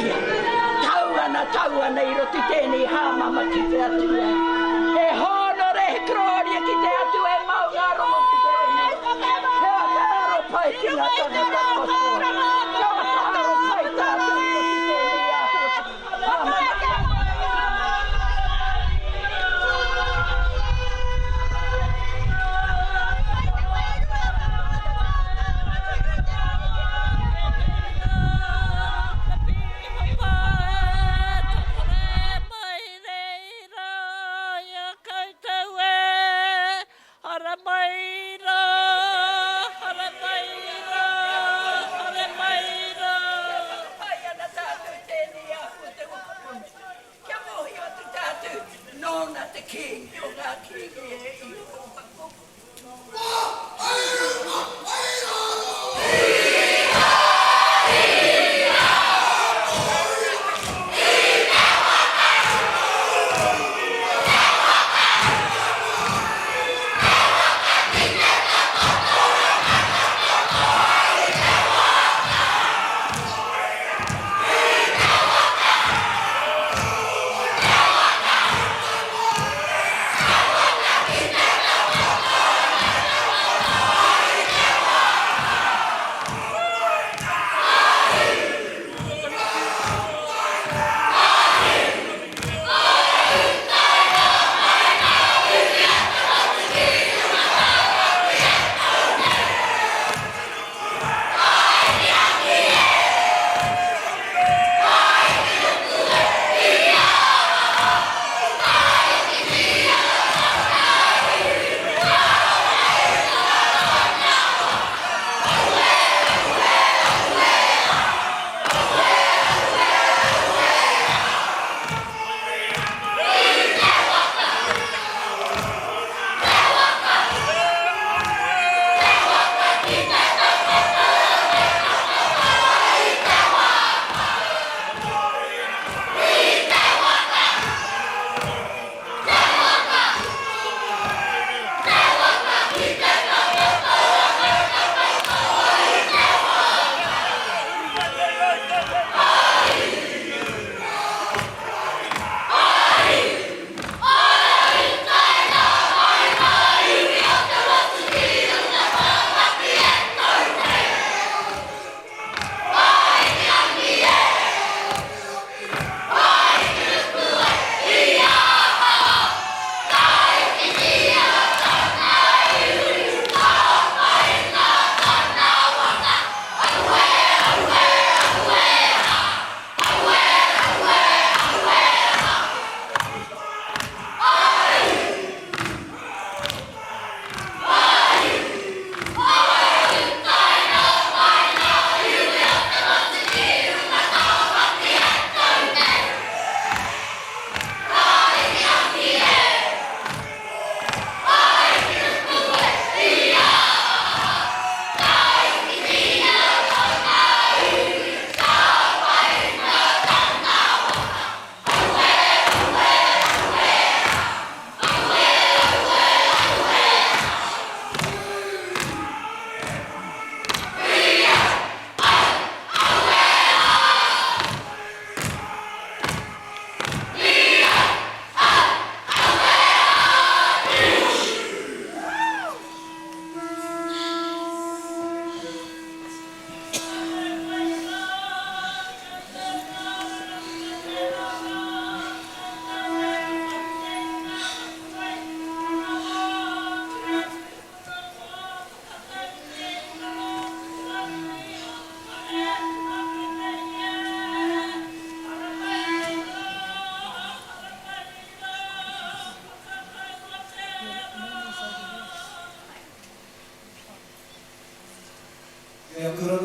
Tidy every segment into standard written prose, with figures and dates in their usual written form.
ia. Tauana I roti tēnei hāmama ki te atua. E honore he kroria ki te atua e maungaro mo ki te rene. He ataro pai ki ngā tangata kotoa. He ataro pai tātou I roti tēnei ahota.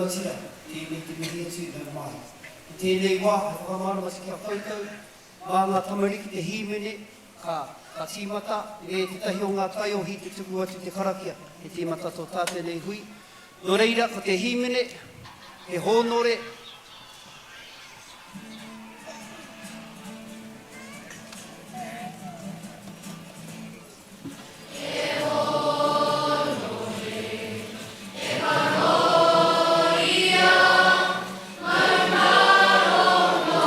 tira, tēnei te mihi e tūna mai. I tēnei wā, he whakamārama ki a whaitau, mā ngā tamariki te hīmene, ka tīmata, e te tahi o ngā tai o hi te tuku atu te karakia, he tīmata tō tātēnei hui. Nō reira, ko te hīmene, he hōnore, Maori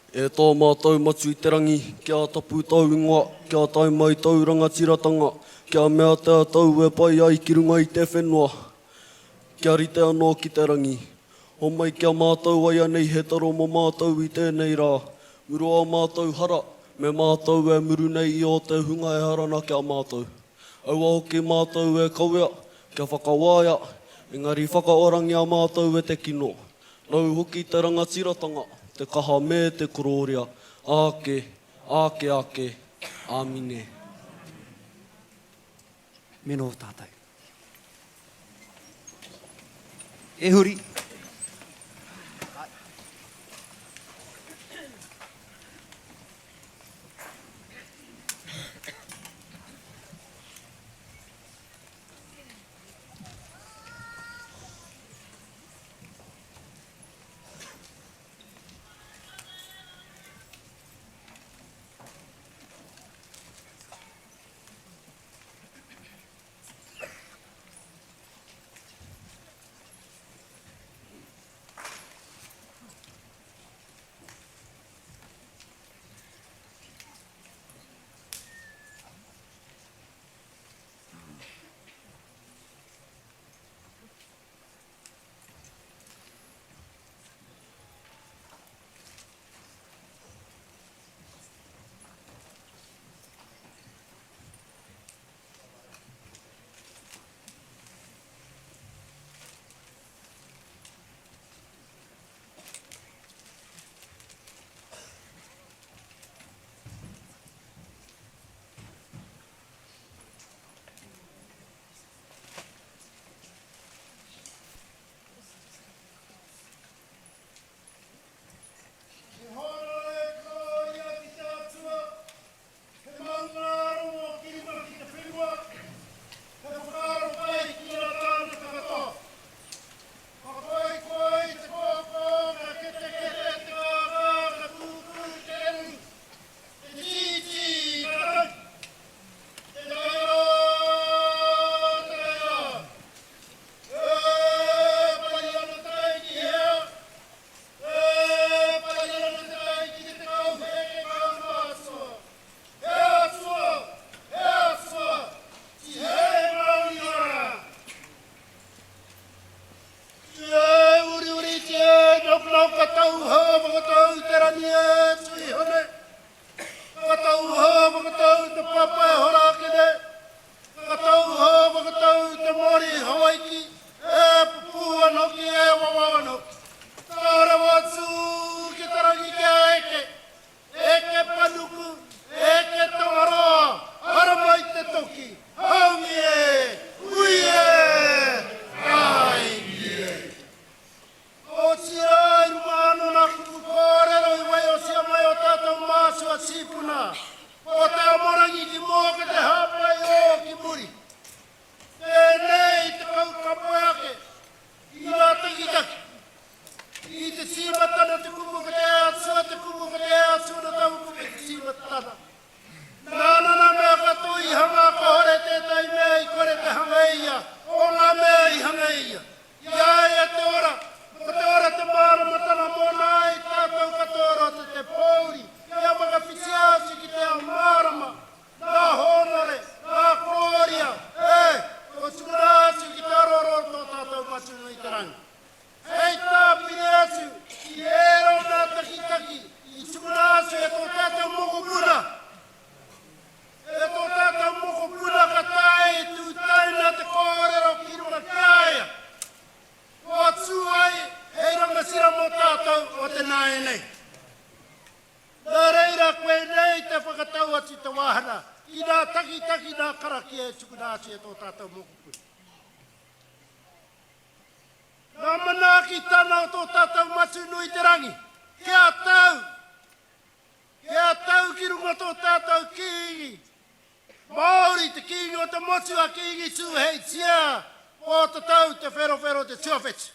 E tō mātou matu i te rangi, kia tapu tau ingoa, kia tai mai tau rangatiratanga, kia mea te tau e pai ai ki runga i te whenua. Kia rite anō ki te rangi. Ho mai kia mātou ai anei he taro mo mātou i tēnei rā. Urua mātou hara, me mātou e muru nei i o te hunga e harana kia mātou. Aua hoki mātou e kauea, kia whakawāia, engari whakaorangi a mātou e te kino. Nau hoki te rangatiratanga, te kaha me te kororia. Ake, ake, ake, āmine. Meno tātai. E huri. Maori te kingi o te motu a kingi tū hei tia o te tau te whero te tuawhetsu.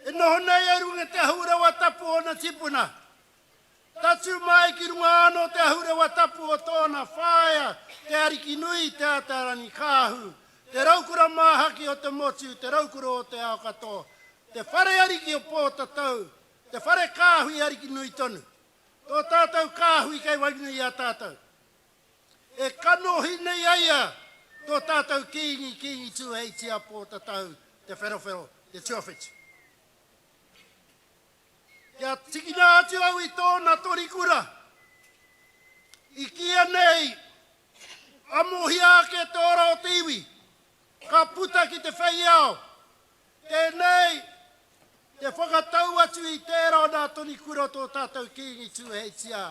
E noho nei arunga te ahurawa tapu o na tipuna. Tatu mai ki runga ano te ahurawa tapu o tōna whaia, te ariki nui te atarani kāhu, te raukura māhaki o te motu, te raukura o te ao katoa, te whare ariki o pō tatau, te whare kāhui ariki nui tonu. Tō tātou kāhui kei wainga i a tātou. E kano hinei aia, tō tātou kingi tū hei tia pō tātou te wherowhero, te tuawhitu. Kia tikina atu au i tōna torikura. I kia nei, amohia ke tōra o te iwi. Ka puta ki te whaiao. Tēnei, te whakatau atu i tērā o nā torikura tō tātou kingi tū hei tia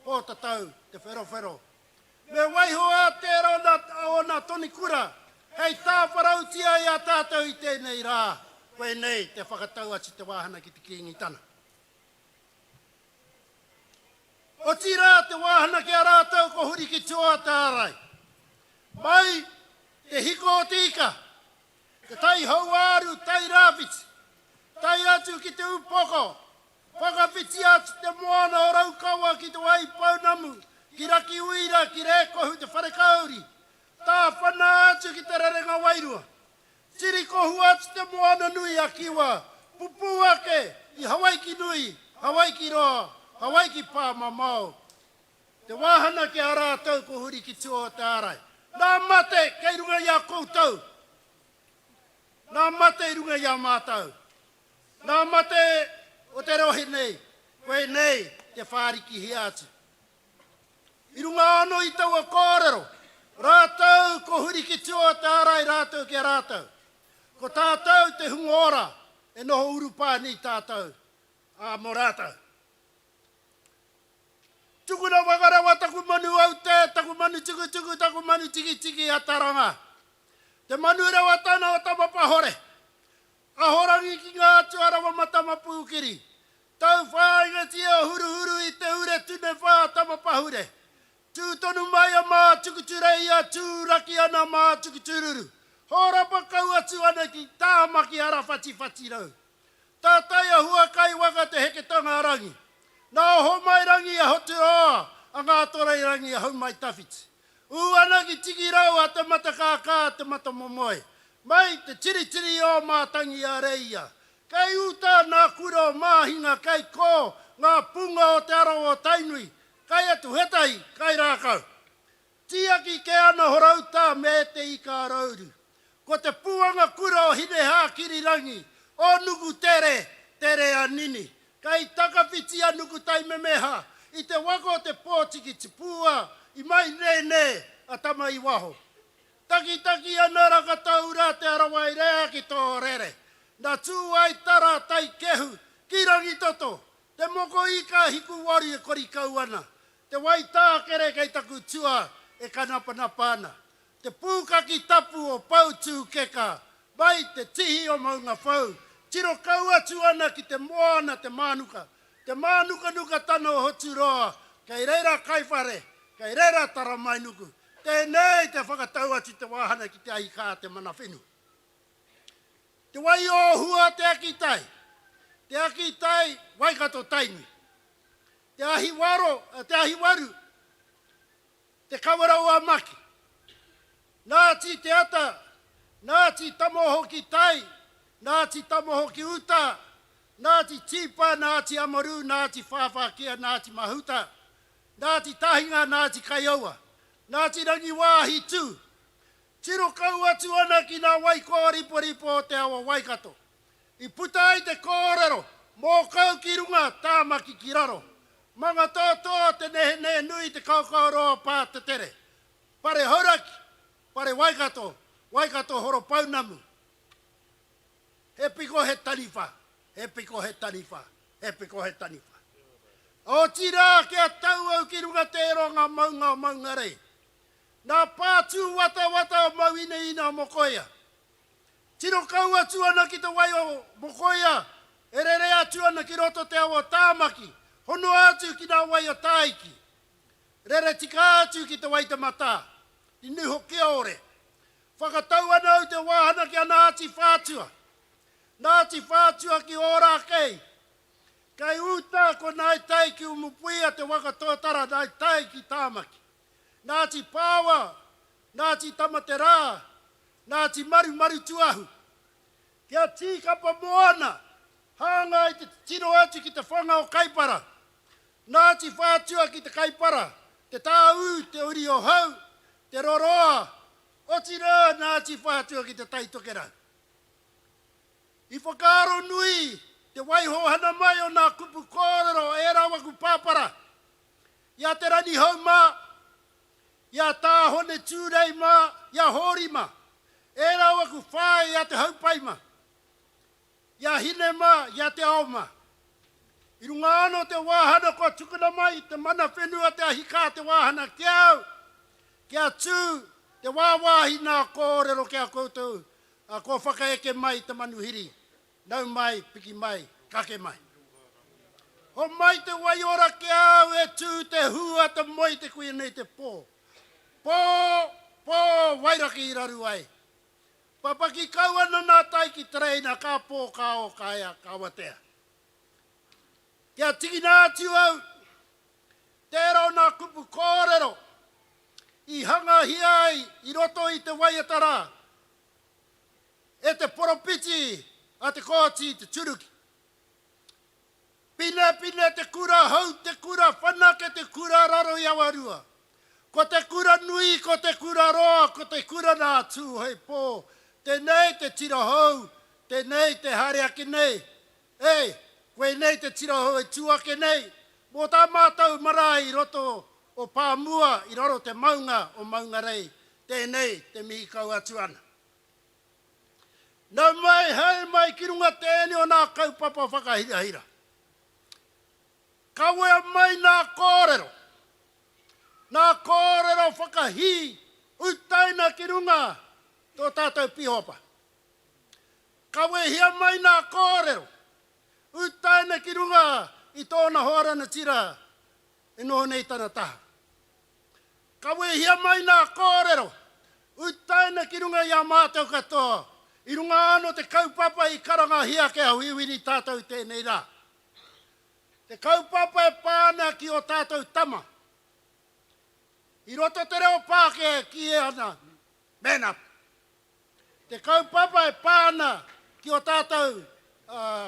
pō tātou te wherowhero. Me waiho a tērā o nā torikura. Hei tāwharautia i a tātou i tēnei rā. Koe nei, te whakatau atu te wāhana ki te kingi tana. O tira te wāhana ki a rātou ko huri ki tua tārai. Mai, te hiko o tika. Te tai hauaru, tai rāwhiti. Tai atu ki te upoko. Whakawhiti atu te moana o raukawa ki te wai paunamu. Ki raki uira, ki rekohu te wharekauri. Tā whana atu ki te rerenga wairua. Tiri kohu atu te moana nui a kiwa. Pupu ake i Hawaiki nui, Hawaiki roa. Hawaiki pā mamau. Te wāhana ki a rātou ko huri ki tua o te ārai. Nā mate kei runga i a koutou. Nā mate i runga i a mātou. Nā mate o te rohe nei. Koe nei te whāriki hi atu. I runga ano i tau a kōrero. Rātou ko huri ki tua o te ārai rātou ki a rātou. Ko tātou te hungora e noho urupā ni tātou. Mo rātou. Tukuna wakarawa taku manu au te, taku manu tuku, taku manu tiki a taranga. Te manu rawa tana o tamapahore. Ahorangi ki ngā atu arawa matama pūkiri. Tau whainga tia huru i te ure tune wha tamapahure. Tū tonu mai a mā tukuturei a tū raki ana mā tukutururu. Horapa kau atu ana ki tāmaki ara whati rau. Tātai a huakai waka te heketanga arangi. Nā ho mai rangi a hotu roa, a ngā torei rangi a hau mai tawhiti. Uana ki tiki rau a te mata kākā, te mata momoe. Mai te tiri o mātangi a reia. Kei uta nā kura o māhinga, kei kō ngā punga o te aro o tainui. Kei atu hetai, kei rākau. Tiaki ke ana horauta me te ika rauru. Ko te puanga kura o hine hā kirirangi, o nuku tere a nini. Kei takawhiti anuku taime meha, i te wako te pōtiki te pua, i mai ne a tama i waho. Taki ana raka taura te arawai rea ki tō rere. Nā tū ai tara tai kehu, ki rangi toto, te moko ika hiku wari e korikau ana. Te wai tākere kei taku tua e kanapanapa ana. Te pūkaki tapu o pautū keka, mai te tihi o maunga whau. Tiro kau atu ana ki te moana te mānuka. Te mānuka nuka tano hotu roa. Kei reira kaiwhare. Kei reira taramai nuku. Tēnei te whakatau atu te wāhana ki te aika te mana whenu. Te wai o hua te akitai. Te akitai waikato taini. Te ahi waru. Te kawarau a maki. Nāti te ata. Nāti tamoho ki tai. Nāti tamoho ki uta, nāti tipa, nāti amaru, nāti whawhakia, nāti mahuta, nāti tahinga, nāti kaioa, nāti rangi wāhi tū. Tiro kau atu ana ki nā waiko ripo o te awa waikato. I puta ai te kōrero, mō kau ki runga, tāmaki ki raro. Manga tō te nehe nui te kaukauroa pā te tere. Pare hauraki, pare waikato horo paunamu. He piko he taniwha, he piko he taniwha, he piko he taniwha. O tira ke a tau au ki runga te ronga maunga rei. Nā pātū wata o mauina mokoia. Tiro kau atu ana ki te wai o mokoia, e rere atu ana ki roto te awa tāmaki, hono atu ki nā wai o tāiki. Rere tika atu ki te wai te mata, i nuho ke ore. Whakatau ana au te wāhana ki ana ati whātua. Nāti whātua ki ora kei. Kei uta ko nai taiki umupuia te wakatotara nai taiki tāmaki. Nāti pāwa, nāti tamatera, nāti maru tuahu. Kia tīkapa moana, hanga i te tino atu ki te whanga o kaipara. Nāti whātua ki te kaipara, te tāu, te uri o hau, te roroa, o tira nāti whātua ki te taitokera. I whakaro nui, te waiho hana mai o nā kupu kōrero e rawaku pāpara. Ia te rani hau mā, ia tā hone tūrei mā, ia hori mā. E rawaku whāi ia te haupai mā. Ia hine mā, ia te ao mā. I runga ano te wāhana kua tukuna mai, te mana whenua te ahika te wāhana kiau. Kia tū, te wāwāhi nā kōrero kia koutou. A ko whakaeke mai te manuhiri. Nau mai, piki mai, kake mai. Ho mai te waiora ke au e tū te hua te moi te kuia nei te pō. Pō, wairaki i raru ai. Papaki kauana nā tai ki treina ka pō ka o kaia kawatea. Kia tiki nā tiu au, tērau nā kupu kōrero. I hanga hiai, i roto i te waiatara. E te poropiti a te kōti te turuki. Pine te kura hau, te kura whanake, te kura raro i awarua. Ko te kura nui, ko te kura roa, ko te kura nā tū hei pō. Tenei te tira hau, tenei te hareake nei. Ei, koe nei te tira hau e tūake nei. Mō tā mātau marae i roto o pāmua, i raro te maunga o maungarei. Tenei te mihi kau atu ana. Nau mai, hei mai, ki runga tēne o nā kaupapa whakahirahira. Kawea mai nā kōrero. Nā kōrero whakahi, utaina ki runga, tō tātou pihopa. Kawea hia mai nā kōrero. Utaina ki runga, i tōna hoarana tira, e noho nei tana taha. Kawea hia mai nā kōrero. Utaina ki runga i a mātou katoa. I runga ano te kaupapa i karanga hia ke au iwiri tātou tēnei rā. Te kaupapa e pāna ki o tātou tama. I roto te reo pāke ki e ana, man up. Te kaupapa e pāna ki o tātou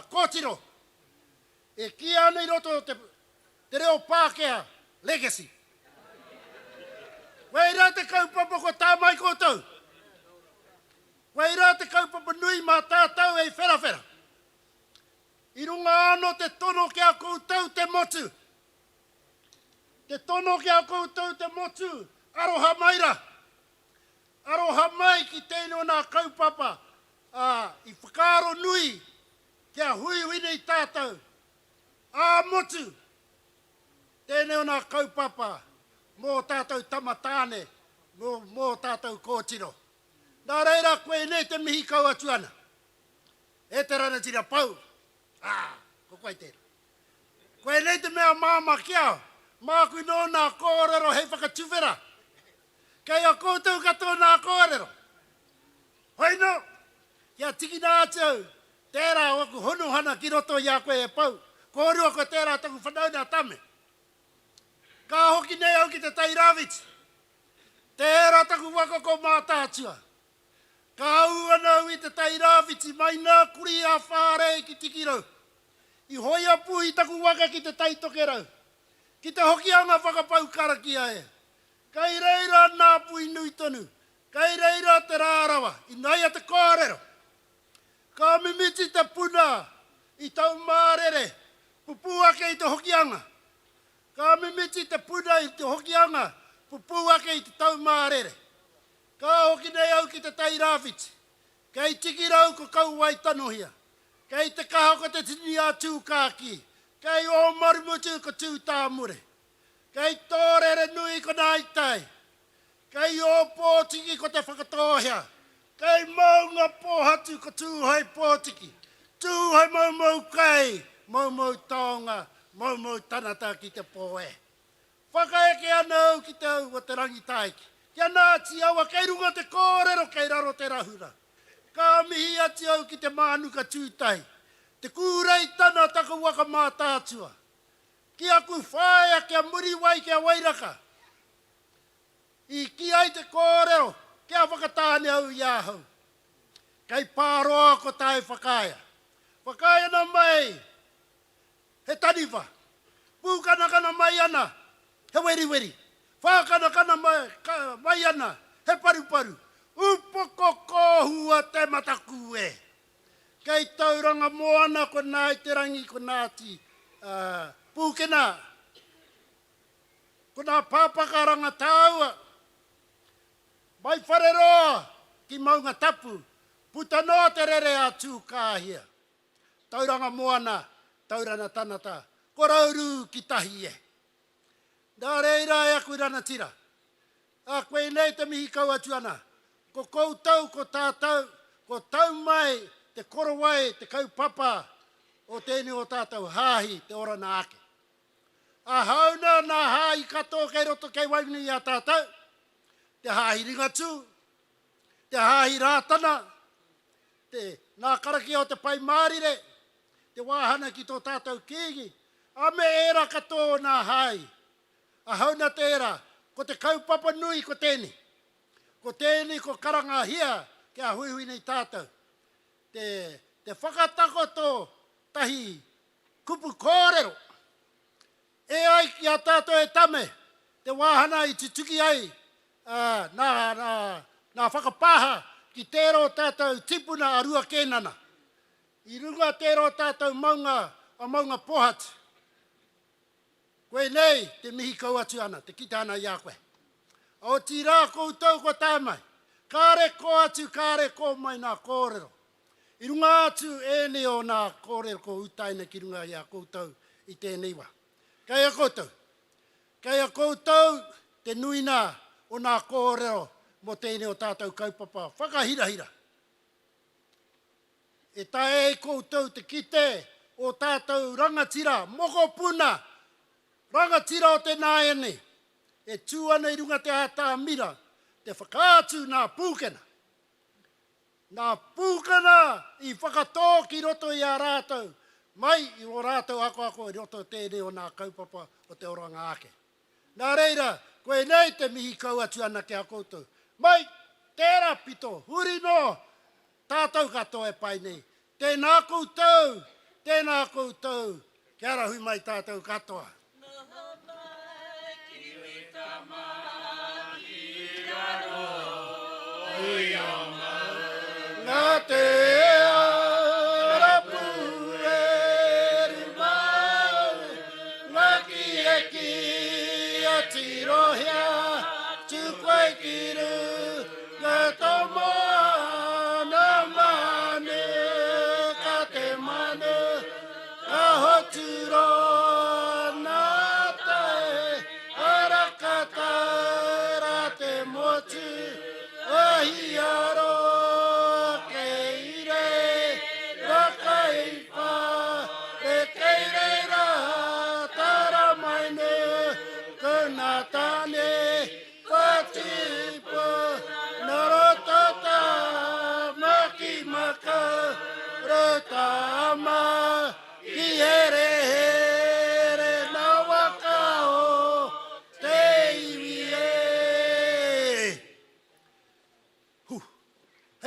kōtiro. E ki ana i roto te reo pākea legacy. Weira te kaupapa ko tā mai koutou. Weira te kaupapa nui mā tātou e whera. I runga ano te tono kia koutou te motu. Te tono kia koutou te motu. Aroha maira. Aroha mai ki tēnei o nā kaupapa. I whakaro nui kia hui wine i tātou. Motu. Tēnei o nā kaupapa. Mō tātou tamatāne. Mō tātou kōtiro. Nā reira koe nei te mihi kau atu ana. E te rana tira pau. Ko koe tēra. Koe nei te mea māma kiao. Mākui no nā kōrero hei whakatūwera. Kei a koutou katoa nā kōrero. Hoi no. Kia tiki nā atau. Tērā waku honuhana ki roto i a koe e pau. Kōrua ko tērā taku whanau nā tame. Ka hoki nei au ki te tairawiti. Tērā taku waka ko mātātua. Ka uanau i te tairawiti mai nā kuri a whārei ki tikirau. I hoi apu i taku waka ki te taitokerau. Ki te hokianga whakapau karakia e. Kai reira nā pui nui tonu. Kai reira te rārawa. I nei a te kōrero. Ka mimiti te puna i tau mārere. Pupuake i te hokianga. Ka mimiti te puna i te hokianga. Pupuake i te tau mārere. Ka hoki nei au ki te tairawiti. Kei tikirau ko kau wai tanohia. Kei te kaha ko te tini a tūkāki. Kei o marumutu ko tū tāmure. Kei tōrere nui ko naitai. Kei o pōtiki ko te whakatohia. Kei maunga pōhatu ko tūhai pōtiki. Tūhai maumau kei. Maumau taonga. Maumau tanata ki te pōe. Whakaeke anau ki te au o te rangi taiki. Kia nāti aua, kei runga te kōrero, kei raro te rahura. Ka mihi ati au ki te mānuka tūtai. Te kūrei tana taka waka mātātua. Kia ku whaia, kia muri wai, kia wairaka. I ki ai te kōrero, kia whakatāne au i ahau. Kei pāroa ko tai whakaia. Whakaia na mai, he taniwa. Pūkana kana mai ana, he weri weri. Whākana kana mai ana, he paru paru. Upoko kohua te mataku e. Kei tauranga moana ko nā i te rangi ko nāti pūkena. Ko nā pāpakaranga tāua. Mai whareroa ki maunga tapu. Puta noa te rere atu kāhia. Tauranga moana, taurana tanata. Ko rauru ki tahi e. Nā reira e aku rana tira. A koe nei te mihi kau atu ana. Ko koutou, ko tātou, ko tau mai, te korowai, te kaupapa, o tēne o tātou hāhi, te ora nā ake. A hauna nā hāhi katoa kei roto kei waimini a tātou, te hāhi ringatu, te hāhi rātana, te nā karaki o te pai mārire, te wāhana ki tō tātou kīngi, a me era katoa nā hāhi. A hauna te era, ko te kaupapa nui ko tēne. Ko tēne ko karanga hia, ke a hui hui nei tātou. Te whakatako tō tahi kupu kōrero. E ai ki a tātou e tame, te wāhana i tutuki ai, nā whakapaha ki tēro tātou tipuna a rua kēnana. I runga tēro tātou maunga pohatu. Koe nei, te mihi kau atu ana, te kita ana i a koe. O tira koutou ko tāmai, kāre ko atu, kāre ko mai nā kōrero. I runga atu ene o nā kōrero ko utaina ki runga i a koutou i tēnei wā. Kei a koutou te nuina o nā kōrero mo tēne o tātou kaupapa. Whakahirahira. E tae e koutou te kite o tātou rangatira, moko puna, rangatira o te nāene, e tūana i runga te ata mira, te whakātu nā pūkena. Nā pūkena i whakatō ki roto i a rātou, mai i o rātou ako i roto tēne o nā kaupapa o te oranga ake. Nā reira, koe nei te mihi kau atu ana ki a koutou. Mai, tērā pito, huri no, tātou katoa e pai nei. Tēnā koutou, kia rahui mai tātou katoa. Ngā te arapu e rumau, ngā ki e ki a tirohia, tūkoe ki ru, ngā tomo ana manu, ka te manu, ka hoturo nā tae, arakata ra te motu, ahi aro.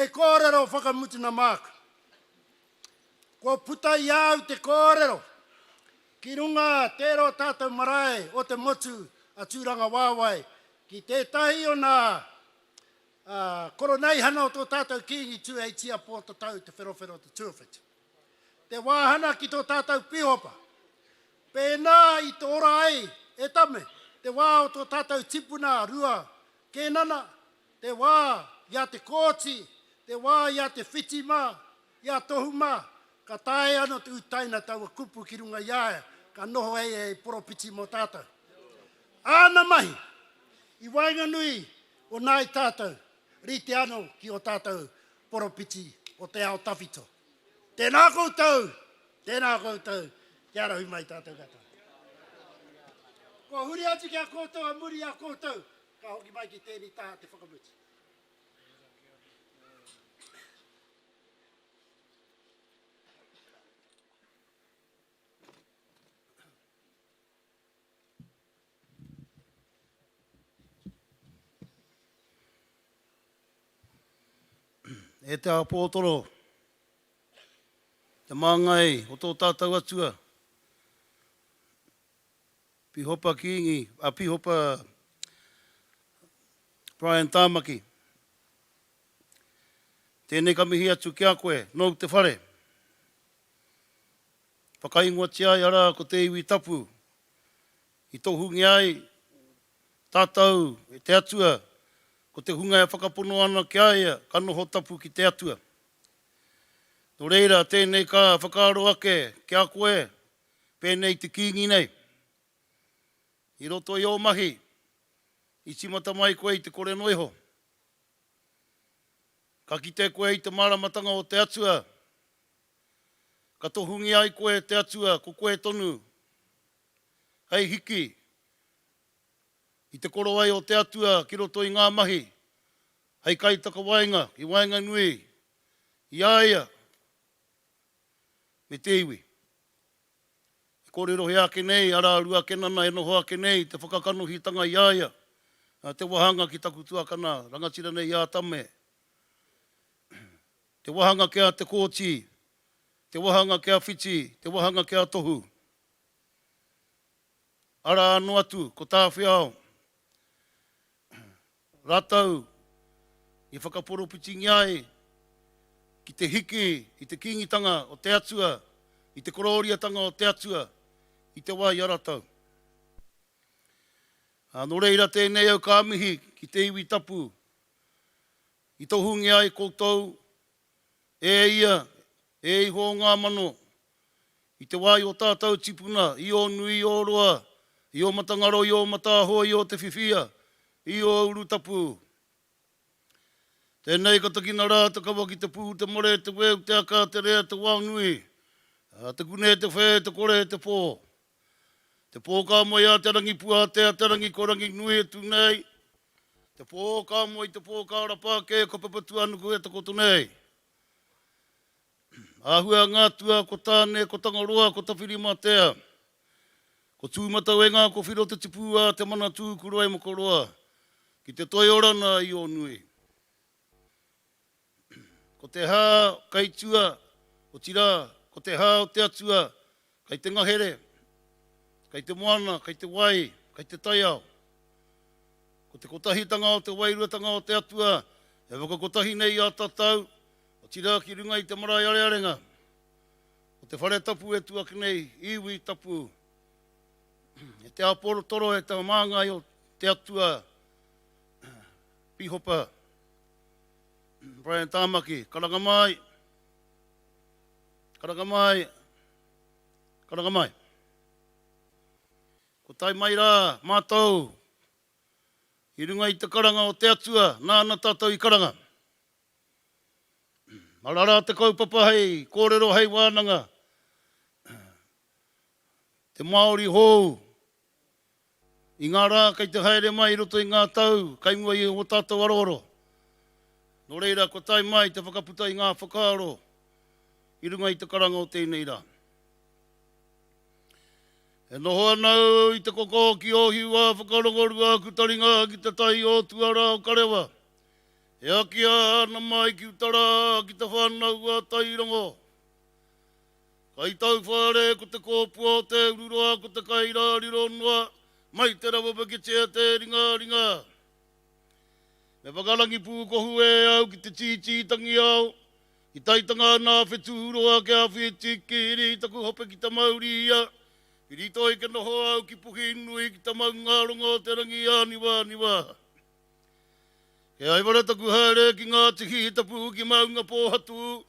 Hei kōrero whakamutu na māku. Ko puta i au te kōrero. Ki runga tēro tātou marae o te motu a tūranga wāwai. Ki tētahi o nā koronei hana o tō tātou kingi tū hei tia pōta tau te wherowhero te tuawhitu. Te wāhana ki tō tātou pihopa. Pēnā i tō ora ai e tame. Te wā o tō tātou tipuna rua kēnana. Te wā ia te kōti. Te wā ia te whitima, ia tohuma, ka tae ano te utaina taua kupu ki runga iae, ka noho e poropiti mo tātou. Āna mahi, i wainga nui o nai tātou, rite ano ki o tātou poropiti o te ao tawhito. Tēnā koutou, kia rahui mai tātou kata. Ko huri atu ki a koutou, a muri a koutou, ka hoki mai ki tēni tā te whakamuti. E te apōtoro, te māngai o tō tātou atua. Pihopa Kingi, a Pihopa Brian Tamaki. Tēnei ka mihi atu kia koe, nou te whare. Whakaingoa te ai ara ko te iwi tapu. I tō hungi ai, tātou, e te atua, ko te hunga e whakapono ana ki aia, ka noho tapu ki te atua. Nō reira, tēnei ka whakaaro ake, kia koe, pēnei te kingi nei. I roto i o mahi, i timata mai koe i te kore noiho. Ka kite koe i te maramatanga o te atua. Ka tohungi ai koe te atua, ko koe tonu. Hei hiki. I te koro ai o te atua, ki roto i ngā mahi. Hei kai taka wainga, i wainga nui. I aia. Me te iwi. I kōrero he ake nei, ara rua ke nana e noho ake nei, te whakakanohitanga i aia. Te wahanga ki taku tuakana, rangatira nei i a tame. Te wahanga kia te kōti, te wahanga kia whiti, te wahanga kia tohu. Ara anu atu, ko tā whiao. Ratau, i whakaporo piti ngiai, ki te hiki, i te kingitanga o te atua, i te kororiatanga o te atua, i te wai aratau. Nō reira tēnei au ka mihi, ki te iwi tapu, i tohungi ai koutou, e ia, e iho ngā mano, i te wai o tātou tipuna, i o nui, i o roa, i o matangaro, i o mataho, i o te whiwhia, i o uru tapu. Tēnei ka takina rā, te kawa ki te pū, te more, te weu, te aka, te rea, te wau nui, te kune, te whē, te kore, te pō. Te pō kā moe a te rangi puatea, te rangi korangi nui e tu nei. Te pō kā moe, te pō kā rapa ke, ko papatu anu koe te koto nei. Ahua ngātua, ko tāne, ko tangaroa, ko tawhirima tea. Ko tūmata wenga, ko whiro te tipua, te mana tū kuroe mo koroa. Ki te toi orana i o nui. Ko te hā kai tua, o tira, ko te hā o te atua, kai te ngahere, kai te moana, kai te wai, kai te taiao. Ko te kotahitanga o te wairuatanga o te atua, e wakakotahi nei a tatau, o tira ki runga i te marae arearenga. O te whare tapu e tuak nei, iwi tapu. E te aporo toro e te māngai o te atua, Pihopa. Brian Tamaki, karanga mai. Karanga mai. Karanga mai. Ko tai mai rā, mātou. I runga i te karanga o te atua, nāna tātou i karanga. Marara te kaupapa hei, kōrero hei wānanga. Te Maori hou. I ngā rā, kei te haere mai roto i ngā tau, kai mua i o tātou aroro. Nō reira, ko tai mai te whakaputa i ngā whakaaro, i runga i te karanga o tēnei rā. E noho anau i te koko ki o hiwa, whakarongorua, kutaringa ki te tai o tuara o karewa. E aki ana mai ki utara, ki te whanau a tai rongo. Kai tau whare ko te kōpua o te ururoa, ko te kaira rironua, mai te rawa paketea te ringa ringa. Me whakarangi pū kohu e au ki te titi tangi au, i taitanga nā whetu uroa ke a whiti kiri taku hope ki te mauri ia, i rito i ke noho au ki puhi nui ki te maunga rongo te rangi a niwa niwa. Ke aiwara taku haere ki ngā tihi tapu ki maunga pōhatu,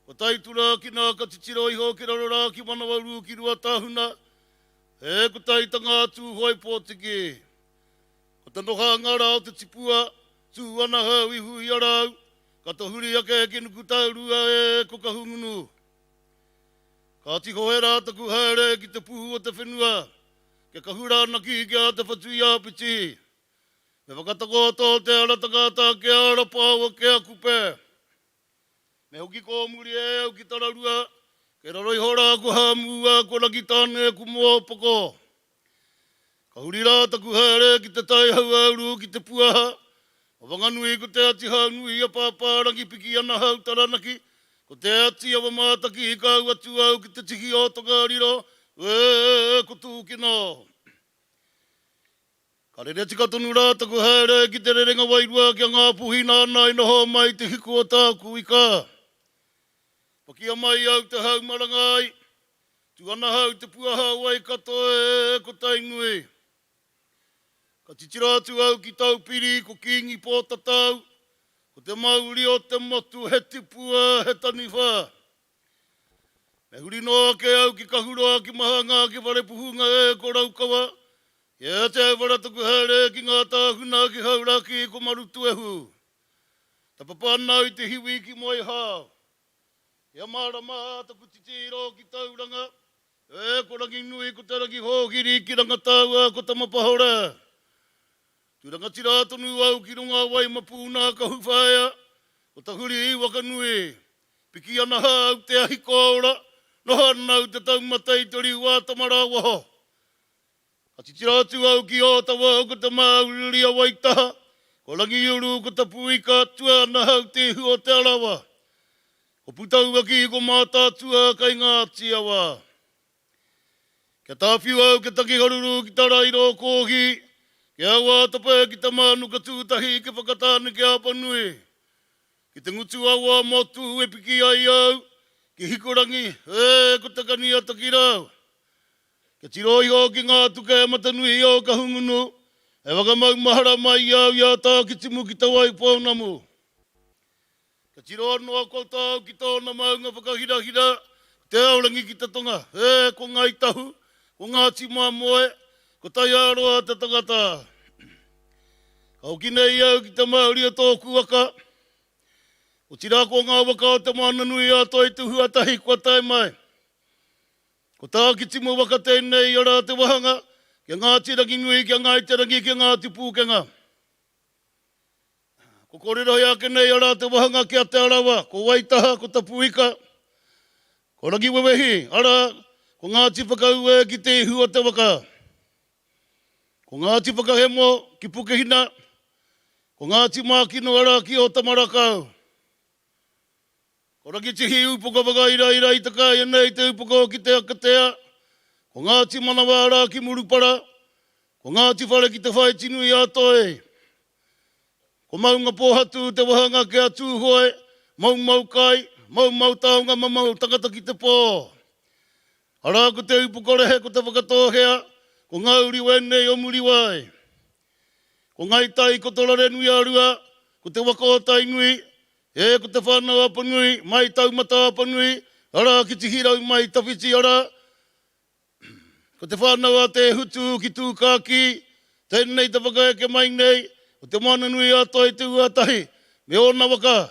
o taitura ki nā katitiro iho ki rarora ki manawaru ki rua tāhuna, e ko taitanga atu hoi pōtiki. Ko te noha ngara o te tipua, tū ana hau i hui arau, ka to huri ake ki nuku taurua e ko ka hungunu. Ka tiho he rā taku haere ki te puhu o te whenua, ke ka hura ana ki a te whatui a piti. Me whakatakoto te aratangata ke arapa o ke a kupe. Me hoki ko muri e au ki tararua, ke raroi hora ko hamua ko raki tāne ku mua poko. Ka huri rā taku haere ki te tai hau auru ki te puaha, o wanganui ko te ati haunui a pāpārangi piki ana hau taranaki, ko te ati awa mātaki i kau atu au ki te tiki o tonga riro, ko tūkino. Ka re tika tonu rā taku haere ki te rerenga wairua ki a ngā puhina ana i noho mai te hiku o tāku i ka. Pakia mai au te hau marangai, tu ana hau te puaha wai katoe ko tainui. Ka titira atu au ki tau piri ko kingi pō tatau, ko te mauri o te motu he tipua he taniwha. Me huri noa ke au ki kahuroa ki mahanga ki whare puhunga e ko raukawa, e te au wara taku haere ki ngā tāhuna ki hauraki ko marutu ehu. Ta papana i te hiwi ki moi hao. Ia marama taku titiro ki tauranga, e ko rangi nui ko te rangi hōhiri ki rangataua ko tamapahora. Tu rangatira tonu au ki runga wai mapuna ka huwhaia, o ta huri i waka nui. Piki ana hau te ahi kōra, noha nau te taumatai tori wā tamara waho. Ka titira atu au ki o tawa ko te mauriria waitaha, ko rangi uru ko ta puika tua na hau te hu o te arawa. Ko putau waki ko mātātua kai ngā tiawa. Kia tāwhiu au ke taki haruru ki ta rairo kōhi, kia awa tapa ki ta mānu ka tūtahi ke whakatāne ke apanui. Ki te ngutu awa motu e piki ai au, ki hikorangi, e ko takani ataki rau. Kia tiroi ho ki ngā tuka e matanui o ka hungunu, e wakamau mahara mai au ia tā ki timu ki ta wai pōnamu. Ka tiro noa koutou ki tōna maunga whakahirahira, te aurangi ki te tonga, e ko ngai tahu, ko ngā tima moe, ko tai aroa te tangata. Ka hoki nei au ki te mauri o tōku waka, o tira ko ngā waka o te mana nui a toi tuhu atahi kua tai mai. Ko tā ki timu waka tēnei ora te wahanga, kia ngā tirangi nui, kia ngā tirangi, kia ngā tipūkenga. Ko kōrero ia ke nei ara te wahanga kia te arawa, ko waitaha, ko tapuika, ko rangi wewehi, ara, ko ngā tipakau e ki te ihu o te waka. Ko ngā tipakahemo ki pukehina, ko ngā timākino ara ki o tamarakau. Ko rangi tihi upoko waka ira i taka e nei te upoko ki te akatea, ko ngā timanawa ara ki murupara, ko ngā tifare ki te whai tinu i atoe. Ko maunga pōhatu te wahanga ke atu hoe, mau kai, mau taunga, mau tangata ki te pō. Ara ko te upukorehe, ko te whakatohea, ko ngauri wene o muri wai. Ko ngai tai ko torare nui arua, ko te waka o tai nui, e ko te whanau apa nui, mai taumata apa nui, ara ki te hirau mai tawhiti ara. Ko te whanau a te hutu ki tūkaki, tēnei te wakaeke mai nei, o te mana nui ato i te uatahi, me ona waka.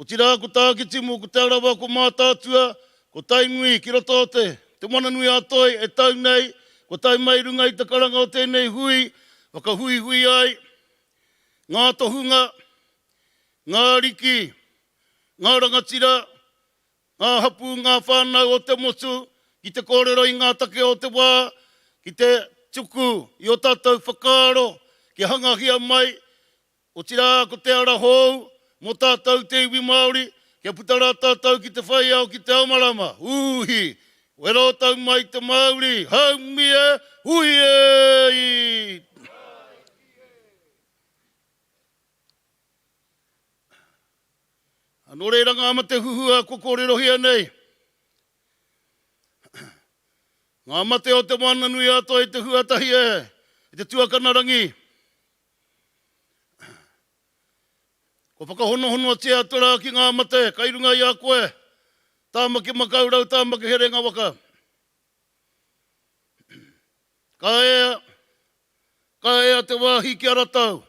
O tira ko tā ki timu, ko te arawa, ko mātātua, ko tai nui ki roto te. Te mana nui ato e tau nei, ko tai mai runga i te karanga o tēnei hui, waka hui ai. Ngā tohunga, ngā riki, ngā rangatira, ngā hapu, ngā whānau o te motu, ki te kōrero i ngā take o te wā, ki te tuku i o tātou whakaaro, ki hangahia mai, o tira ko te ara hou, mo tātou te iwi Māori, kia putara tātou ki te whai au ki te amarama. Uhi, wero tau mai te Māori, haumia, hui e! Anō reiranga ama te huhua ko kōrerohia nei. Ngā mate o te mana nui ato i te huatahi e, i te tuakanarangi. Ko whakahono tia atura ki ngā mate, kai runga i a koe. Tāmaki makaurau, tāmaki herenga waka. Ka ea te wāhi ki aratau.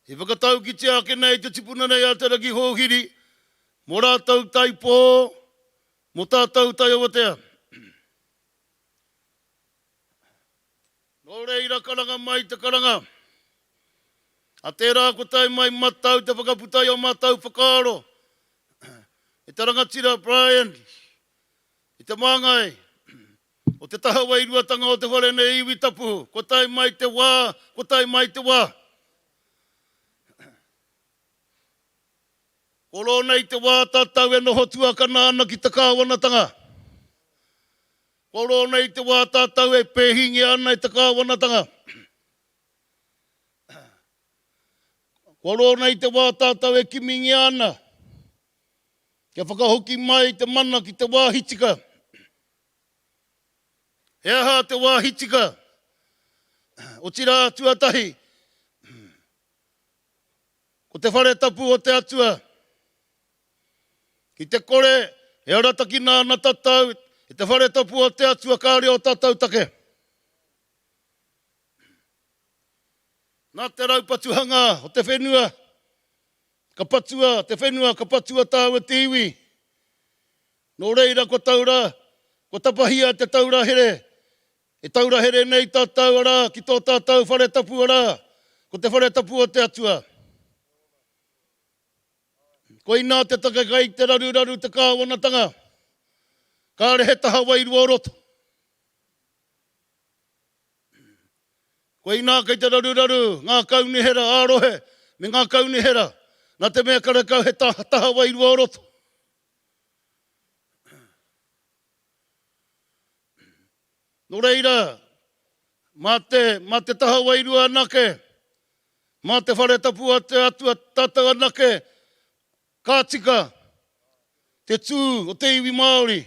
He whakatau ki te ake nei te tipuna nei a te raki hōhiri, mo rātau tai pō, mo tātau tai awatea. Nō reira karanga mai te karanga. A tērā ko tai mai matau te whakaputai o matau whakaaro. E te rangatira Brian, i te māngai, o te taha wairuatanga o te whare nei iwi tapu, ko tai mai te wā, ko tai mai te wā. Koro nei te wā tātau e noho tuakana ana ki te kāwanatanga. Koro nei te wā tātau e pēhingi ana i te kāwanatanga. Ko ro nei te wā tātou e kimingi ana. Kia whakahoki mai te mana ki te wā hitika. He aha te wā hitika. O tira tuatahi. Ko te whare tapu o te atua. Ki te kore, e arataki nā na tatau, e te whare tapu o te atua kāre o tatau take. Nā te raupatuhanga o te whenua, ka patua, te whenua ka patua tāua te iwi. Nō reira ko taura, ko tapahia te taura here. E taura here nei tātou ara, ki tō tātou whare tapu ara, ko te whare tapu o te atua. Ko ina te takakai te raru te kāwanatanga. Kāre he taha wairu o roto. Ko ina kei te raru, ngā kaunihera ārohe, me ngā kaunihera. Nā te mea karakau he taha wairu o roto. Nō reira, mā te taha wairu anake, mā te whare tapu a te atua tātou anake, kātika, te tū o te iwi Māori.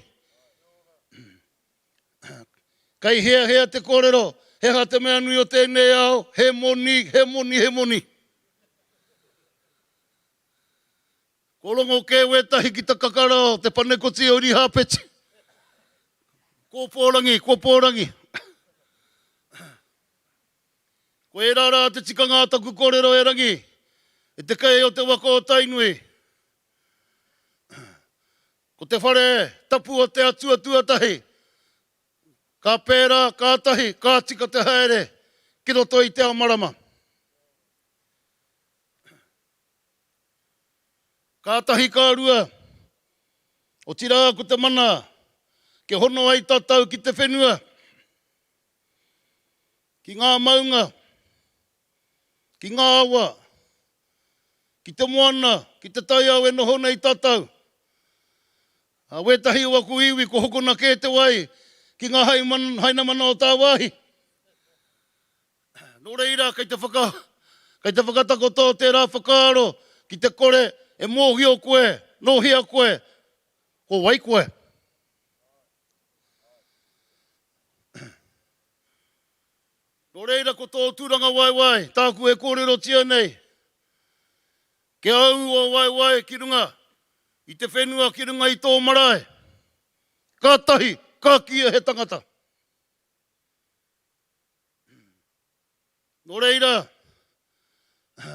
Kai hea te kōrero, heha te mea nui o tēnei ao, he moni. Korongo ke wetahi ki ta kakara, te panekoti o ri hāpeti. Ko pōrangi. Ko e rara te tikanga taku kōrero e rangi, e te kei o te wako o tainui. Ko te whare tapu o te atua tuatahi. Ka pēra, ka tahi, ka tika te haere, ki roto i te amarama. Ka tahi ka rua, o tira ko te mana, ke hono ai tātou ki te whenua. Ki ngā maunga, ki ngā awa, ki te moana, ki te taiao e noho nei tātou. A wetahi o aku iwi ko hokona kē te wai ki ngā haina mana o tā wahi. Nō reira, kei te whakatakoto tērā whakaaro ki te kore e mōhio koe, nohia koe, ko wai koe. Nō reira, ko tō tūranga wai, tāku e kōrero tia nei. Ke au o wai ki runga. I te whenua ki runga i tō marae. Ka tahi, ka kia he tangata. Nō reira,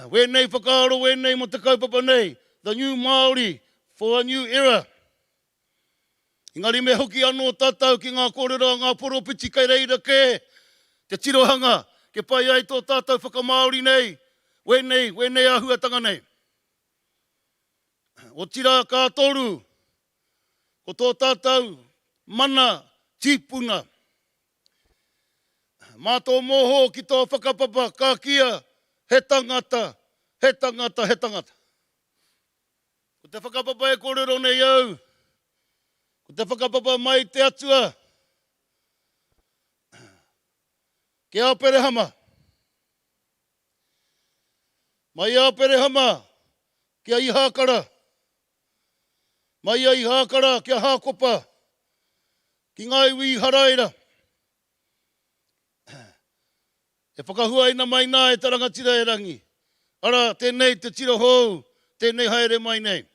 wēnei whakaaro, wēnei mo te kaupapa nei, the new Maori for a new era. Ingari me hoki anō tātou ki ngā kōrero, ngā poropiti kei reira ke, te tirohanga, ke pai ai tō tātou whakamaori nei, wēnei ahuatanga nei. O tira ka toru, ko tō tātou mana tīpuna. Mā tō moho ki tō whakapapa, ka kia, he tangata. Ko te whakapapa e kōrero nei au, ko te whakapapa mai te atua, ke aperehama. Mai aperehama, kia i hākara. Mai ai hākara kia hākopa, ki ngā iwi haraira. E whakahuaina mai nā e tarangatira e rangi. Ara, tēnei te tira hou, tēnei haere mai nei.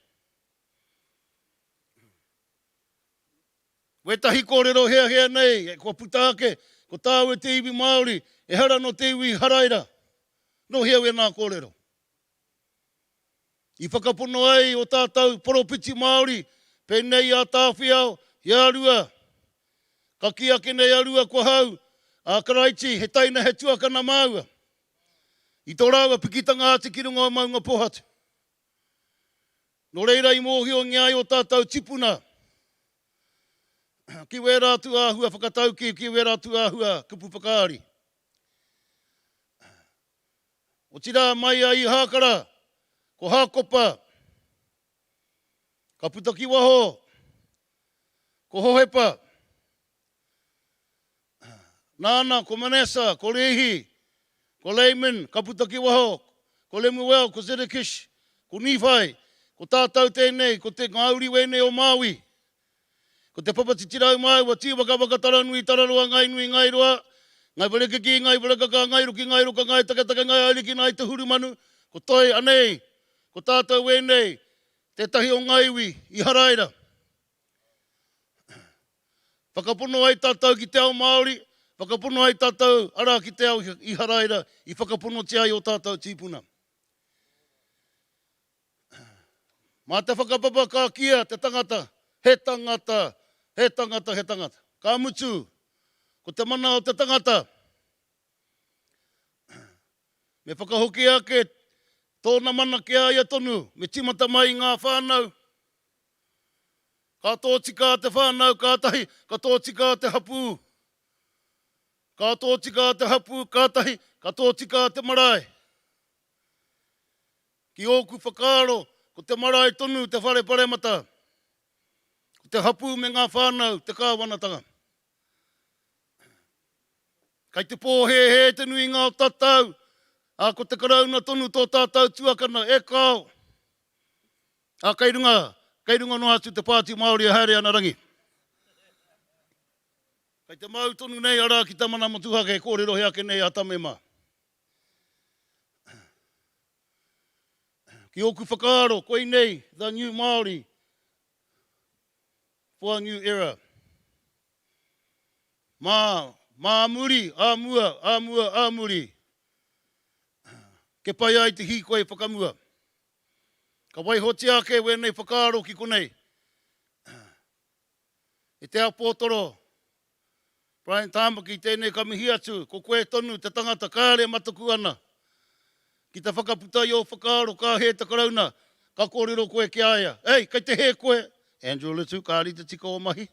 Wetahi kōrero hea nei, e kua putaake, ko tāu e te iwi Māori, e hara no te iwi haraira. No hea we nā kōrero. I whakapono ai o tātou poropiti Māori, pēnei a tāwhiao, i arua. Ka kia kenei arua ko hau, a Karaiti, he taina he tuakana maua. I tō rāua pikitanga ate ki runga o maunga pohatu. Nō reira i mōhio ngai o tātou tipuna. Ki wera atu āhua whakatauki, ki wera atu āhua kupu whakaari. O tira mai ai hākara, ko hākopa, ka putaki waho, ko hohepa, nāna, ko manesa, ko rehi, ko leimen, ka putaki waho, ko Lemuel, ko Zedekish, ko Nifai, ko tātou tēnei, ko te ngauri wene o Maui, ko te papatitirau mai, wa tia waka taranui, tararoa, ngai nui, ngai roa, ngai wareka ki, ngai wareka ka, ngai ruki, ngai roka, ngai takataka, ngai ariki, ngai te huru manu, ko toi anei, ko tātou wene, te tahi o ngaiwi, i haraira. Whakapono ai tātou ki te ao Māori, whakapono ai tātou ara ki te ao i haraira, i whakapono te ai o tātou tīpuna. Mā te whakapapa ka kia te tangata, he tangata, he tangata, he tangata. Ka mutu, ko te mana o te tangata. Me whakahoki ake, tōna mana ki aia tonu, me timata mai ngā whānau. Ka tōtika te whānau kātahi, ka tōtika te hapu. Ka tōtika te hapu kātahi, ka tōtika te marae. Ki oku whakaaro, ko te marae tonu, te whare paremata. Ko te hapu me ngā whānau, te kāwanatanga. Kai te pōhehe te nui ngā o tatau, a ko te karauna tonu tō tātou tuakana, e kāo. A kei runga no atu te pāti Māori a haere ana rangi. Kei te mau tonu nei ara ki tamana motuhake, kōrero he ake nei a tame mā. Ki oku whakaaro, koe nei, the new Māori, for a new era. Mā muri, ā muri. Ke pai ai te hi koe whakamua. Ka waihoti ake wenei whakaaro ki konei. E te apōtoro. Brian Tāmaki tēnei ka mihi atu. Ko koe tonu te tangata kāre mataku ana. Ki te whakaputai o whakaaro ka he te karauna. Ka kōrero koe ki aia. Ei, kei te he koe. Andrew Litu, kāri te tika o mahi.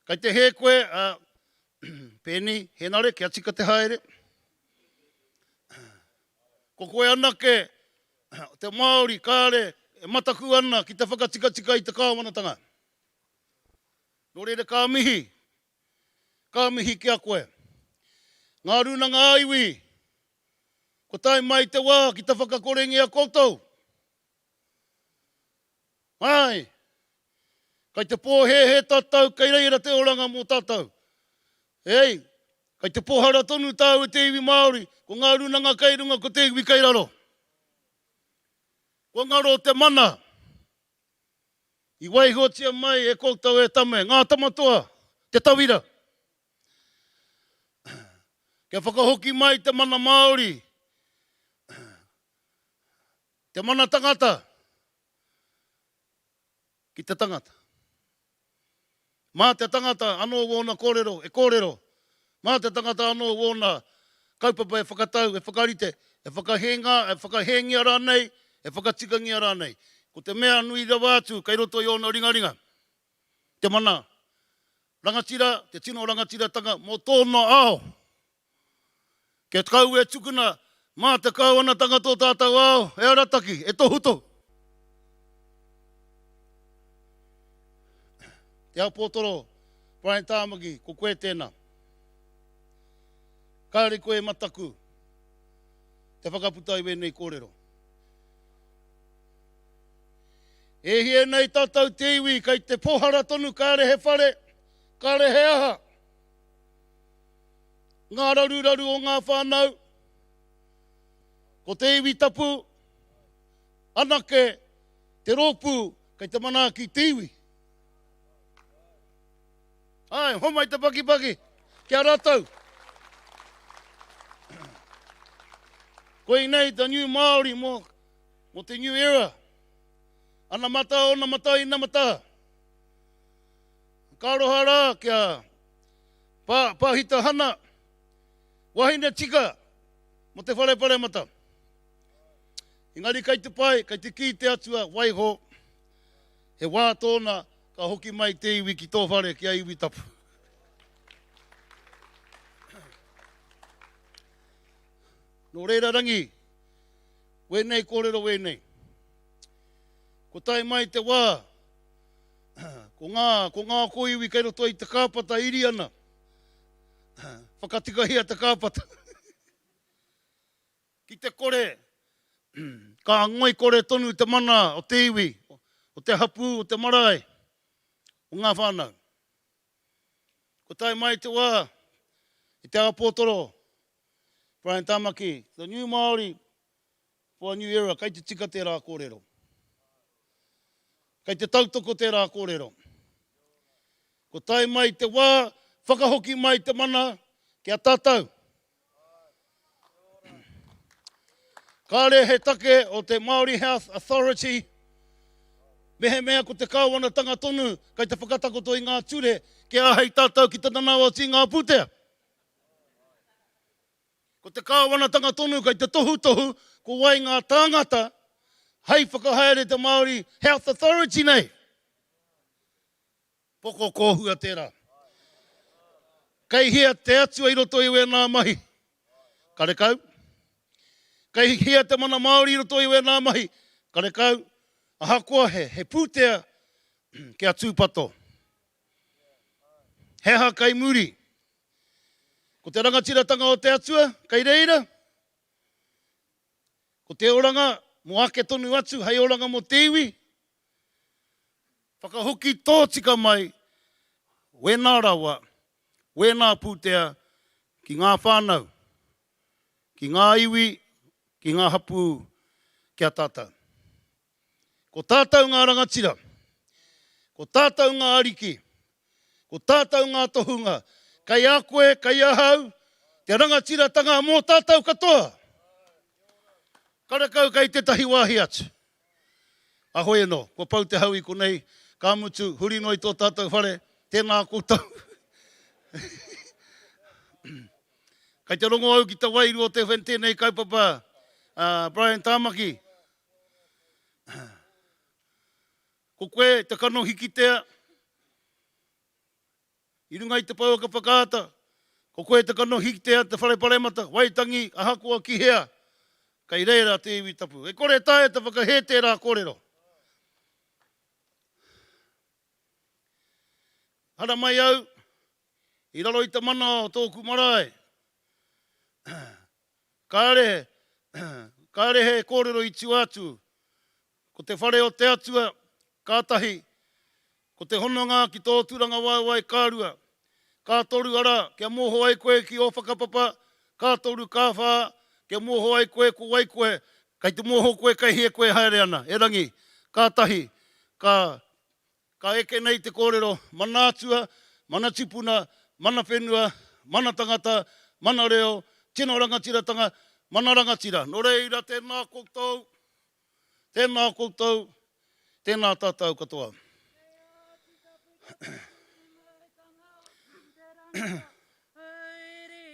Kei te he koe. Penny, henare, kia tika te haere. Ko koe anake, te Māori, kāre, e mataku ana ki te whakatika i te kāwanatanga. Nō reira ka mihi ki a koe. Ngā runanga aiwi, ko tai mai te wā ki te whakakorengi a koutou. Ai, kai te pōhehe tātou, kei reira te oranga mō tātou. Ei, kai te pohara tonu tāu e te iwi Māori, ko ngā runanga kei runga ko te iwi kei raro. Ko ngaro te mana. I waihotia mai e koutou e tame, ngā tamatoa, te tawira. Kia whakahoki mai te mana Māori. Te mana tangata. Ki te tangata. Mā te tangata anō wōna kōrero, e kōrero. Mā te tangata anō wōna kaupapa e whakatau, e whakarite, e whakahenga, e whakahengi ara nei, e whakatikangi ara nei. Ko te mea nui rawa atu, kei roto i ona ringaringa. Te mana rangatira, te tino rangatira tanga, mō tōna ao. Ke kau e tukuna, mā te kauana tanga tō tātou ao, e arataki, e tohuto. Te apōtoro, Brian Tāmaki, ko koe tēnā. Kāre koe mataku, te whakaputai wenei kōrero. E hie nei tātou te iwi, kei te pohara tonu, kāre he whare, kāre he aha. Ngā raru o ngā whānau, ko te iwi tapu, anake, te rōpū, kei te mana ki te iwi. Ai, homai te paki, kia rātou. Koe nei, the new Māori mo te new era. Ana mata o na mata i na mata. Kāroha rā kia pāhita hana. Wahine tika mo te whare mata. Engari kei te pai, kei te ki te atua, waiho. He wā tōna ka hoki mai te iwi ki tō whare ki a iwi tapu. Nō reira rangi, wenei kōrero wenei. Ko tai mai te wā, ko ngā koiwi kei roto i te kāpata iri ana. Whakatikahia te kāpata. ki te kore. Ka ngoi kore tonu te mana o te iwi, o te hapu, o te marae, o ngā whānau. Ko tai mai te wā, i te apotoro, Brian Tamaki, the new Maori for a new era, kei te tika te rā kōrero. Kei te tautoko te rā kōrero. Ko tai mai te wā, whakahoki mai te mana, kia tātou. Kāre he take o te Maori Health Authority, mehe mea ko te kāwanatanga tonu, kei te whakatakoto i ngā ture, kia ahei tātou ki te tanawa ti ngā putea. Ko te kāwanatanga tonu, kei te tohu, ko wai ngā tāngata, hei whakahaere te Maori Health Authority nei. Poko kōhua tērā. Kei hia te atua i roto i wēnā mahi. Kare kau. Kei hia te mana Māori i roto i wēnā mahi. Kare kau. Aha koa he pūtea kia tūpato. Heha kai muri. Ko te rangatiratanga o te atua, kei reira. Ko te oranga, mo ake tonu atu, hei oranga mo te iwi. Whakahoki tōtika mai, wēnā rawa, wēnā pūtea, ki ngā whānau, ki ngā iwi, ki ngā hapu, kia tātou. Ko tātou ngā rangatira, ko tātou ngā ariki, ko tātou ngā tohunga, kai a koe, kai a hau, te rangatiratanga mō tātou katoa. Karakau kai te tahi wāhi atu. Ahoi anō, ko pau te hau i konei, ka mutu, huri noi tō tātou whare, tēnā koutou. Kai te rongo au ki te wairu o te whentenei kaupapa, Brian Tamaki. Ko koe, te kano hikitea, i runga i te pau ka whakaata, ko koe te kano hikitea, te whare paremata, waitangi, ahakoa ki hea, kai reira te iwi tapu. E kore tae te whakahe tērā kōrero. Hara mai au, i raro i te mana o tōku marae. Kāre he kōrero i tiu atu. Ko te whare o te atua, kātahi. Ko te hononga ki tō turanga waiwai kārua. Kā toru ara, kia mōho ai koe ki o whakapapa. Kā toru kā whā, kia mōho ai koe ko wai koe. Kai te mōho koe, kai hie koe haere ana. E rangi, kātahi, ka eke nei te kōrero, mana atua, mana tipuna, mana whenua, mana tangata, mana reo, tino rangatiratanga, mana rangatira. Nō reira, tēnā koutou, tēnā tātou katoa.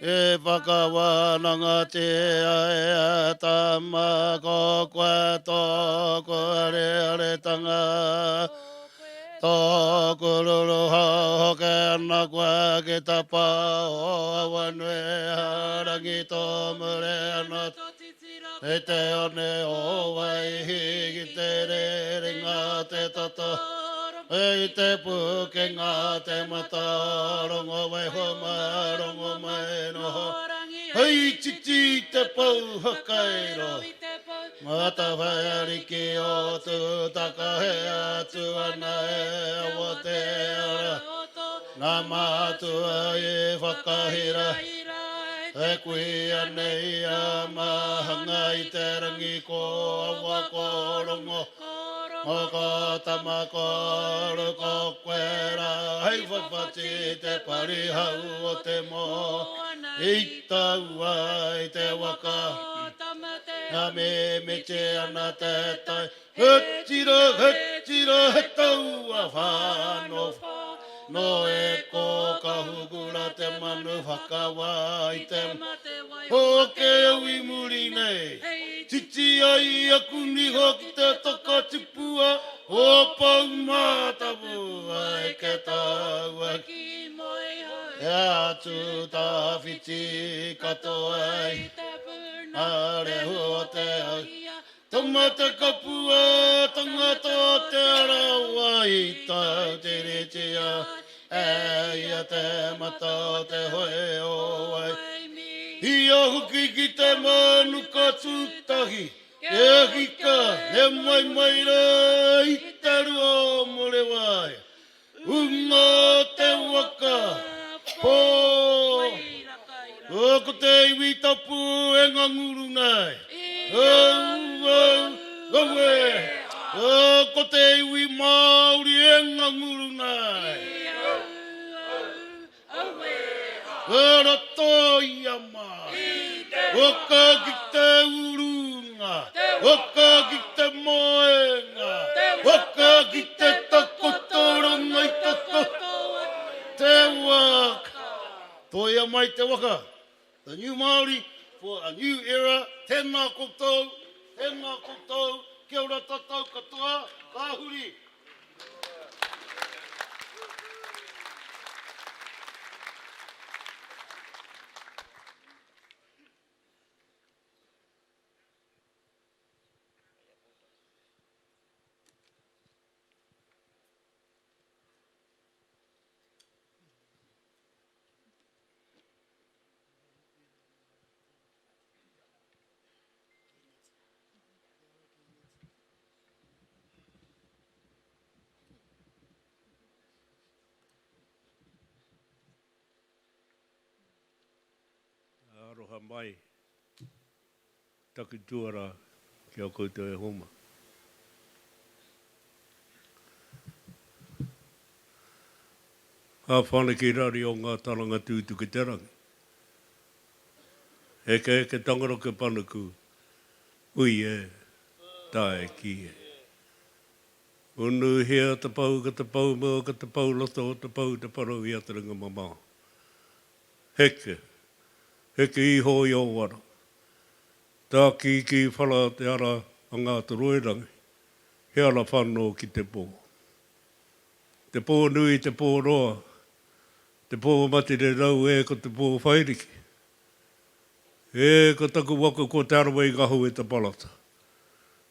E whakawananga te ae tama ko koe tōku rearetanga. Tōku ruru hoke ana koe ki ta pā o awanue harangi tō mure ana. E te one o waihi ki te reringa te tata. E te pukenga te mata, rongo wai homa, rongo mai noho. Hei titi te pau hakairo. Mata whai ariki o tu taka he atu ana e awa te ara. Ngā mātua e whakahira. E kui anei a mahanga i te rangi ko awa ko rongo. O ko tamako ru ko koera, hei whawhati te parihau o te mō. I taua i te waka, a me te ana te tai. Hetira, he taua whāno. No e ko ka hugura te manu whakawa i te o ke au i muri nei. Titi ai aku niho ki te toka tipua, o pau mātapu ai ke taua. E atu tā whiti kato ai, are hua te au. Tamata kapua, tangata te arawa i tau te retia, e ia te mata te hoe o ai. Ia huki ki te manuka ka tūtahi, e hika, he mai mai rā, i te rua mo le wai. Unga te waka, pō, o ko te iwi tapu e ngā nguru ngai. O ko te iwi Māori e ngā nguru ngai. Rato i ama, o ka ki te urunga, o ka ki te moenga, o ka ki te takotoranga i te waka. Toia mai te waka. The new Māori for a new era. Tēnā koutou, kia ora tātou katoa, ka huri. Aroha mai, taki tuara kia koutou e homa. Ha whanaki rari o ngā taranga tūtu ki te rangi. Eke tangaroke panuku, ui e, tae ki e. Unu hea te pau, ka te pau mua, ka te pau loto, te pau te parau i ataringa mamā. Heke iho i o wara. Tā ki whala te ara a ngā te roerangi. He ara whanau ki te pō. Te pō nui, te pō roa. Te pō mati re rau e ko te pō whairiki. E ko taku waka ko te arawai gahu e te palata.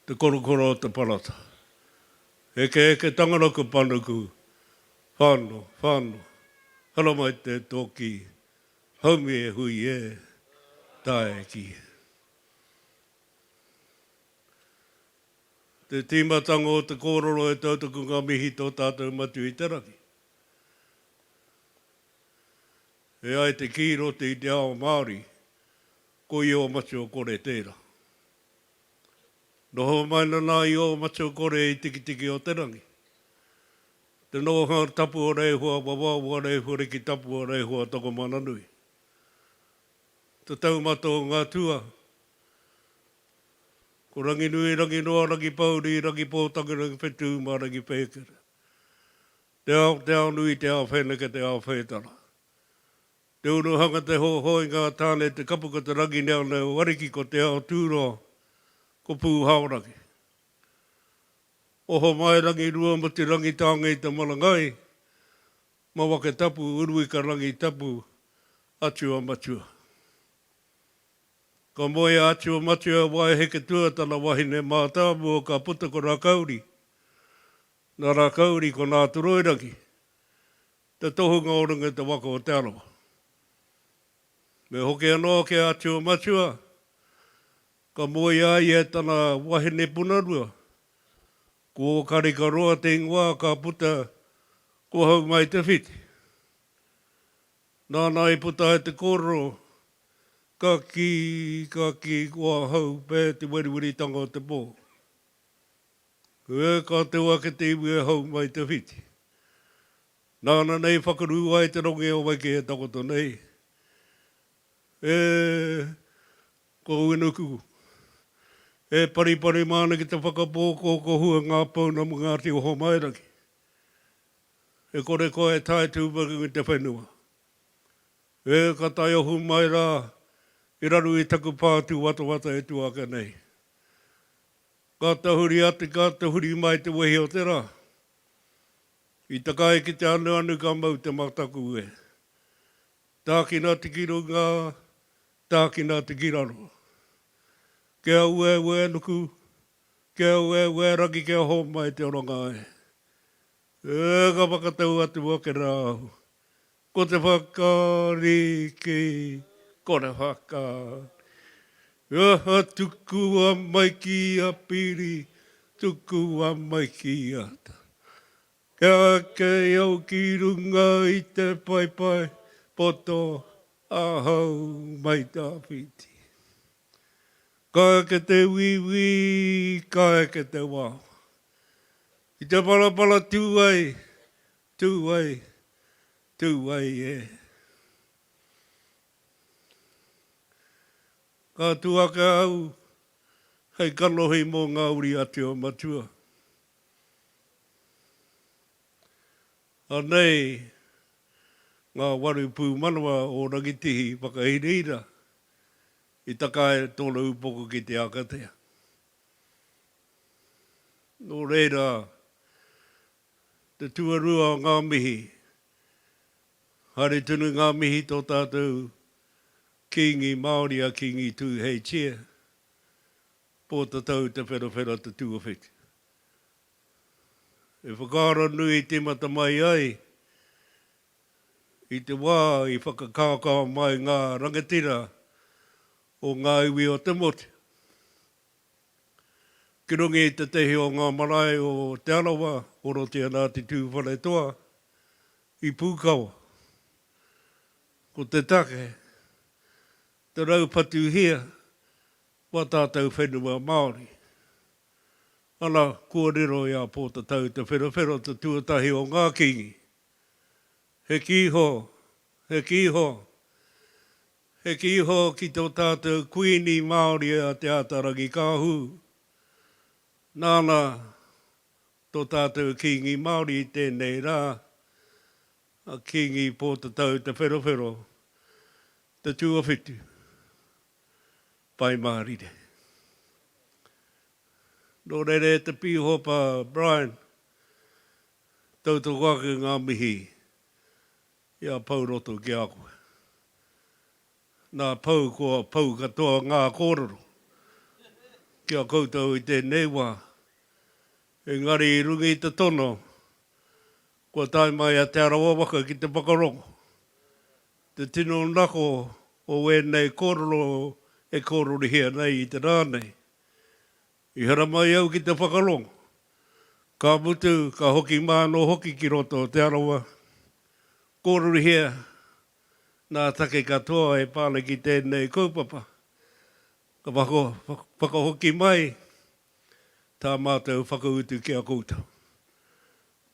Te korokoro o te palata. Eke tangaraka panuku. Whanau. Hala mai te toki. Haumi e hui e. Tae ki. Te tīmatanga o te kōroro e tautaku ngā mihi tō tātou matu i te raki. E ai te kīro te i te ao Māori, ko i o macho kore tērā. Noho maina nā i o macho kore i tiki o te rangi. Te noho tapu o reihua, wawawa reihua, reki tapu o reihua, toko mana nui. Te taumato o ngā tua. Ko rangi nui, rangi noa, rangi pauri, rangi pōtanga, rangi whetū, mā rangi pēkere. Te ao nui, te ao wheneke, te ao whetara. Te uruhanga te hoi ngā tāne, te kapuka te rangi neo wariki ko te ao tūroa, ko pū hauraki. Oho mai rangi rua mo te rangi tānga i te malangai, ma wake tapu, urui ka rangi tapu, atua matua. Ka moe atua matua wai heke tuatana wahine mātāmu o ka puta ko rā kauri. Nā rā kauri ko nā turoirangi. Te tohunga orunga te waka o te arawa. Me hoke anō ke atua matua. Ka moe ai e tana wahine punarua. Ko karika roa te ingoa ka puta ko hau mai te whiti. Nāna i puta e te koro. Ka ki, kua hau, pē te weriweri tanga o te pō. E ka te wake te iwi e hau mai te whiti. Nāna nei whakaru ai te rongi o waike e takoto nei. E ko uenuku. E pari mana ki te whakapō ko hua ngā pauna mo ngāti o ho mairaki. E kore koe tae tūpaka ki te whenua. E ka tai ohu mai rā. I raru i taku pātu wata e tuaka nei. Ka tahuri ati, ka tahuri mai te wehi o te rā. I takai ki te anu ka mau te mataku e. Tākina te kirunga, tākina te kiraro. Kia ue nuku, kia ue raki kia ho mai te oronga e. E ka whakatau atu wake rāhu. Ko te whakariki. Kore whaka. Aha tuku a mai ki a piri, tuku a mai ki a ta. Kia ke au ki runga i te pai pai, poto ahau mai tā piti. Kai ke te wiwi, kai ke te wā. I te palapala tūai, tūai, tūai e. Ka tuaka au, hei kalohi mō ngā uri ati o matua. Anei, ngā waru pū manawa o rangitihi whakahireira, i takai tōna upoko ki te akatea. Nō reira, te tuarua o ngā mihi, hare tunu ngā mihi tō tātou kingi Māori a kingi tū hei chia, pō ta tau te whera te tuawhiti. E whakaara nui te mata mai ai, i te wā i whakakākā mai ngā rangatira o ngā iwi o te mote. Ki rungi te tehi o ngā marae o te arawa, oro te anā te tūwhare toa, i pūkawa. Ko te take, te raupatu hia, wa tātou whenua Māori. Ana, kua riro ia pō te tau te whera te tuatahi o ngā kingi. He kiho, he kiho, he kiho ki tō tātou kuini Māori a te ātarangi kāhu. Nāna, tō tātou kingi Māori tēnei rā, a kingi pō te tau te whero, te tuawhitu, pai mārire. Nō rere te pihopa Brian, tautu wake ngā mihi, ia pau roto ki a koe. Nā pau kua pau katoa ngā kōrero, kia koutou i tēnei wā. Engari i rungi i te tono, kua tai mai a te arawa waka ki te whakarongo. Te tino nako o wēnei kōrero e kōrero hia nei i te rānei. I hara mai au ki te whakarongo. Ka mutu, ka hoki māno hoki ki roto o te arawa. Kōrero hia, nā take katoa e pāle ki tēnei kaupapa. Ka whakahoki mai, tā mātou whakautu ki a koutou.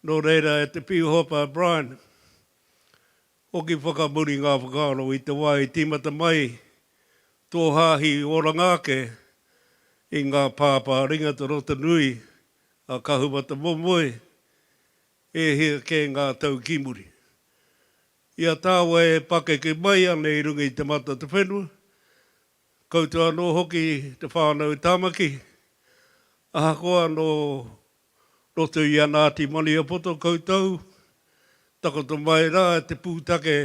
Nō reira e te pihopa Brian, hoki whakamuri ngā whakaaro i te wai tīmata mai, tō hāhi ora ngāke, i ngā pāpā ringa te rota nui, a kahumata momoe, e hia ke ngā tau kimuri. Ia tāua e pake ke mai ane i runga i te mata te whenua, koutua no hoki te whānau tāmaki, aha koa no roto i anāti mani a poto koutou, takoto mai rā te pūtake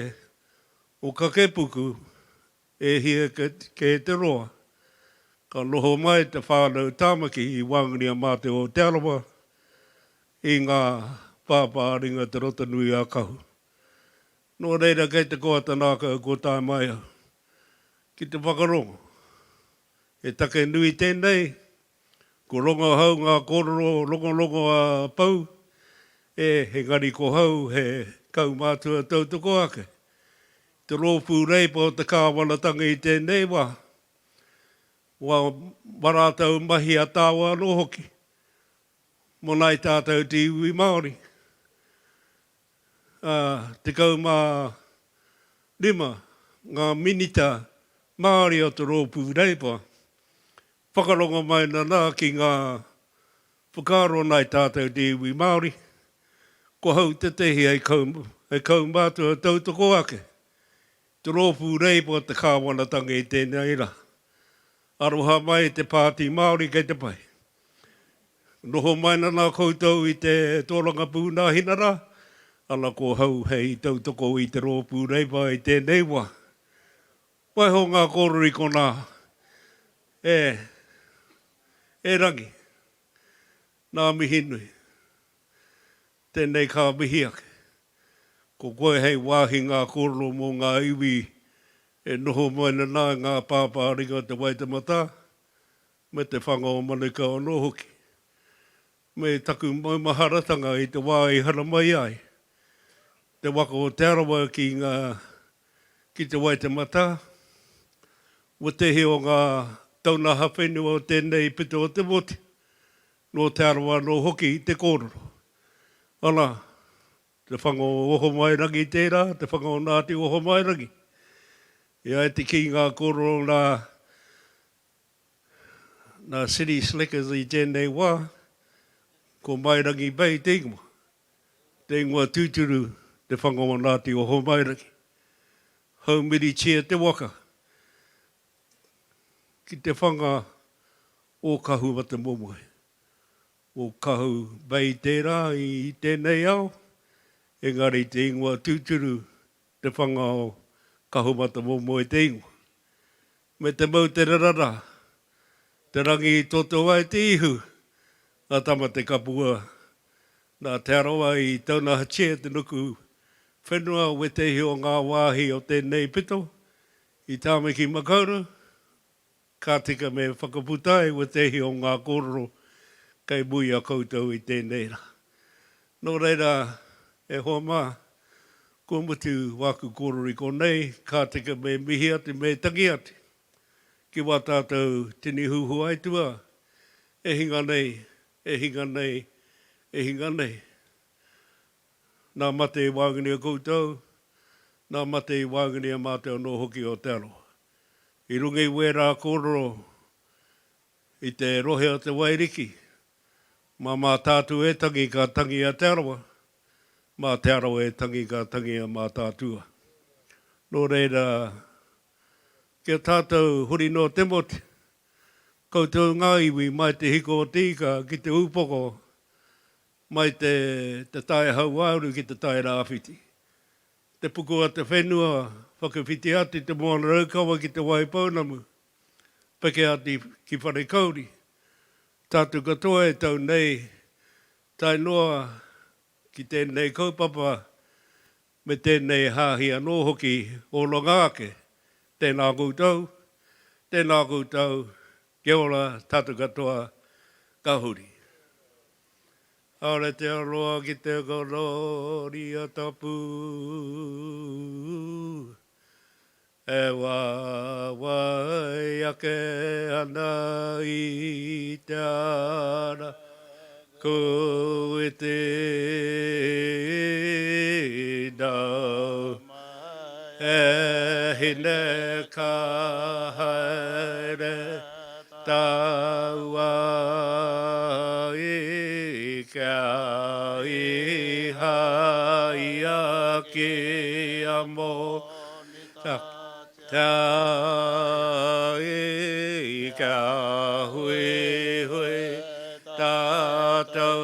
o kakepuku, e hia ke te roa. Ka noho mai te whānau tāmaki i wangaria mā te o te arawa, i ngā pāpā ringa te rota nui a kahu. Nō reira kei te koa tanaka ko tā mai au. Ki te whakarongo. E take nui tēnei, ko rongo hau ngā kōrero, rongo a pau, e he ngari ko hau he kau mātua tautoko ake. Te rōpū reipa o te kāwanatanga i tēnei wā. Wā warātau mahi a tāua no hoki. Monai tātou te iwi Māori. Te kau mā rima, ngā minita Māori o te rōpū reipa. Whakarongo mai na nā ki ngā whakaro nai tātou te iwi Māori. Ko hau te tehi ei kau mātua tautoko ake. Te rōpū reipa te kāwanatanga i tēnei rā. Aroha mai te pāti Māori kei te pai. Noho mai na nā koutou i te tōranga pūnā hinara, ala ko hau hei tautoko i te rōpū reipa i tēnei wā. Wai ho ngā kōreri kona, e rangi, nā mihi nui, tēnei kā mihi ake. Ko koe hei wāhi ngā kōrero mō ngā iwi E noho moena nā ngā pāpāringa te Waitemata, me te whanga o Manukā o Nohoki. Me taku maumaharatanga i te wā i hara mai ai. Te waka o te arawa ki te Waitemata, wa tehi o ngā taunaha whenua o tēnei pito o te moti, no te arawa no hoki i te kōrero. Ana, te whanga o oho mairangi tērā, te whanga o Ngāti oho mairangi. Ia e te ki ngā kōrero nā city slickers i tēnei wā, ko mairangi bei te ingoa. Te ingoa tūturu te whanga o Ngāti oho mairangi. Haumiri chia te waka. Ki te whanga o kahu wa te momoe. O kahu bei tērā i tēnei au, engari te ingoa tūturu te whanga o kahu wa te momoe te ingoa. Me te mau te rarara, te rangi i toto ai te ihu, a tama te kapua, nā te aroa i tauna hachea te nuku whenua we tehi o ngā wāhi o tēnei pito, i tāmeki makauru, ka tika me whakaputai wa tehi o ngā kōrero kei mui a koutou i tēnei rā. Nō reira, e hoa mā, ko mutu wāku kōrero i konei, ka tika me mihi ati me tangi ati. Ki wā tātou tini huhu aitua, e hinga nei, e hinga nei, e hinga nei. Nā mate i wāngani a koutou, nā mate i wāngani a māteo no hoki o te aroa. I rungi wera kōrero i te rohe o te wairiki. Mā tātu e tangi ka tangi a te arawa. Mā te arawa e tangi ka tangi a mā tātua. Nō reira, kia tātou huri no te moti. Koutou ngā iwi mai te hiko o tika ki te upoko. Mai te tae hau auru ki te tae rāwhiti. Te puku a te whenua, whakawhiti ati te moana raukawa ki te waipaunamu, peke ati ki whare kauri. Tātu katoa e tau nei, tai noa ki tēnei kaupapa, me tēnei hāhi anō hoki o Longāke. Tēnā koutou, kia ora, tātu katoa, ka huri. Aore te aroa ki te korori a tapu, e wā wai ake ana i te ara, ko e te nau, e hine ka haere taua i kia i haia ki amo ta i kia hui hui tātou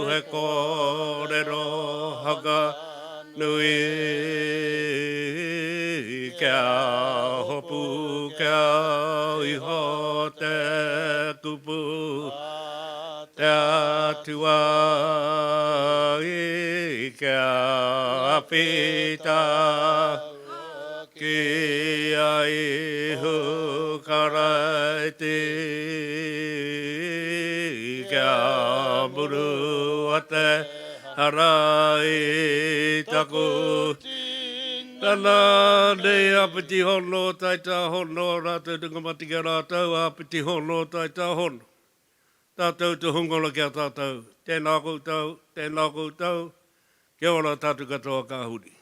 he kōrero haka nui kia hopu kia iho te kupu te atua i kia apita ki ai hukaraiti kia muru a te harai taku. Tana nei apiti hono, taita hono, rātou tungamati kia rātou, apiti hono, taita hono. Tātou te hongola kia tātou, tēnā koutou, kia ora tātou katoa ka huri.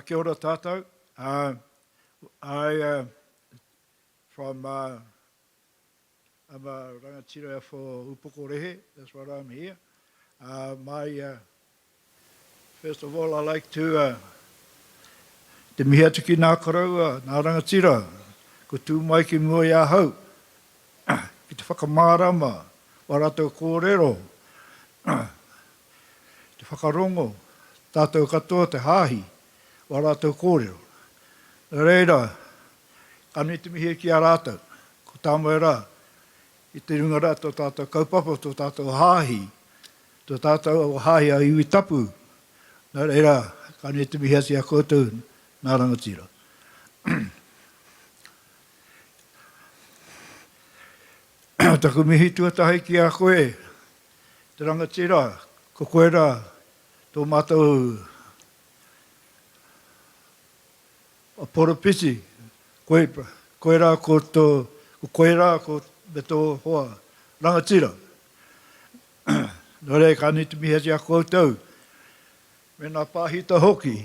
Kia ora tātou. I'm a rangatira for Upokorehe, that's what I'm here. First of all, I'd like to Te mihi atu ki nā karaua, nā rangatira, ko tū mai ki mua i ahau, ki te whakamārama, wa rātou kōrero, te whakarongo, tātou katoa te hāhi, wa rātou kōrero. Reira, kani te mihi ki a rātou, ko tāmai rā, i te runga rā tō tātou kaupapa, tō tātou hāhi, tō tātou hāhi a iwi tapu. Reira, kani te mihi ati a koutou, nā rangatira. Taku mihi tuatahi ki a koe, te rangatira, ko koe rā, tō mātou a poropisi, koe rā ko me tō hoa rangatira. Nō rei kāni te mihi ati a koutou, me nā pāhita hoki.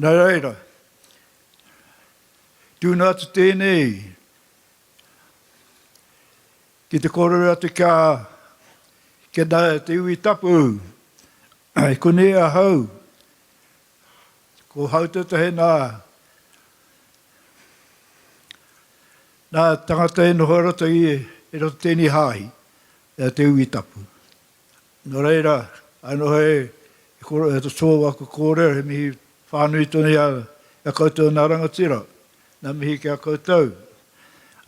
Nā reira, tūna atu tēnei, ki te kōrero atu ke nā te iwi tapu, ko ne a hau, ko hautatahe nā tangata e noho rota i e roto tēnei hāhi, e te iwi tapu. Nō reira, anoho e to sōwa ko kōrero, he mihi whānui tōne a koutou nā rangatira, nā mihi ki a koutou.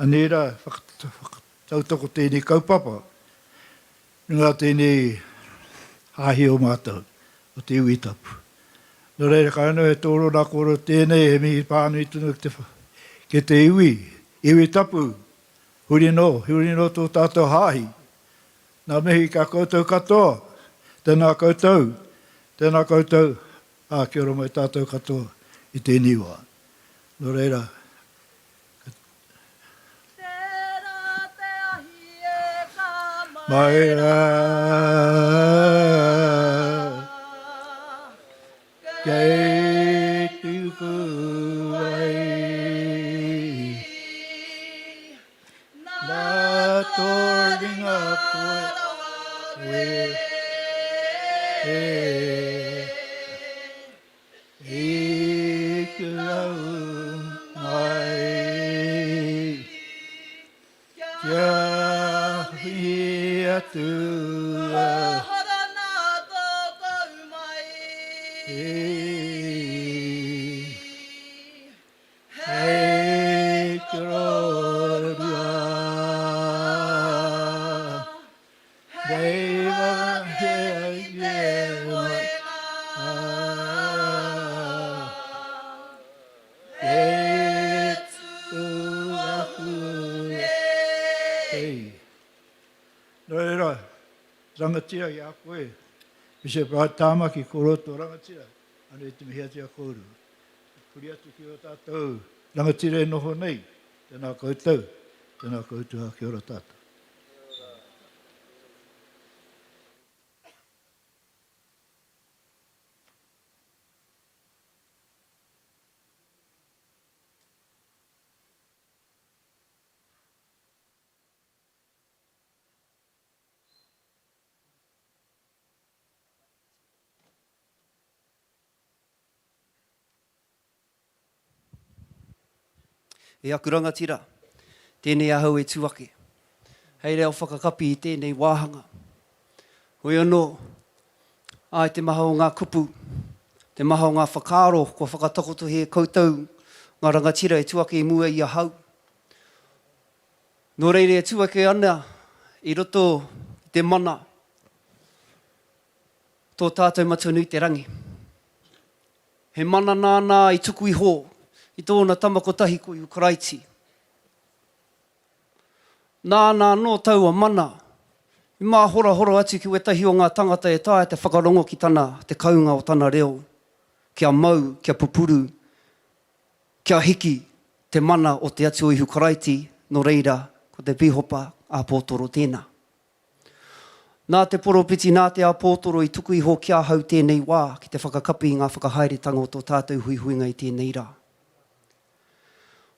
Anera, whakatautoko tēnei kaupapa, runga tēnei hāhi o mātou, o te iwi tapu. Nō reira, ka anō e tōro nā kōrero tēnei, he mihi whānui tōne ke te iwi tapu, hurino tō tātou hāhi. Nā mihi ki a koutou katoa, tēnā koutou, kia ora mai tātou katoa i tēnei wā. Nō reira. Mai rā, kei tuku ai, nā tōringa koe, rangatira i a koe. Pise tāmaki ko roto rangatira. Anu e te mihi ati a kōru. Puri atu ki o tātou. Rangatira e noho nei. Tēnā koutou. Tēnā koutou a ki ora tātou. E aku rangatira, tēnei ahau e tuake. Hei reo whakakapi i tēnei wāhanga. Hoi anō, ai te maha o ngā kupu, te maha o ngā whakaaro, kua whakatakoto he koutou, ngā rangatira e tuake i mua i ahau. Nō reire e tuake ana, i roto te mana, tō tātou matunui te rangi. He mana nāna i tuku i hō, i tōna tamakotahi ko i Ukaraiti. Nāna no taua mana, i mā hora atu ki wetahi o ngā tangata e tāe te whakarongo ki tana, te kaunga o tana reo. Kia mau, kia pupuru, kia hiki te mana o te atu i Ukaraiti, no reira ko te pihopa a pōtoro tēnā. Nā te poropiti, nā te a pōtoro i tuku i hō kia hau tēnei wā, ki te whakakapi i ngā whakahairitanga o tō tātou huihuinga i tēnei rā.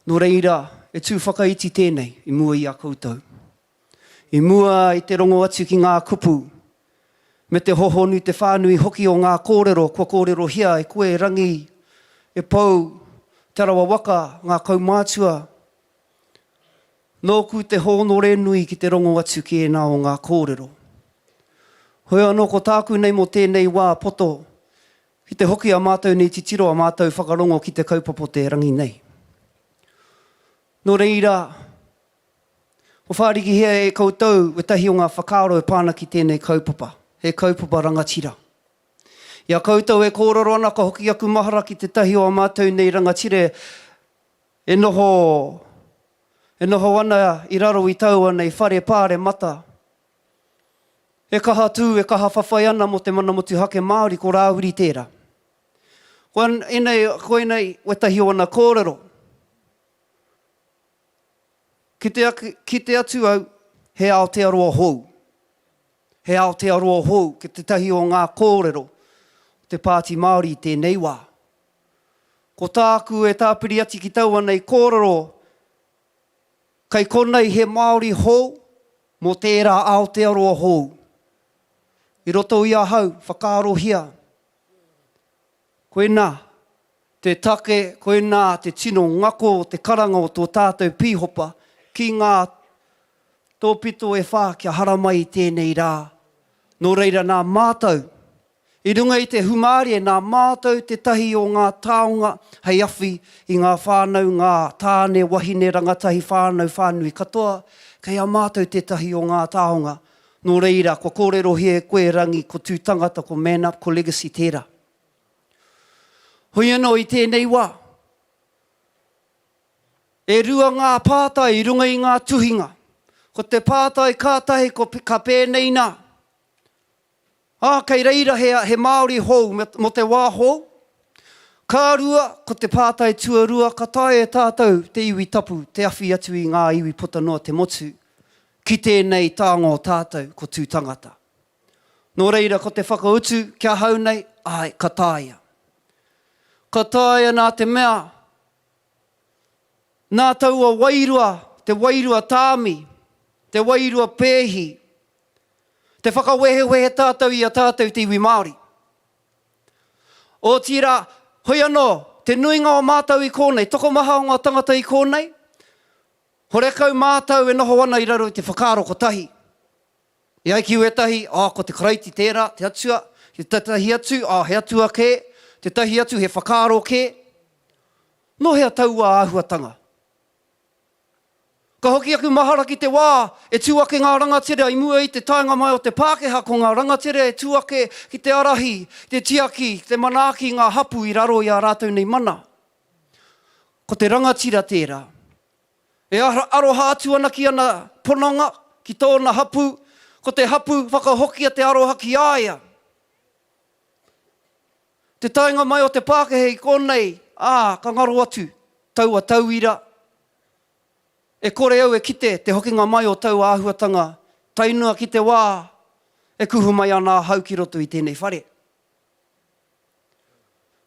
Nō reira, e tū whakaiti tēnei i mua i a koutou. I mua i te rongo atu ki ngā kupu, me te hohonu te whānui hoki o ngā kōrero, kua kōrero hia e koe rangi, e pau, te rawa waka, ngā kaumātua. Nōku te hōnore nui ki te rongo atu ki e nā o ngā kōrero. Hoi anō ko tāku nei mo tēnei wā poto, ki te hoki a mātou ni titiro a mātou whakarongo ki te kaupapa te rangi nei. Nō reira, o whāriki hea e koutou, e tahi o ngā whakaaro e pāna ki tēnei kaupapa, he kaupapa rangatira. Ia koutou e kōrero ana ka hoki aku mahara ki te tahi o a mātou nei rangatire, e noho ana i raro i tau ana i whare pāre mata. E kaha tū, e kaha whawhai ana mo te mana motu hake Māori ko rāwiri tērā. Koe nei, we tahi o ana kōrero. Ki te atu au, he Aotearoa hou. He Aotearoa hou, ki te tahi o ngā kōrero, te pāti Māori tēnei wā. Ko tāku e tāpiri ati ki tau ana i kōrero, kai konei he Māori hou, mo tērā Aotearoa hou. I roto ia hau, whakaarohia. Koe nā, te take, koe nā, te tino ngako, te karanga o tō tātou pīhopa, ki ngā tōpito e whā kia haramai tēnei rā. Nō reira nā mātou, i runga i te humārie nā mātou te tahi o ngā taonga hei awhi i ngā whānau, ngā tāne wahine rangatahi whānau whānui katoa, kei a mātou te tahi o ngā taonga. Nō reira, ko kōrero hie koe rangi, ko tū tangata, ko man up, ko legacy tērā. Hoi anō i tēnei wā. E rua ngā pātai i runga i ngā tuhinga. Ko te pātai kātahi, ko ka pēnei nā. Kei reira he Māori hou mo te wā hou. Kā rua, ko te pātai tuarua, ka tae e tātou te iwi tapu, te awhi atu i ngā iwi puta noa te motu. Ki tēnei tāngo tātou ko tū tangata. Nō reira, ko te whakautu, kia hau nei, ka tāia. Ka tāia nā te mea, nā taua wairua, te wairua tāmi, te wairua pēhi, te whakawehewehe tātou i a tātou te iwi Māori. O tira, hoi anō, te nuinga o mātou i kōnei, toko maha o ngā tangata i kōnei, hore kau mātou e noho ana i raro i te whakaaro ko tahi. I aiki ue tahi, ko te karaiti tērā, te atua, te tahi atu, he atua ke, te tahi atu, he whakaaro ke. No hea taua āhuatanga. Ka hoki aku mahara ki te wā, e tuake ngā rangatira i mua i te taenga mai o te Pākehā ko ngā rangatira, e tuake ki te arahi, te tiaki, te manaaki ngā hapu i raro i a rātou nei mana. Ko te rangatira tērā. E aroha atu ana ki ana ponanga, ki tōna hapu, ko te hapu whakahokia te aroha ki aia. Te taenga mai o te Pākehā i konei, ka ngaro atu, taua tauira. E kore au e kite, te hokinga mai o tau āhuatanga, tainua ki te wā, e kuhu mai ana hau ki roto i tēnei whare.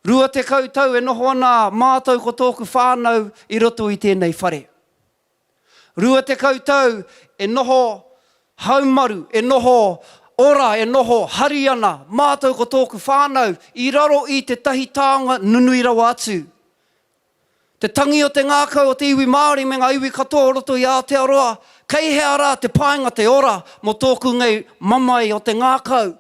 Rua te kautau e noho ana mātou ko tōku whānau i roto i tēnei whare. Rua te kautau e noho haumaru, e noho ora, e noho hariana, mātou ko tōku whānau, i raro i te tahi tāonga nunui rawa atu. Te tangi o te ngākau o te iwi Māori me ngā iwi katoa roto i Aotearoa, kei hea rā te painga te ora mo tōku ngei mamai o te ngākau.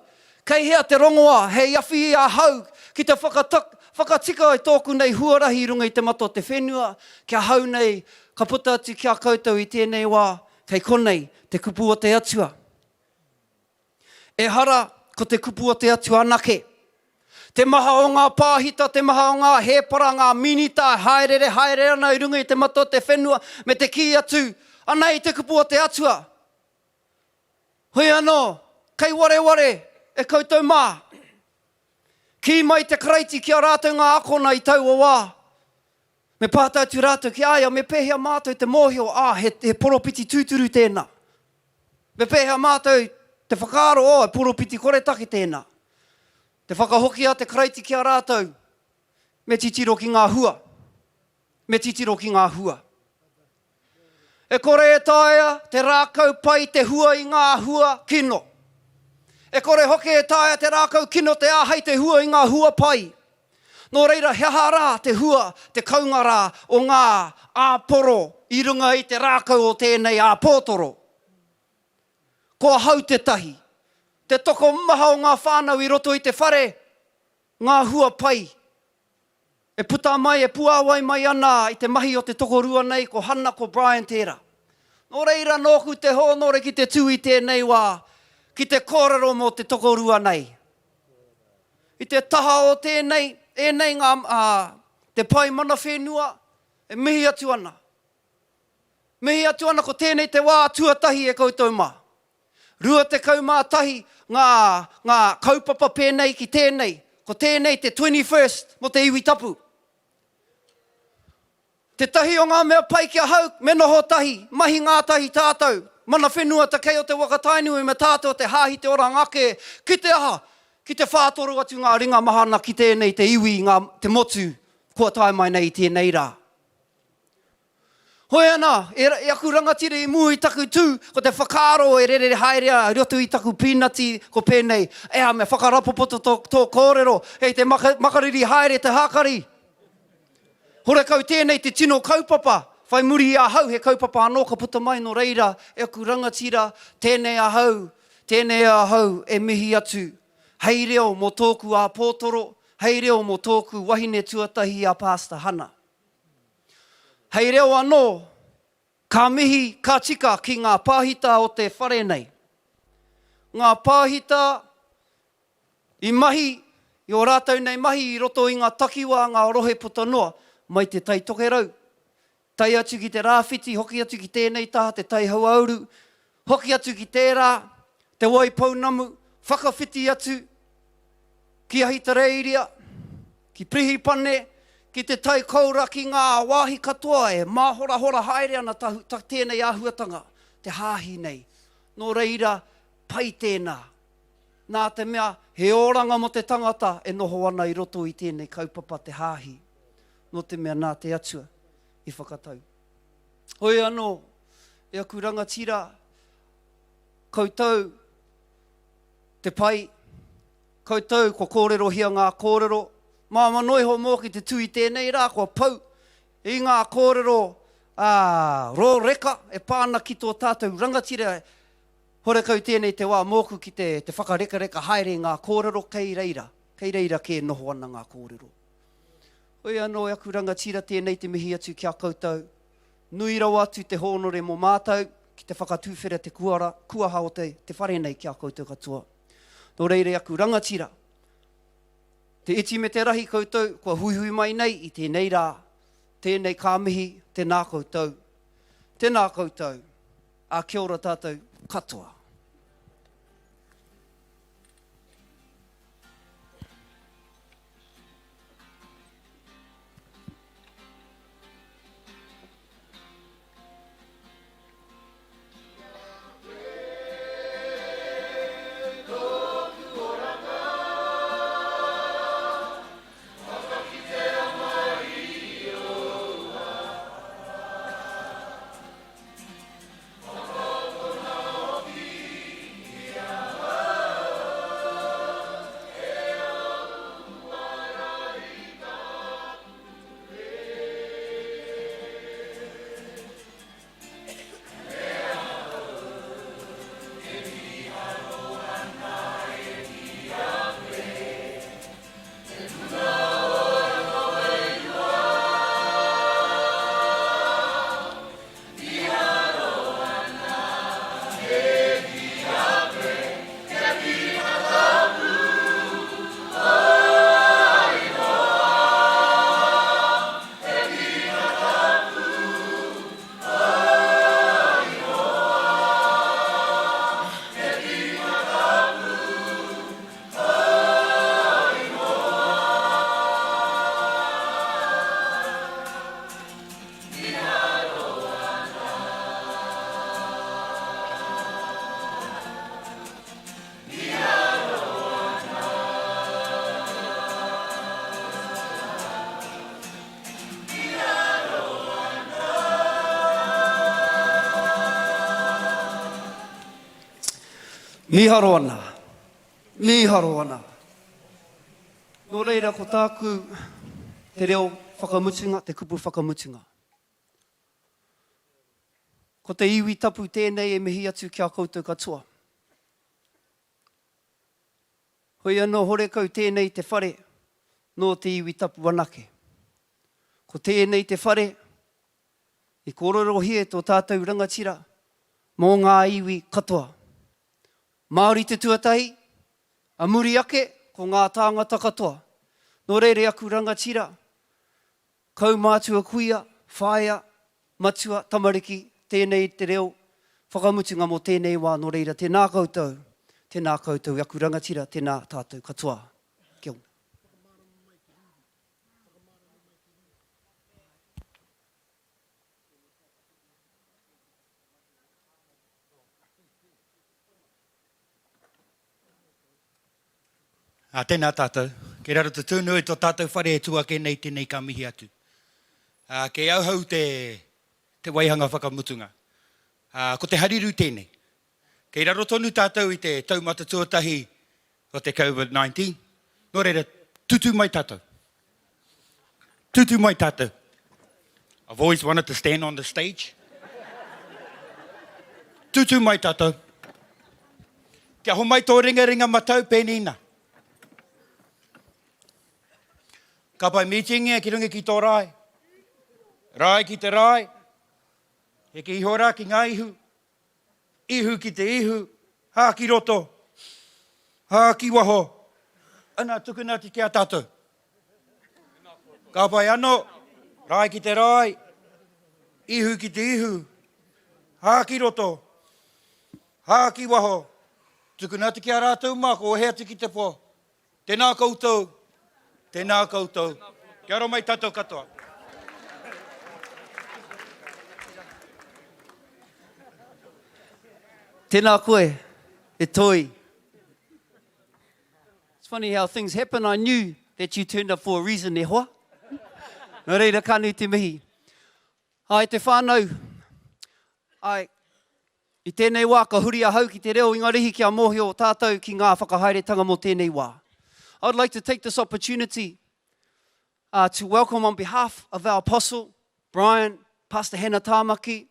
Kei hea te rongoa, hei awhi i a hau, ki te whakatika i tōku nei huarahi runga i te mato te whenua, kia hau nei, ka puta atu kia koutou i tēnei wā, kei konei, te kupu o te atua. E hara, ko te kupu o te atua anake. Te maha o ngā pāhita, te maha o ngā hepara, ngā minita, haerere ana i runga i te mato te whenua, me te ki atu, ana i te kupu o te atua. Hoi anō, kei ware, e koutou mā. Ki mai te karaiti ki a rātou ngā akona i tau o wā. Me pātau tu rātou ki aia, me pēhea mātou te mōhio, he poropiti tūturu tēnā. Me pēhea mātou te whakaaro, he poropiti koretaki tēnā. Te whakahokia, te karaiti ki a rātou, me titiro ki ngā hua. Me titiro ki ngā hua. E kore e taia, te rākau pai te hua i ngā hua kino. E kore hoke e tāia te rākau kino te āhei te hua i ngā hua pai. Nō reira, he hara te hua, te kaungara o ngā āporo i runga i te rākau o tēnei āpōtoro. Kua hau te tahi. Te toko maha o ngā whānau i roto i te whare, ngā hua pai. E puta mai, e puawai mai ana i te mahi o te toko rua nei, ko Hana, ko Brian tērā. Nō reira, nōku te hōnore ki te tū i tēnei wā, ki te kōrero mō te toko rua nei. I te taha o tēnei, nei ngā, te pai mana whenua, e mihi atu ana. Mihi atu ana ko tēnei te wā tuatahi e koutou mā. Rua te kaumātahi, ngā kaupapa pēnei ki tēnei, ko tēnei te 21st mo te iwi tapu. Te tahi o ngā mea pai kia hau, me noho tahi, mahi ngā tahi tātou, mana whenua te kei o te wakatainui me tātou te hāhi te ora ngake, ki te aha, ki te whātoro atu ngā ringa mahana ki tēnei te iwi, te motu, kua tae mai nei tēnei rā. Hoi ana, e aku rangatira i mua i taku tū, ko te whakaro e rere haerea, riotu i taku pīnati ko pēnei, ea me whakarapopoto tō kōrero, hei te makariri haere te hākari. Hore kau tēnei te tino kaupapa, whai muri a hau, he kaupapa anō ka puta mai no reira, e aku rangatira, tēnei a hau, e mihi atu. Hei reo mō tōku a pōtoro, hei reo mō tōku wahine tuatahi a Pastor Hana. Hei reo anō, ka mihi, ka tika ki ngā pāhita o te whare nei. Ngā pāhita i mahi, i o rātou nei mahi i roto i ngā takiwa, ngā rohe puta noa, mai te tai tokerau. Tai atu ki te rāwhiti, hoki atu ki tēnei taha, te tai hauauru, hoki atu ki tērā, te waipaunamu, whakawhiti atu, ki ahita reiria, ki prihipane, ki te tai kaura ki ngā wāhi katoa e māhora haere ana tēnei āhuatanga, te hāhi nei. Nō reira, pai tēnā. Nā te mea, he oranga mo te tangata e noho ana i roto i tēnei kaupapa te hāhi. Nō te mea nā te atua i whakatau. Hoi anō, e aku rangatira, koutou te pai, koutou ko kōrero hia ngā kōrero, Māma noiho mō ki te tui tēnei rā, kua pau i ngā kōrero rō reka e pāna ki tō tātou rangatira. Hore kau tēnei te wā mōku ki te whakareka haere ngā kōrero kei reira ke noho ana ngā kōrero. Hoi anō e aku rangatira tēnei te mihi atu kia koutou. Nui rau atu te hōnore mō mātou ki te whakatūwhera te kuaha o te whare nei kia koutou katoa. Nō reire aku rangatira. Te iti me te rahi koutou, kua huihui mai nei i tēnei rā, tēnei kāmihi, tēnā koutou. Tēnā koutou, a kia ora tātou katoa. Miharo ana. Miharo ana. Nō reira ko tāku te reo whakamutinga, te kupu whakamutinga. Ko te iwi tapu tēnei e mihi atu kia koutou katoa. Hoi anō horekau tēnei te whare nō te iwi tapu anake. Ko tēnei te whare i kororo hie tō tātou rangatira mō ngā iwi katoa. Māori te tuatahi, a muri ake ko ngā tāngata katoa. Nō reire aku rangatira, kaumātua kuia, whaia, matua, tamariki, tēnei te reo, whakamutinga mō tēnei wā nō reira. Tēnā koutou, aku rangatira, tēnā tātou katoa. Kia ora. Tēnā tātou, kei raro te tūnu e tō tātou whare e tua ke nei tēnei ka mihi atu. Kei auhau te waihanga whakamutunga. Ko te hariru tēnei. Kei raro tonu tātou i te taumata tuatahi o te COVID-19. Nō reira, tutu mai tātou. Tutu mai tātou. I've always wanted to stand on the stage. Tutu mai tātou. Kia ho mai tō ringa matau pēnina. Ka pai meeting ki runga ki tō rai. Rai ki te rai. He ki iho rā ki ngā ihu. Ihu ki te ihu. Hā ki roto. Hā ki waho. Ana tukuna ti kia tātou. Ka pai anō. Rai ki te rai. Ihu ki te ihu. Hā ki roto. Hā ki waho. Tukuna ti kia rātou mako o hea tiki te po. Tēnā koutou. Tēnā koutou. Kia ora mai tātou katoa. Tēnā koe, e toi. It's funny how things happen. I knew that you turned up for a reason, e hoa. Nō reira kānui te mihi. Ai te whānau. Ai, i tēnei wā ka huri a hau ki te reo ingarihi kia mohi o tātou ki ngā whakahairetanga mō tēnei wā. I'd like to take this opportunity to welcome on behalf of our apostle, Brian, Pastor Hannah Tāmaki,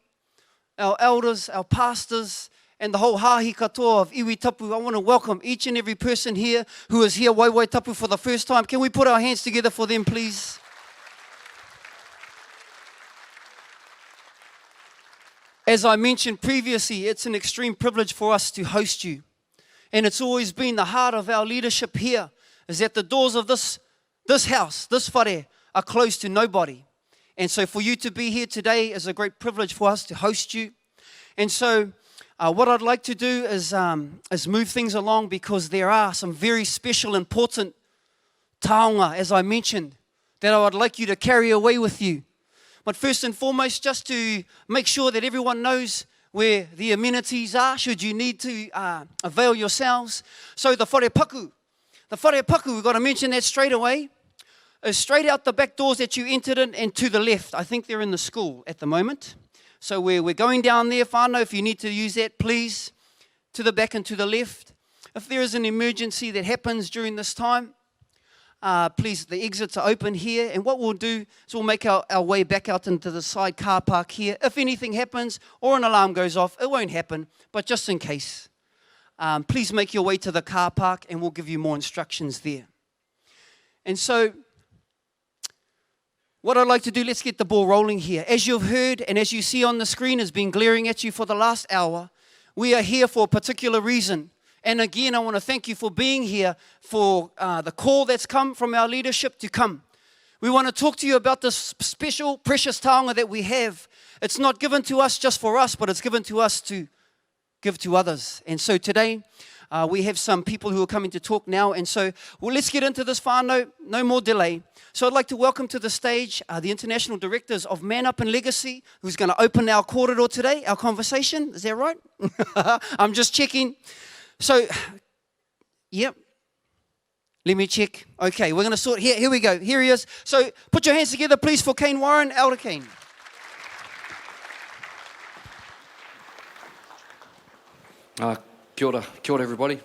our elders, our pastors, and the whole hāhi katoa of Iwi Tapu. I want to welcome each and every person here who is here, Waiwai Tapu, for the first time. Can we put our hands together for them, please? As I mentioned previously, it's an extreme privilege for us to host you. And it's always been the heart of our leadership here, is that the doors of this house, this whare, are closed to nobody. And so for you to be here today is a great privilege for us to host you. And so what I'd like to do is move things along, because there are some very special, important taonga, as I mentioned, that I would like you to carry away with you. But first and foremost, just to make sure that everyone knows where the amenities are, should you need to avail yourselves. So the whare paku, we've got to mention that straight away, is straight out the back doors that you entered in and to the left. I think they're in the school at the moment. So we're going down there, whānau, if you need to use that, please, to the back and to the left. If there is an emergency that happens during this time, please, the exits are open here. And what we'll do is we'll make our way back out into the side car park here. If anything happens or an alarm goes off, it won't happen, but just in case, please make your way to the car park and we'll give you more instructions there. And so, what I'd like to do, let's get the ball rolling here. As you've heard and as you see on the screen has been glaring at you for the last hour, we are here for a particular reason. And again, I want to thank you for being here, for the call that's come from our leadership to come. We want to talk to you about this special, precious taonga that we have. It's not given to us just for us, but it's given to us to give to others. And so today, we have some people who are coming to talk now. And so, well, let's get into this whānau, no more delay. So I'd like to welcome to the stage the international directors of Man Up and Legacy, who's going to open our corridor today, our conversation. Is that right? I'm just checking. So, yep. Let me check. Okay, we're going to sort. Here we go. Here he is. So put your hands together, please, for Kane Warren, Elder Kane. Kia ora everybody.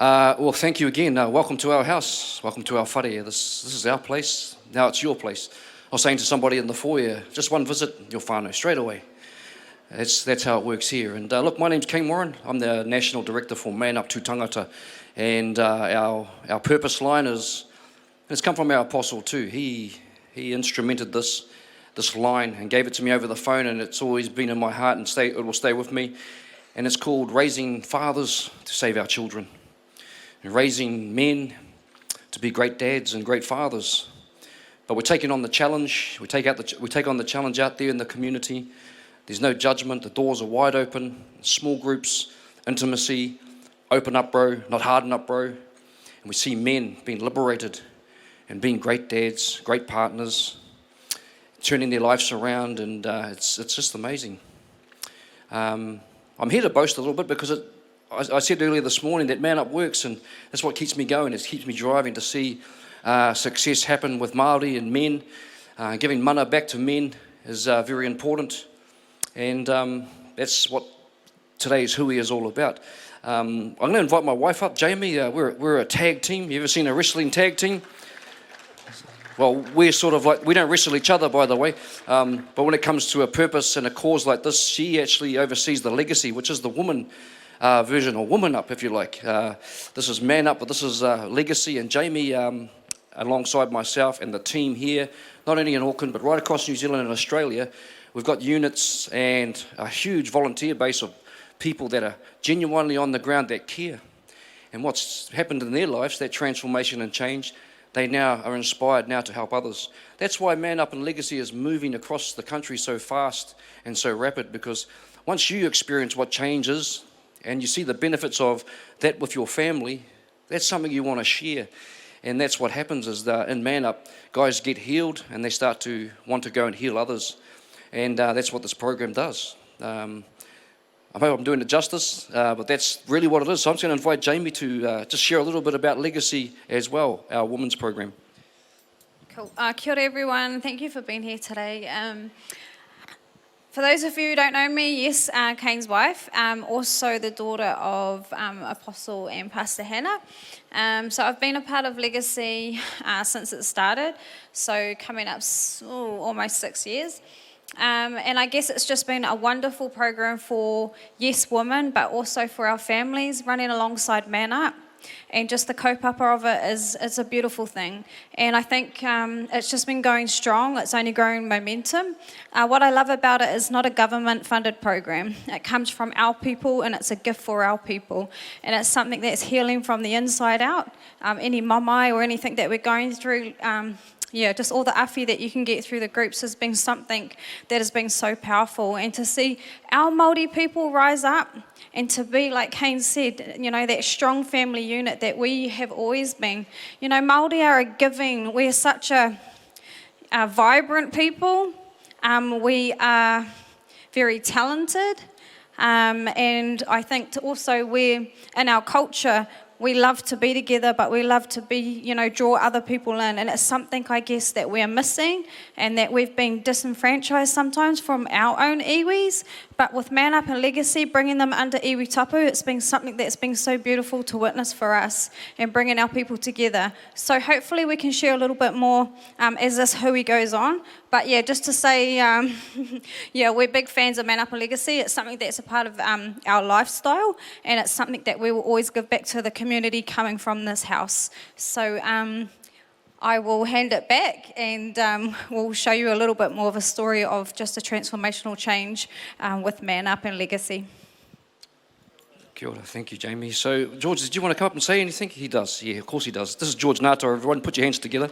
Well, thank you again. Welcome to our house. Welcome to our whare. This is our place. Now it's your place. I was saying to somebody in the foyer, just one visit, your whānau, straight away. That's how it works here. And look, my name's King Warren. I'm the National Director for Man Up to Tangata. And our purpose line it's come from our apostle too. He instrumented this line and gave it to me over the phone, and it's always been in my heart and it will stay with me. And it's called Raising Fathers to Save Our Children. And raising men to be great dads and great fathers. But we're taking on the challenge. We take on the challenge out there in the community. There's no judgment. The doors are wide open. Small groups, intimacy, open up, bro, not harden up, bro. And we see men being liberated and being great dads, great partners, turning their lives around, and it's just amazing. I'm here to boast a little bit because I said earlier this morning that Man Up works, and that's what keeps me going. It keeps me driving to see success happen with Māori and men. Giving mana back to men is very important, and that's what today's Hui is all about. I'm going to invite my wife up, Jamie. We're a tag team. You ever seen a wrestling tag team? Well, we're sort of like, we don't wrestle each other, by the way, but when it comes to a purpose and a cause like this, she actually oversees the legacy, which is the woman version, or Woman Up, if you like. This is Man Up, but this is Legacy. And Jamie, alongside myself and the team here, not only in Auckland, but right across New Zealand and Australia, we've got units and a huge volunteer base of people that are genuinely on the ground that care. And what's happened in their lives, that transformation and change, they now are inspired now to help others. That's why Man Up and Legacy is moving across the country so fast and so rapid, because once you experience what change is, and you see the benefits of that with your family, that's something you want to share. And that's what happens is that in Man Up, guys get healed and they start to want to go and heal others. And that's what this program does. I hope I'm doing it justice, but that's really what it is. So I'm just going to invite Jamie to just share a little bit about Legacy as well, our women's program. Cool. Kia ora everyone. Thank you for being here today. For those of you who don't know me, yes, Kane's wife, also the daughter of Apostle and Pastor Hannah. So I've been a part of Legacy since it started, so coming up almost 6 years. And I guess it's just been a wonderful program for, yes, women, but also for our families, running alongside Man Up. And just the kaupapa of it is a beautiful thing. And I think it's just been going strong. It's only growing momentum. What I love about it is not a government-funded program. It comes from our people, and it's a gift for our people. And it's something that's healing from the inside out. Any mamai or anything that we're going through, just all the awhi that you can get through the groups has been something that has been so powerful. And to see our Māori people rise up and to be, like Kane said, that strong family unit that we have always been. Māori are a giving. We're such a vibrant people. We are very talented. And I think also we're, in our culture, we love to be together, but we love to be, draw other people in. And it's something, I guess, that we're missing and that we've been disenfranchised sometimes from our own iwis. But with Man Up and Legacy, bringing them under iwi tapu, it's been something that's been so beautiful to witness for us and bringing our people together. So hopefully we can share a little bit more as this hui goes on. But just to say, we're big fans of Man Up and Legacy. It's something that's a part of our lifestyle, and it's something that we will always give back to the community coming from this house. So I will hand it back, and we'll show you a little bit more of a story of just a transformational change with Man Up and Legacy. Kia ora. Thank you, Jamie. So, George, did you want to come up and say anything? He does. Yeah, of course he does. This is George Nata. Everyone, put your hands together.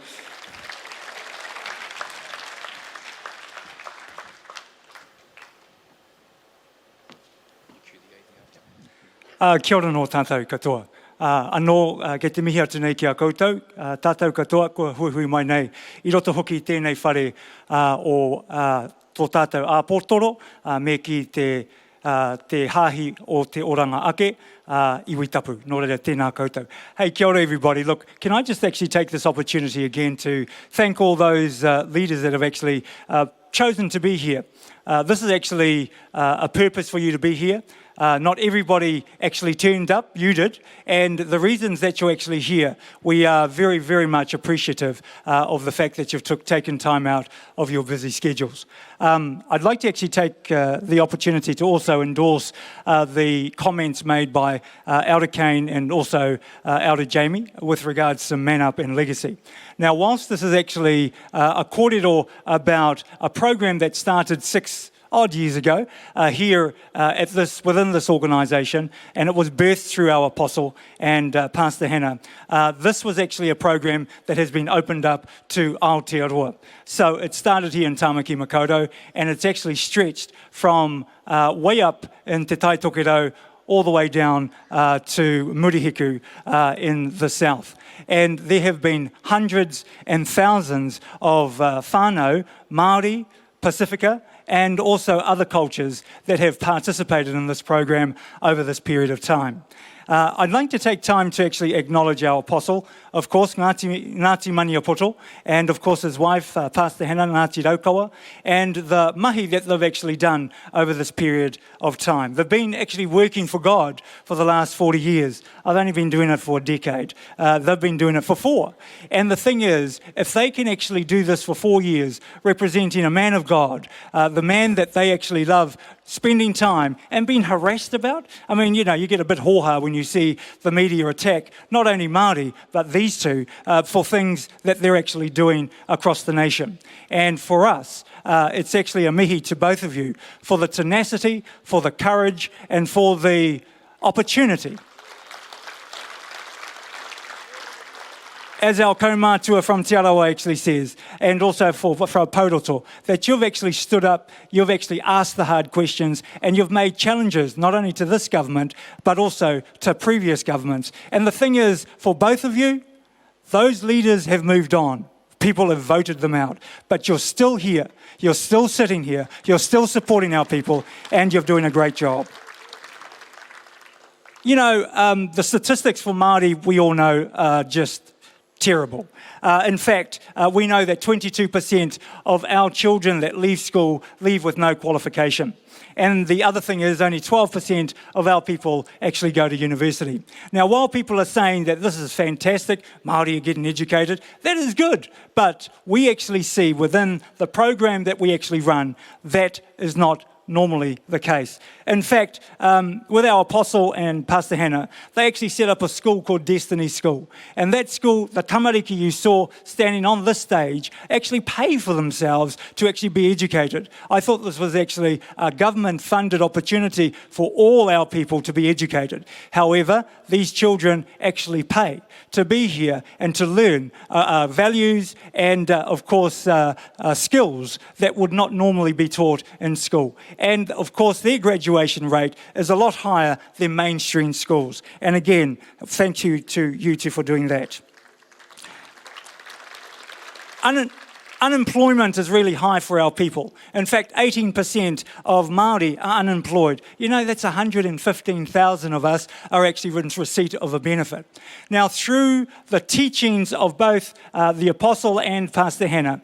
Kia ora no tātou katoa. Anō, kei te mihi atu nei ki a koutou. Tātou katoa, kua hui mai nei. I roto hoki tēnei whare o tō tātou āpōtoro, me ki te hāhi o te oranga ake, iwi tapu, nō reira tēnā koutou. Hey, kia ora everybody. Look, can I just actually take this opportunity again to thank all those leaders that have actually chosen to be here. This is actually a purpose for you to be here. Not everybody actually turned up, you did, and the reasons that you're actually here, we are very, very much appreciative of the fact that you've taken time out of your busy schedules. I'd like to actually take the opportunity to also endorse the comments made by Elder Kane and also Elder Jamie with regards to Man Up and Legacy. Now, whilst this is actually a corridor about a program that started 6 odd years ago here within this organisation, and it was birthed through our apostle and Pastor Hannah. This was actually a program that has been opened up to Aotearoa. So it started here in Tāmaki Makaurau, and it's actually stretched from way up in Te Tai Tokerau all the way down to Murihiku in the south. And there have been hundreds and thousands of whānau, Maori, Pacifica, and also other cultures that have participated in this program over this period of time. I'd like to take time to actually acknowledge our apostle, of course, Ngāti Maniapoto, and of course his wife, Pastor Hannah, Ngāti Raukawa, and the mahi that they've actually done over this period of time. They've been actually working for God for the last 40 years. I've only been doing it for a decade. They've been doing it for 4. And the thing is, if they can actually do this for 4 years, representing a man of God, the man that they actually love spending time and being harassed about. I mean, you know, you get a bit hōhā when you see the media attack not only Māori, but these two for things that they're actually doing across the nation. And for us, it's actually a mihi to both of you for the tenacity, for the courage, and for the opportunity. As our kaumātua from Te Arawa actually says, and also for Pauroto, that you've actually stood up, you've actually asked the hard questions, and you've made challenges not only to this government, but also to previous governments. And the thing is, for both of you, those leaders have moved on. People have voted them out. But you're still here, you're still sitting here, you're still supporting our people, and you're doing a great job. You know, the statistics for Māori, we all know, are just terrible. In fact, we know that 22% of our children that leave school leave with no qualification. And the other thing is only 12% of our people actually go to university. Now, while people are saying that this is fantastic, Māori are getting educated, that is good. But we actually see within the program that we actually run, that is not normally the case. In fact, with our apostle and Pastor Hannah, they actually set up a school called Destiny School. And that school, the tamariki you saw standing on this stage, actually pay for themselves to actually be educated. I thought this was actually a government-funded opportunity for all our people to be educated. However, these children actually pay to be here and to learn values and, of course, skills that would not normally be taught in school. And, of course, their graduation rate is a lot higher than mainstream schools. And again, thank you to you two for doing that. Unemployment is really high for our people. In fact, 18% of Māori are unemployed. You know, that's 115,000 of us are actually in receipt of a benefit. Now, through the teachings of both the Apostle and Pastor Hannah,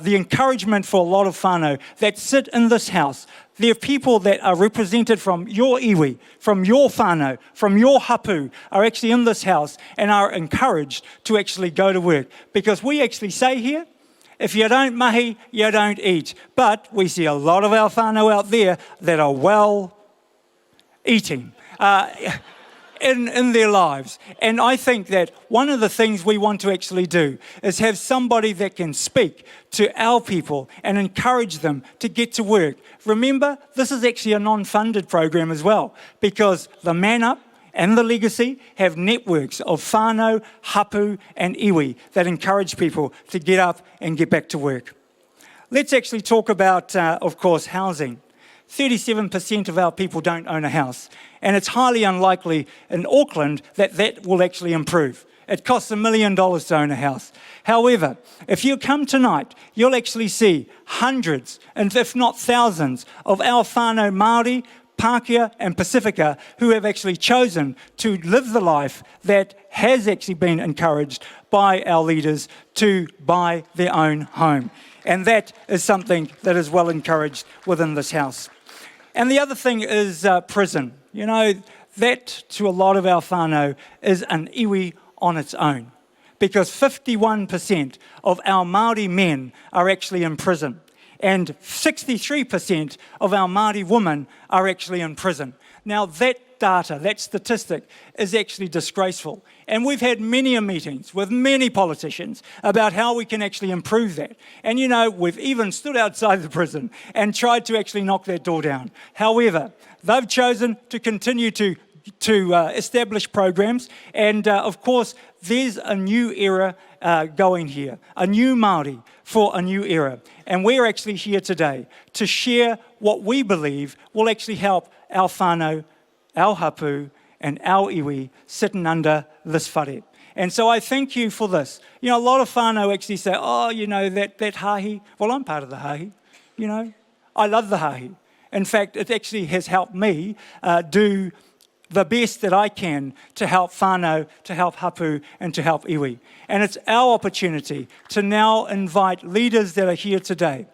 the encouragement for a lot of whānau that sit in this house, there are people that are represented from your iwi, from your whānau, from your hapu, are actually in this house and are encouraged to actually go to work. Because we actually say here, if you don't mahi, you don't eat. But we see a lot of our whānau out there that are well eating in their lives. And I think that one of the things we want to actually do is have somebody that can speak to our people and encourage them to get to work. Remember, this is actually a non-funded program as well, because the Man Up and the Legacy have networks of whānau, hapu and iwi that encourage people to get up and get back to work. Let's actually talk about, of course, housing. 37% of our people don't own a house, and it's highly unlikely in Auckland that that will actually improve. It costs $1 million to own a house. However, if you come tonight, you'll actually see hundreds, and if not thousands, of our whānau Māori, Pākehā and Pacifica who have actually chosen to live the life that has actually been encouraged by our leaders to buy their own home. And that is something that is well encouraged within this house. And the other thing is prison. You know, that to a lot of our whānau is an iwi on its own, because 51% of our Māori men are actually in prison, and 63% of our Māori women are actually in prison. Now that data, that statistic, is actually disgraceful. And we've had many meetings with many politicians about how we can actually improve that. And you know, we've even stood outside the prison and tried to actually knock that door down. However, they've chosen to continue to establish programs, and of course there's a new era going here, a new Māori for a new era, and we're actually here today to share what we believe will actually help our whānau, our hapu and our iwi sitting under this whare. And so I thank you for this. You know, a lot of whānau actually say, oh, you know, that hahi. Well, I'm part of the hahi, you know. I love the hahi. In fact, it actually has helped me do the best that I can to help whānau, to help hapu, and to help iwi. And it's our opportunity to now invite leaders that are here today.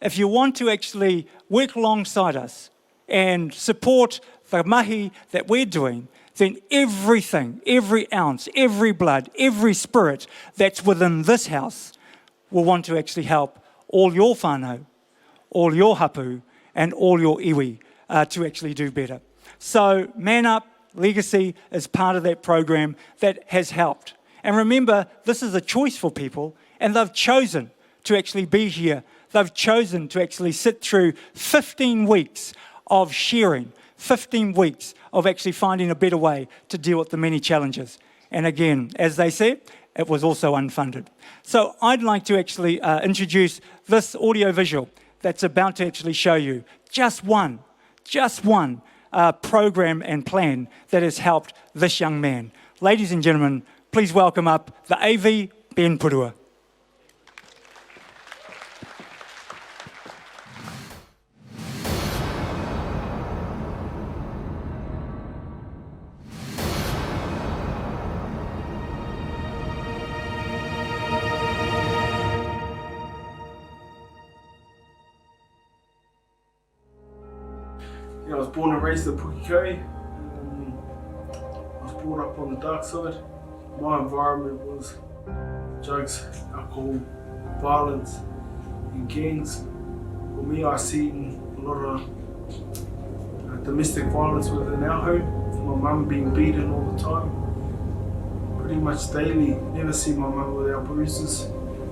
If you want to actually work alongside us and support the mahi that we're doing, then everything, every ounce, every blood, every spirit that's within this house will want to actually help all your whānau, all your hapu, and all your iwi to actually do better. So Man Up Legacy is part of that program that has helped. And remember, this is a choice for people, and they've chosen to actually be here. They've chosen to actually sit through 15 weeks of sharing, 15 weeks of actually finding a better way to deal with the many challenges. And again, as they said, it was also unfunded. So I'd like to actually introduce this audio-visual that's about to actually show you just one program and plan that has helped this young man. Ladies and gentlemen, please welcome up the AV Ben Purua. Yeah, I was born and raised in Pukekohe. I was brought up on the dark side. My environment was drugs, alcohol, violence, and gangs. For me, I seen a lot of domestic violence within our home. My mum being beaten all the time, pretty much daily. Never seen my mum without bruises,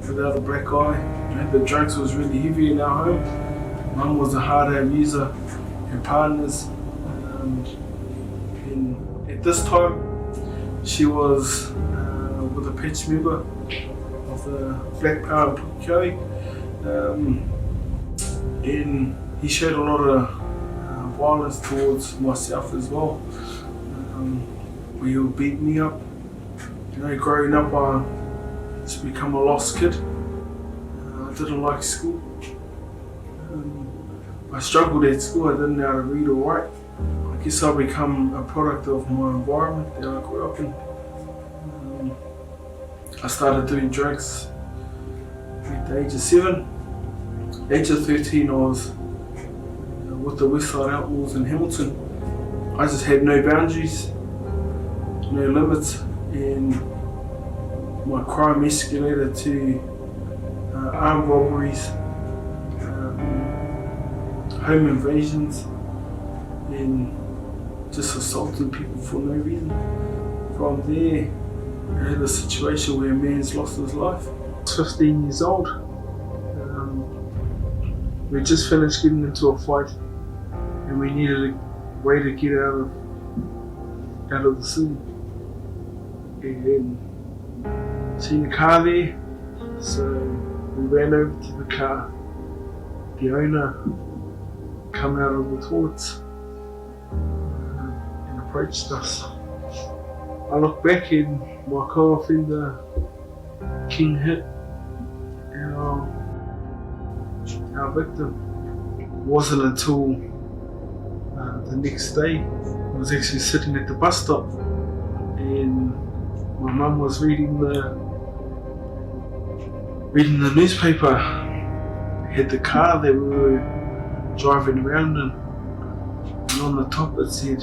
without a black eye. And the drugs was really heavy in our home. Mum was a hard abuser. Her partners, and at this time she was with a pitch member of the Black Power in Pukekohe, and he showed a lot of violence towards myself as well. He would beat me up. You know, growing up I just become a lost kid. I didn't like school. I struggled at school, I didn't know how to read or write. I guess I become a product of my environment that I grew up in. I started doing drugs at the age of 7. Age of 13 I was with the Westside Outlaws in Hamilton. I just had no boundaries, no limits, and my crime escalated to armed robberies, home invasions, and just assaulting people for no reason. From there, I had a situation where a man's lost his life. I was 15 years old. We just finished getting into a fight, and we needed a way to get out of the city. And seen a car there, so we ran over to the car. The owner come out of the toilets and approached us. I looked back and my co-offender King hit our victim. It wasn't until the next day I was actually sitting at the bus stop and my mum was reading the newspaper. Had the car that we were driving around in. And on the top it said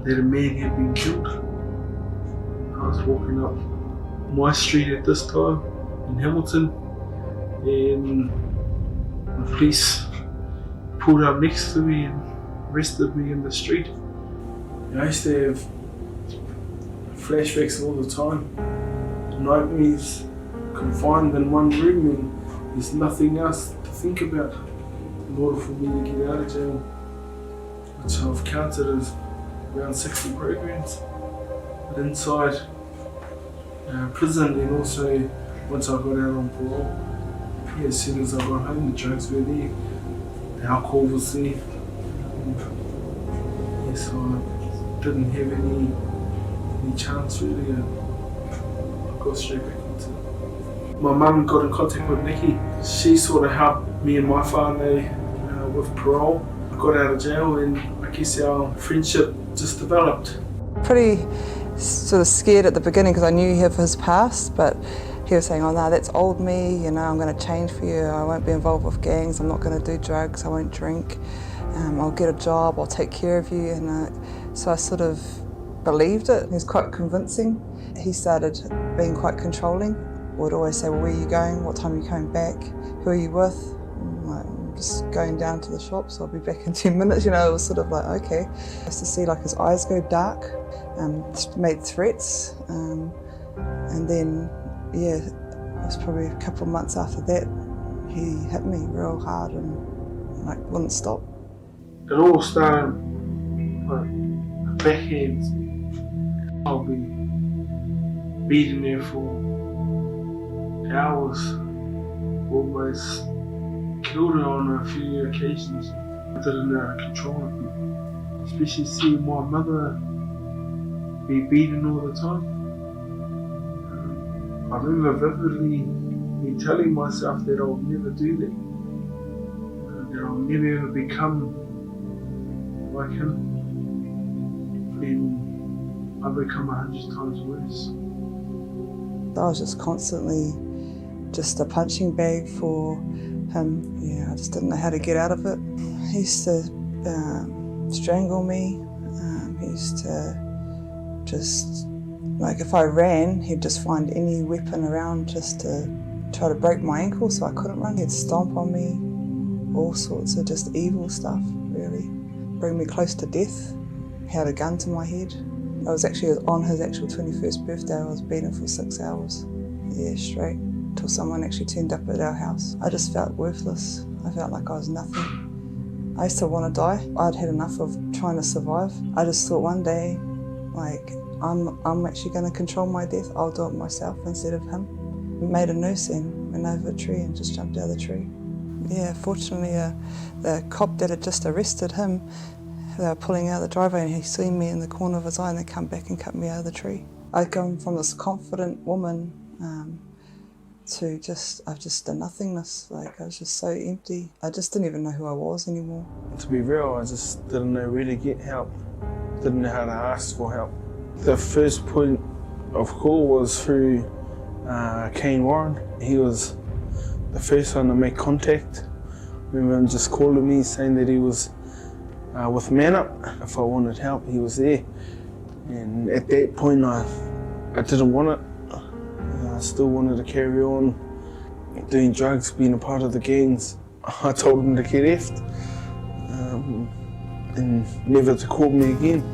that a man had been killed. I was walking up my street at this time in Hamilton, and the police pulled up next to me and arrested me in the street. I used to have flashbacks all the time, nightmares, confined in one room, and there's nothing else to think about in order for me to get out of jail, which I've counted as around 60 programs. But inside prison, and also once I got out on parole, as soon as I got home, the drugs were there, the alcohol was there. So I didn't have any chance really. I got straight back into it. My mum got in contact with Nikki. She sort of helped me and my whānau with parole. I got out of jail, and I guess our friendship just developed. Pretty sort of scared at the beginning because I knew of his past, but he was saying, oh no, that's old me, you know, I'm going to change for you, I won't be involved with gangs, I'm not going to do drugs, I won't drink, I'll get a job, I'll take care of you. And so I sort of believed it. He was quite convincing. He started being quite controlling. Would always say, well, where are you going? What time are you coming back? Who are you with? I'm just going down to the shops, I'll be back in 10 minutes. You know, it was sort of like, okay. I used to see like his eyes go dark, made threats, and then, yeah, it was probably a couple of months after that, he hit me real hard and like wouldn't stop. It all started like backhands. I'll be beating there for hours, almost killed her on a few occasions. I didn't know how to control it, especially seeing my mother be beaten all the time. I remember vividly me telling myself that I'll never do that, that I'll never ever become like him, and I've become 100 times worse. I was just constantly just a punching bag for him. Yeah, I just didn't know how to get out of it. He used to strangle me. He used to just, like if I ran, he'd just find any weapon around just to try to break my ankle so I couldn't run. He'd stomp on me, all sorts of just evil stuff, really. Bring me close to death. He had a gun to my head. I was actually on his actual 21st birthday, I was beaten for 6 hours. Yeah, straight, till someone actually turned up at our house. I just felt worthless. I felt like I was nothing. I used to want to die. I'd had enough of trying to survive. I just thought one day, like, I'm actually going to control my death. I'll do it myself instead of him. We made a noose and went over a tree and just jumped out of the tree. Yeah, fortunately, the cop that had just arrested him, they were pulling out of the driveway and he seen me in the corner of his eye and they come back and cut me out of the tree. I'd gone from this confident woman to just a nothingness. Like, I was just so empty. I just didn't even know who I was anymore. To be real, I just didn't know where to get help. Didn't know how to ask for help. The first point of call was through Kane Warren. He was the first one to make contact. I remember him just calling me saying that he was with Man Up. If I wanted help, he was there. And at that point, I didn't want it. I still wanted to carry on doing drugs, being a part of the gangs. I told him to get effed and never to call me again.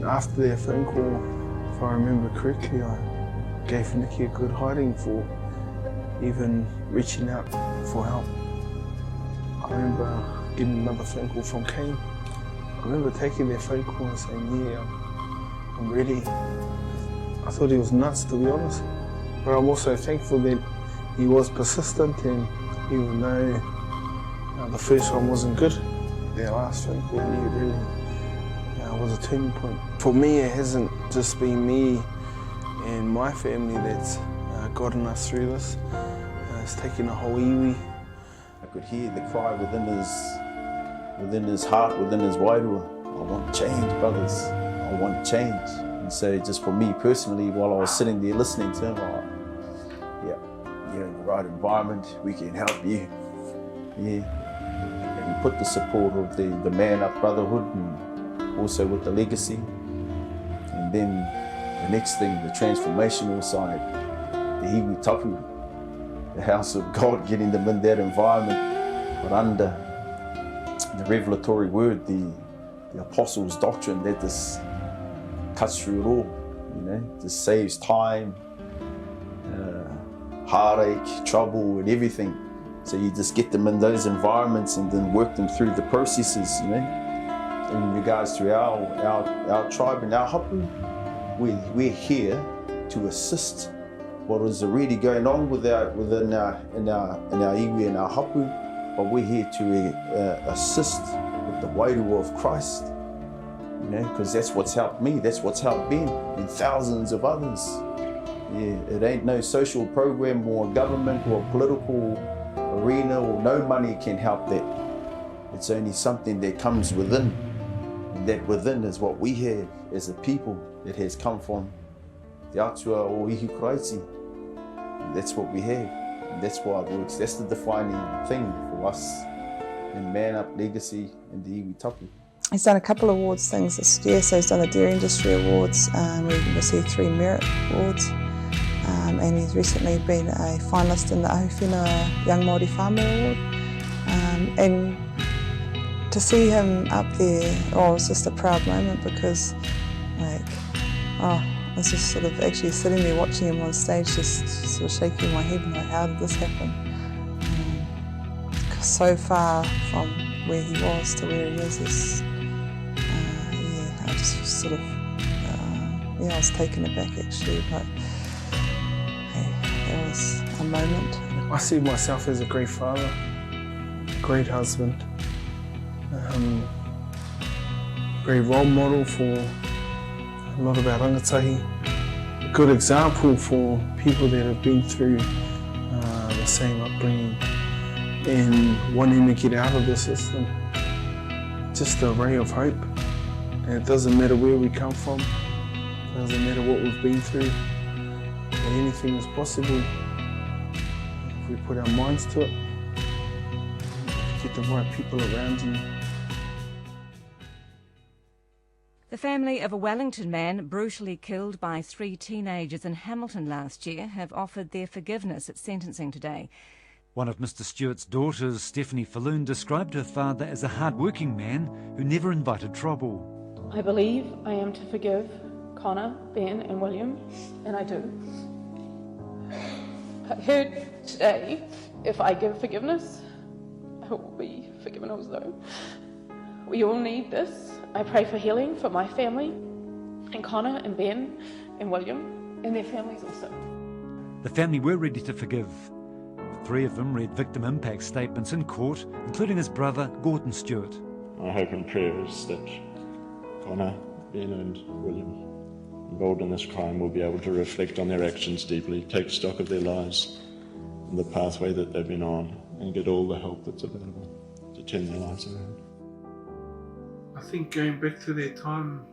After that phone call, if I remember correctly, I gave Nikki a good hiding for even reaching out for help. I remember getting another phone call from Kane. I remember taking that phone call and saying, yeah, I'm ready. I thought he was nuts, to be honest. But I'm also thankful that he was persistent, and even though the first one wasn't good, that last phone call really was a turning point. For me, it hasn't just been me and my family that's gotten us through this. It's taken a whole iwi. I could hear the cry within his heart, within his wairua. I want change, brothers. I want change. And so just for me personally, while I was sitting there listening to him, yeah, you're in the right environment, we can help you. Yeah. And put the support of the Man Up Brotherhood and also with the legacy. And then the next thing, the transformational side, the iwi tapu, the house of God, getting them in that environment, but under the revelatory word, the apostles' doctrine that this cuts through it all, just saves time, heartache, trouble and everything. So you just get them in those environments and then work them through the processes, In regards to our tribe and our hapu, we're here to assist what is already going on within our iwi and our hapu, but we're here to assist with the wairua of Christ, because that's what's helped me, that's what's helped Ben and thousands of others. Yeah, it ain't no social program or government or political arena, or no money can help that. It's only something that comes within, and that within is what we have as a people that has come from Te Atua o Ihi Karaiti. That's what we have, and that's why it works. That's the defining thing for us in Man Up, Legacy and the iwi tapu. He's done a couple of awards things this year, so he's done the Dairy Industry Awards, we received 3 Merit Awards, and he's recently been a finalist in the Ahawhenua Young Maori Farmer Award. And to see him up there, it was just a proud moment, because I was just sort of actually sitting there watching him on stage, just sort of shaking my head, how did this happen? So far from where he was to where he is I just sort of, I was taken aback actually, but it was a moment. I see myself as a great father, great husband, great role model for a lot of our rangatahi, a good example for people that have been through the same upbringing and wanting to get out of the system. Just a ray of hope. And it doesn't matter where we come from, it doesn't matter what we've been through, that anything is possible if we put our minds to it, get the right people around you. The family of a Wellington man brutally killed by 3 teenagers in Hamilton last year have offered their forgiveness at sentencing today. One of Mr. Stewart's daughters, Stephanie Falloon, described her father as a hard-working man who never invited trouble. I believe I am to forgive Connor, Ben and William, and I do. I heard today, if I give forgiveness, I will be forgiven also. We all need this. I pray for healing for my family, and Connor and Ben and William, and their families also. The family were ready to forgive. 3 of them read victim impact statements in court, including his brother, Gordon Stewart. My hope and prayer is that Connor, Ben and William involved in this crime will be able to reflect on their actions deeply, take stock of their lives and the pathway that they've been on, and get all the help that's available to turn their lives around. I think going back to that time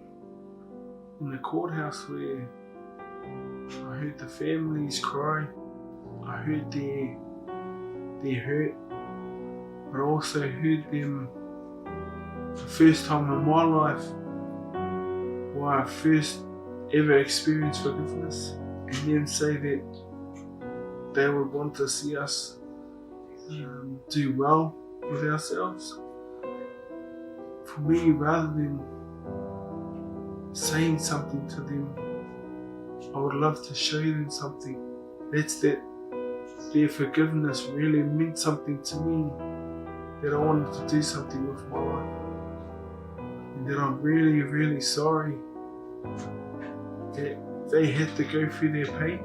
in the courthouse where I heard the families cry, I heard their hurt, but I also heard them, the first time in my life, where I first ever experienced forgiveness, and then say that they would want to see us do well with ourselves. For me, rather than saying something to them, I would love to show them something. That's that their forgiveness really meant something to me, that I wanted to do something with my life, and that I'm really, really sorry that they had to go through their pain,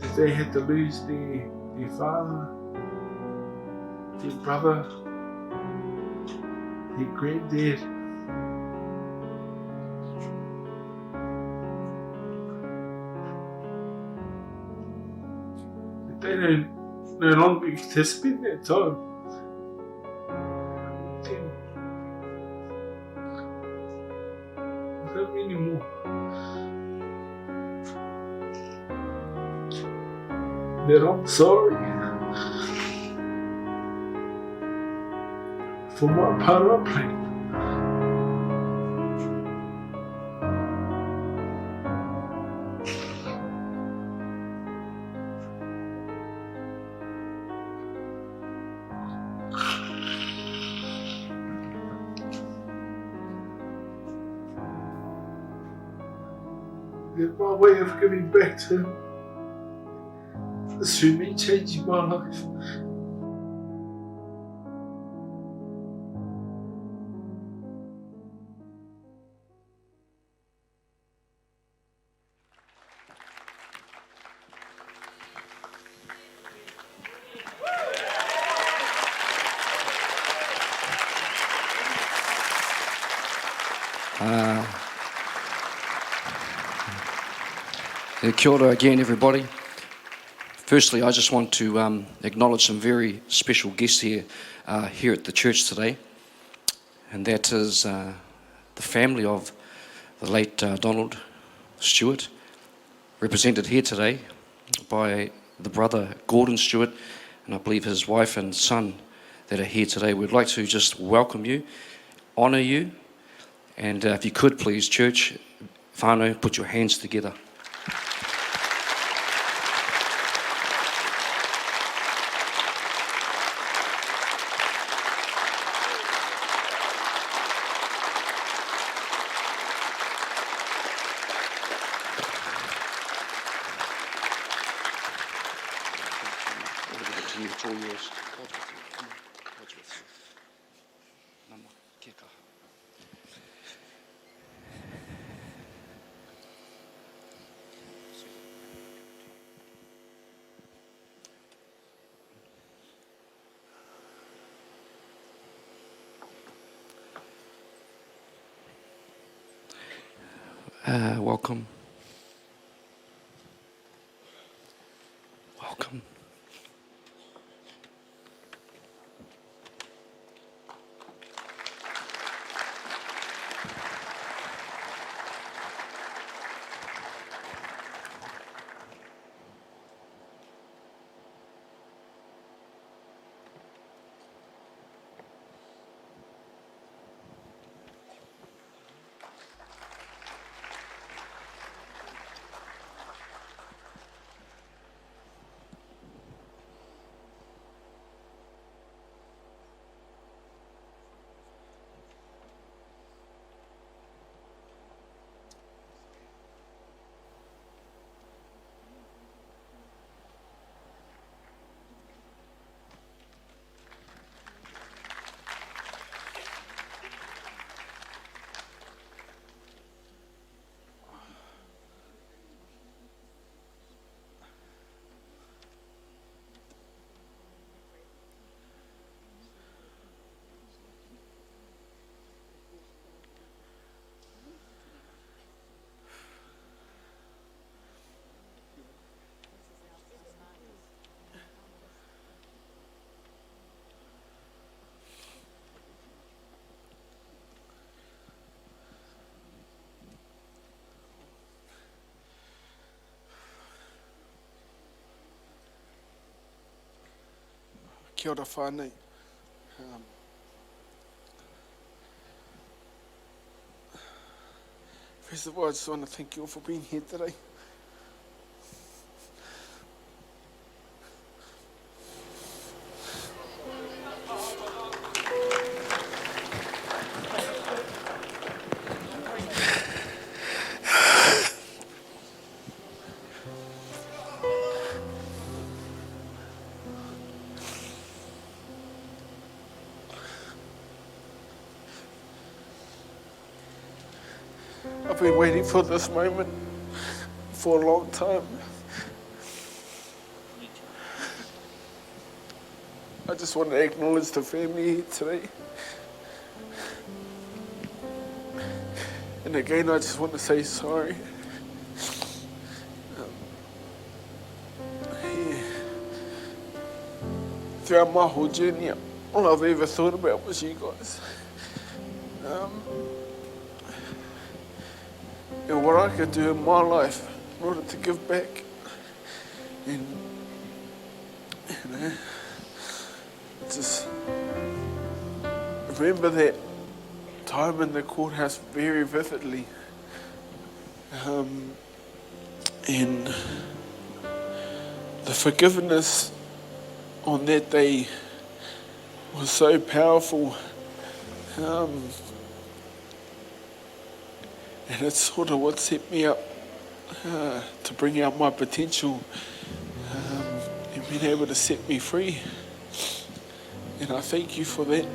that they had to lose their father, their brother, their granddad. That they don't no longer get to spend that time. Anymore. That I'm sorry. for my part I played. It's my way of giving back to him. It's through me changing my life. Kia ora again, everybody. Firstly, I just want to acknowledge some very special guests here at the church today, and that is the family of the late Donald Stewart, represented here today by the brother Gordon Stewart, and I believe his wife and son that are here today. We'd like to just welcome you, honour you, and if you could please, church, whānau, put your hands together. It's all yours. God's with you. Nama, kia kaha. Welcome. Welcome. Kia ora whānau. First of all, I just want to thank you all for being here today. I've been waiting for this moment for a long time. I just want to acknowledge the family here today. And again, I just want to say sorry. Throughout my whole journey, all I've ever thought about was you guys. And what I could do in my life in order to give back. And just, remember that time in the courthouse very vividly. And the forgiveness on that day was so powerful. And it's sort of what set me up to bring out my potential and being able to set me free. And I thank you for that.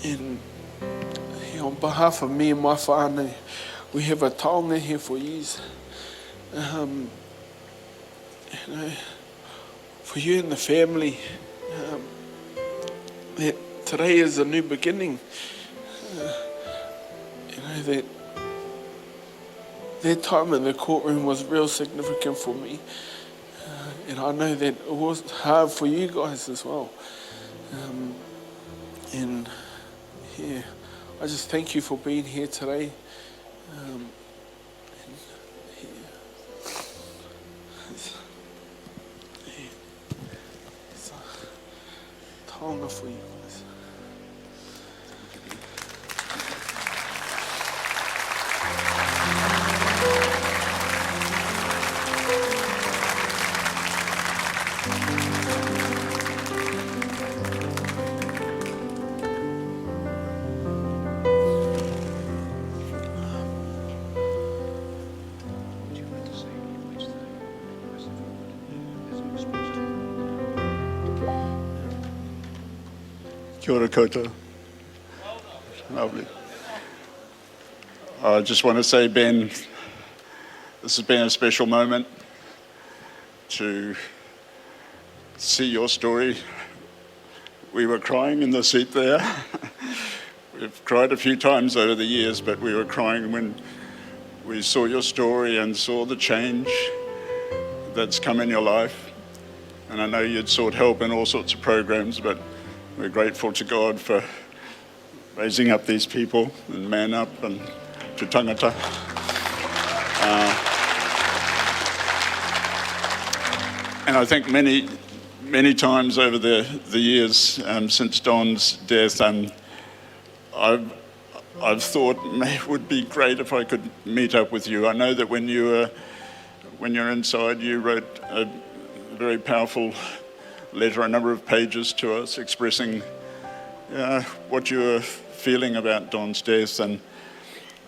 And on behalf of me and my whānau, we have a taonga here for years. For you and the family, that today is a new beginning. That time in the courtroom was real significant for me. And I know that it was hard for you guys as well. And yeah, I just thank you for being here today. It's a taonga for you guys. Kia ora koutou. Lovely. I just want to say, Ben, this has been a special moment to see your story. We were crying in the seat there. We've cried a few times over the years, but we were crying when we saw your story and saw the change that's come in your life. And I know you'd sought help in all sorts of programs, but we're grateful to God for raising up these people and Man Up and Te Tangata. And I think many times over the years since Don's death, I've thought it would be great if I could meet up with you. I know that when you're inside, you wrote a very powerful letter, a number of pages to us, expressing what you were feeling about Don's death. And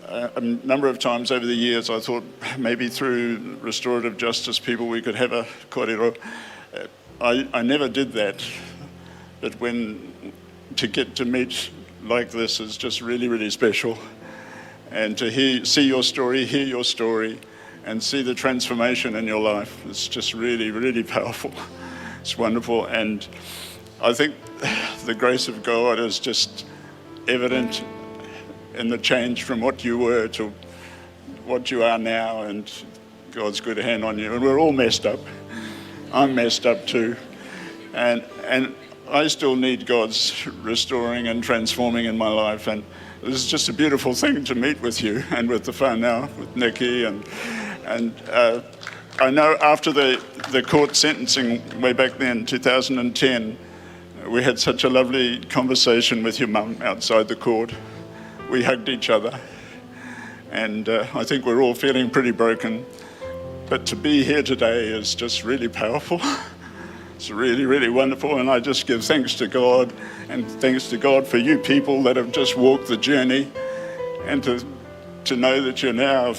a number of times over the years, I thought maybe through restorative justice people we could have a kōrero. I never did that, but to get to meet like this is just really, really special. And to see your story, hear your story, and see the transformation in your life, it's just really, really powerful. It's wonderful, and I think the grace of God is just evident in the change from what you were to what you are now, and God's good hand on you. And we're all messed up. I'm messed up too, and I still need God's restoring and transforming in my life. And this is just a beautiful thing to meet with you and with the whānau, with Nikki, and I know after the court sentencing way back then, 2010, we had such a lovely conversation with your mum outside the court. We hugged each other, and I think we're all feeling pretty broken. But to be here today is just really powerful. It's really, really wonderful, and I just give thanks to God, and thanks to God for you people that have just walked the journey, and to know that you're now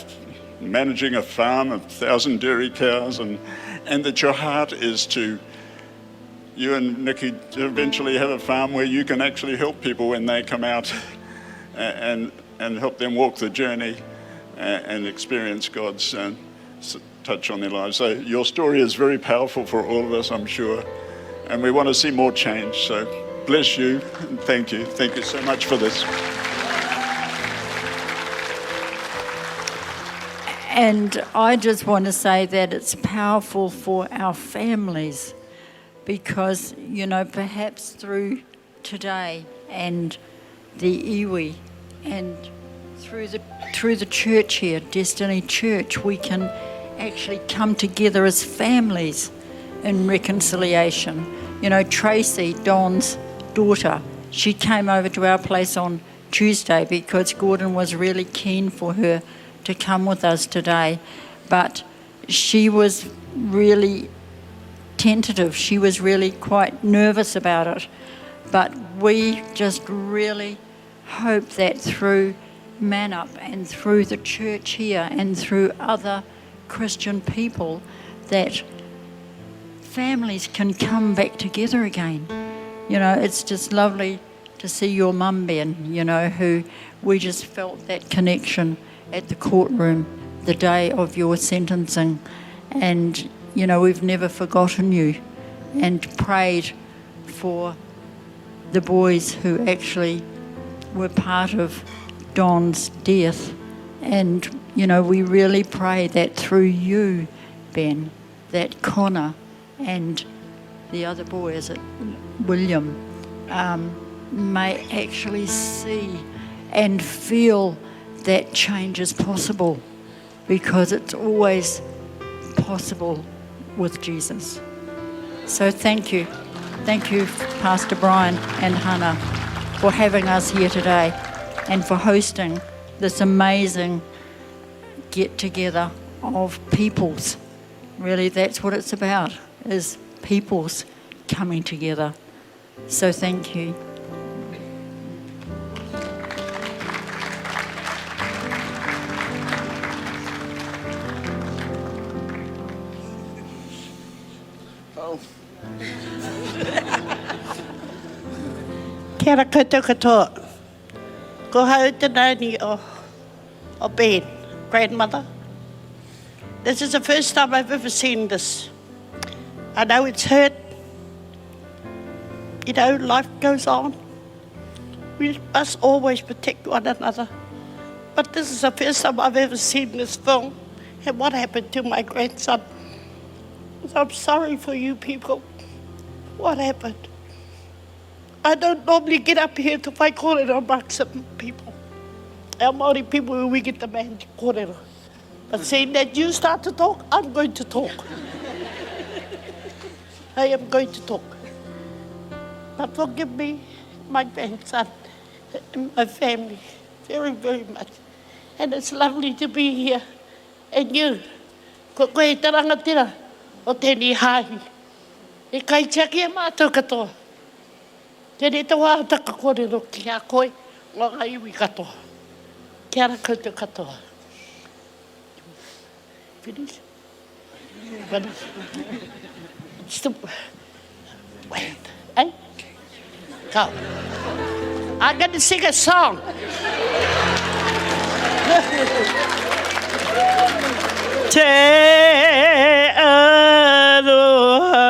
managing a farm of 1,000 dairy cows, and that your heart is to, you and Nikki, to eventually have a farm where you can actually help people when they come out and help them walk the journey and experience God's touch on their lives. So your story is very powerful for all of us, I'm sure, and we want to see more change. So bless you and thank you. Thank you so much for this. And I just want to say that it's powerful for our families because, perhaps through today and the iwi and through the church here, Destiny Church, we can actually come together as families in reconciliation. Tracy, Don's daughter. She came over to our place on Tuesday because Gordon was really keen for her to come with us today. But she was really tentative. She was really quite nervous about it. But we just really hope that through Man Up and through the church here and through other Christian people that families can come back together again. You know, it's just lovely to see your mum, Ben, you know, who we just felt that connection at the courtroom the day of your sentencing. And, you know, we've never forgotten you and prayed for the boys who actually were part of Don's death. And, you know, we really pray that through you, Ben, that Connor and the other boy, is it William, may actually see and feel that change is possible, because it's always possible with Jesus. So thank you. Thank you, Pastor Brian and Hannah, for having us here today and for hosting this amazing get-together of peoples. Really, that's what it's about, is peoples coming together. So thank you. Kia ora koutou katoa. Ko hau te nauni o Ben, grandmother. This is the first time I've ever seen this. I know it's hurt. You know, life goes on. We must always protect one another. But this is the first time I've ever seen this film and what happened to my grandson. So I'm sorry for you people. What happened? I don't normally get up here to fight kōrero amongst some people. Our Maori people, we get the man kōrero. But saying that you start to talk, I'm going to talk. I am going to talk. But forgive me, my grandson, and my family, very, very much. And it's lovely to be here. And you, ko koe tarangatira o tēnei hāhi. E kai tiaki e mātou katoa. Tēnei te wā taka kōrero ki a koe, ngā iwi katoa. Kia ora koutou katoa. Finish? Finish? Still, wait, eh? Go. I'm going to sing a song. Te aroha,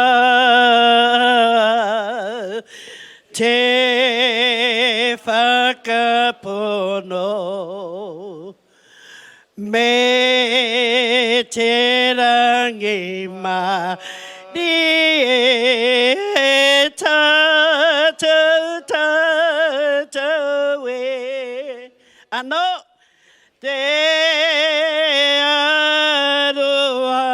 te whakapono, me te rangi ma ni e tātou tātou e ano te aroha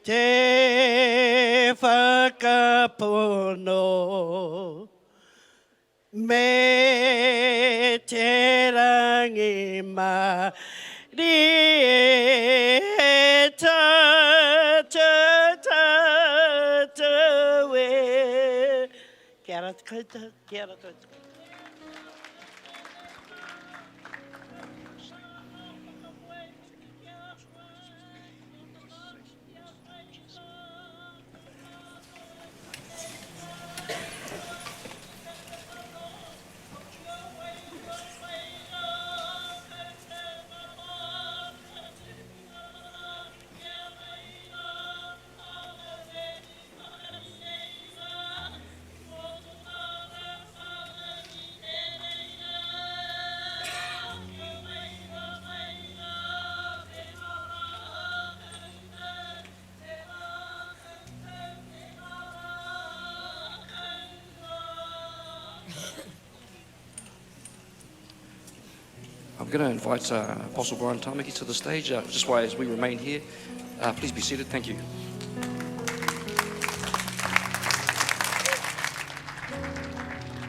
te whakapono me te rangi ma ni e tātou tātou e. Kia ora koutou, kia ora koutou. I'm going to invite Apostle Brian Tamaki to the stage, just while as we remain here. Please be seated. Thank you.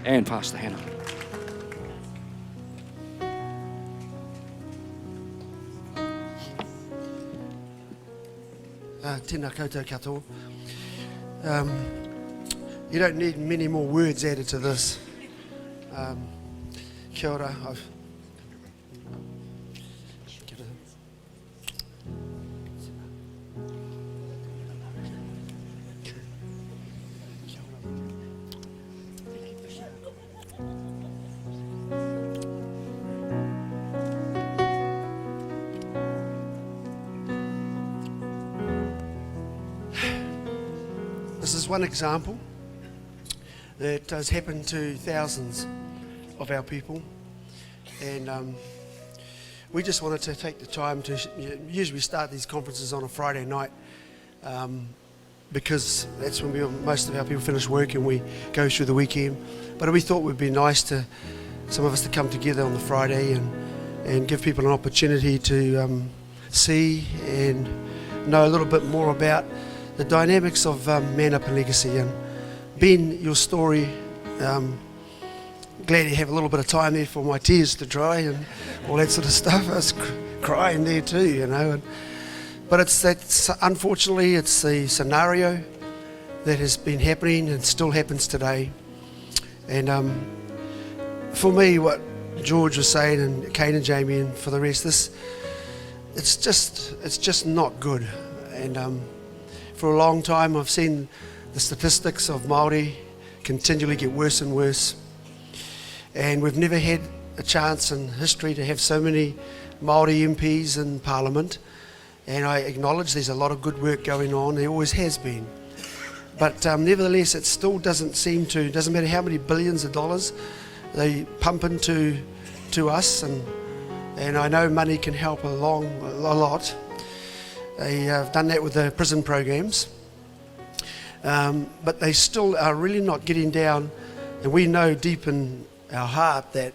and Pastor Hannah. Tēnā koutou katoa. You don't need many more words added to this. Kia ora. This is one example that has happened to thousands of our people, and we just wanted to take the time to, usually we start these conferences on a Friday night because that's when most of our people finish work and we go through the weekend, but we thought it would be nice to some of us to come together on the Friday and give people an opportunity to see and know a little bit more about the dynamics of Man Up and Legacy. And Ben, your story, glad you have a little bit of time there for my tears to dry and all that sort of stuff. I was crying there too, you know. But unfortunately, it's the scenario that has been happening and still happens today. And for me, what George was saying, and Kane and Jamie, and for the rest, it's just not good. And for a long time, I've seen the statistics of Māori continually get worse and worse. And we've never had a chance in history to have so many Māori MPs in Parliament. And I acknowledge there's a lot of good work going on, there always has been. But nevertheless, it still doesn't matter how many billions of dollars they pump into us, and I know money can help a lot. They have done that with the prison programs, but they still are really not getting down, and we know deep in our heart that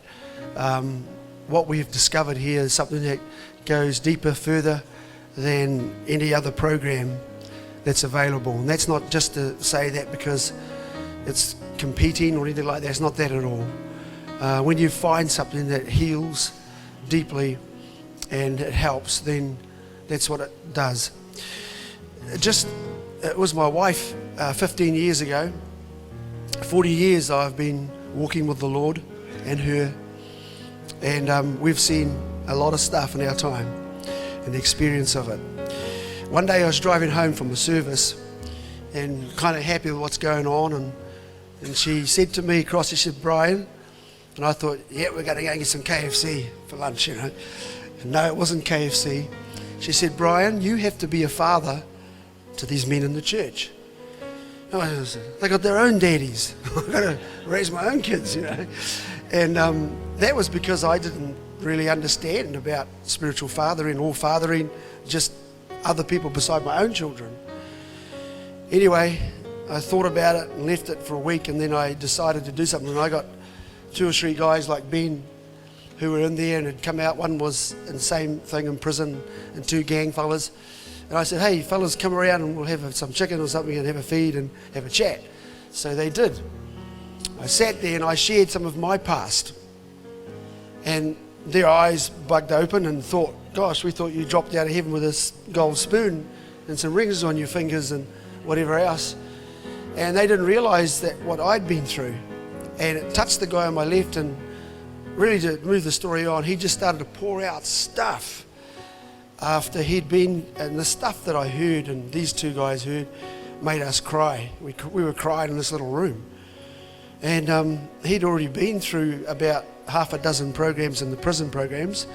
what we've discovered here is something that goes deeper, further than any other program that's available. And that's not just to say that because it's competing or anything like that. It's not that at all. When you find something that heals deeply and it helps, then that's what it does. It was my wife 15 years ago. 40 years I've been walking with the Lord and her, and we've seen a lot of stuff in our time and the experience of it. One day I was driving home from a service and kind of happy with what's going on, and she said to me across, she said, "Brian," and I thought, yeah, we're going to go and get some KFC for lunch, you know. No, it wasn't KFC. She said, "Brian, you have to be a father to these men in the church. They got their own daddies. I've got to raise my own kids, you know." And that was because I didn't really understand about spiritual fathering or fathering just other people beside my own children. Anyway, I thought about it and left it for a week, and then I decided to do something. And I got 2 or 3 guys like Ben who were in there and had come out. One was in the same thing in prison, and 2 gang fellas. And I said, "Hey fellas, come around and we'll have some chicken or something and have a feed and have a chat." So they did. I sat there and I shared some of my past, and their eyes bugged open and thought, "Gosh, we thought you dropped out of heaven with this gold spoon and some rings on your fingers and whatever else." And they didn't realize that what I'd been through. And it touched the guy on my left, and really to move the story on, he just started to pour out stuff after he'd been, and the stuff that I heard and these 2 guys heard made us cry. We were crying in this little room. And he'd already been through about half a dozen programs in the prison programs.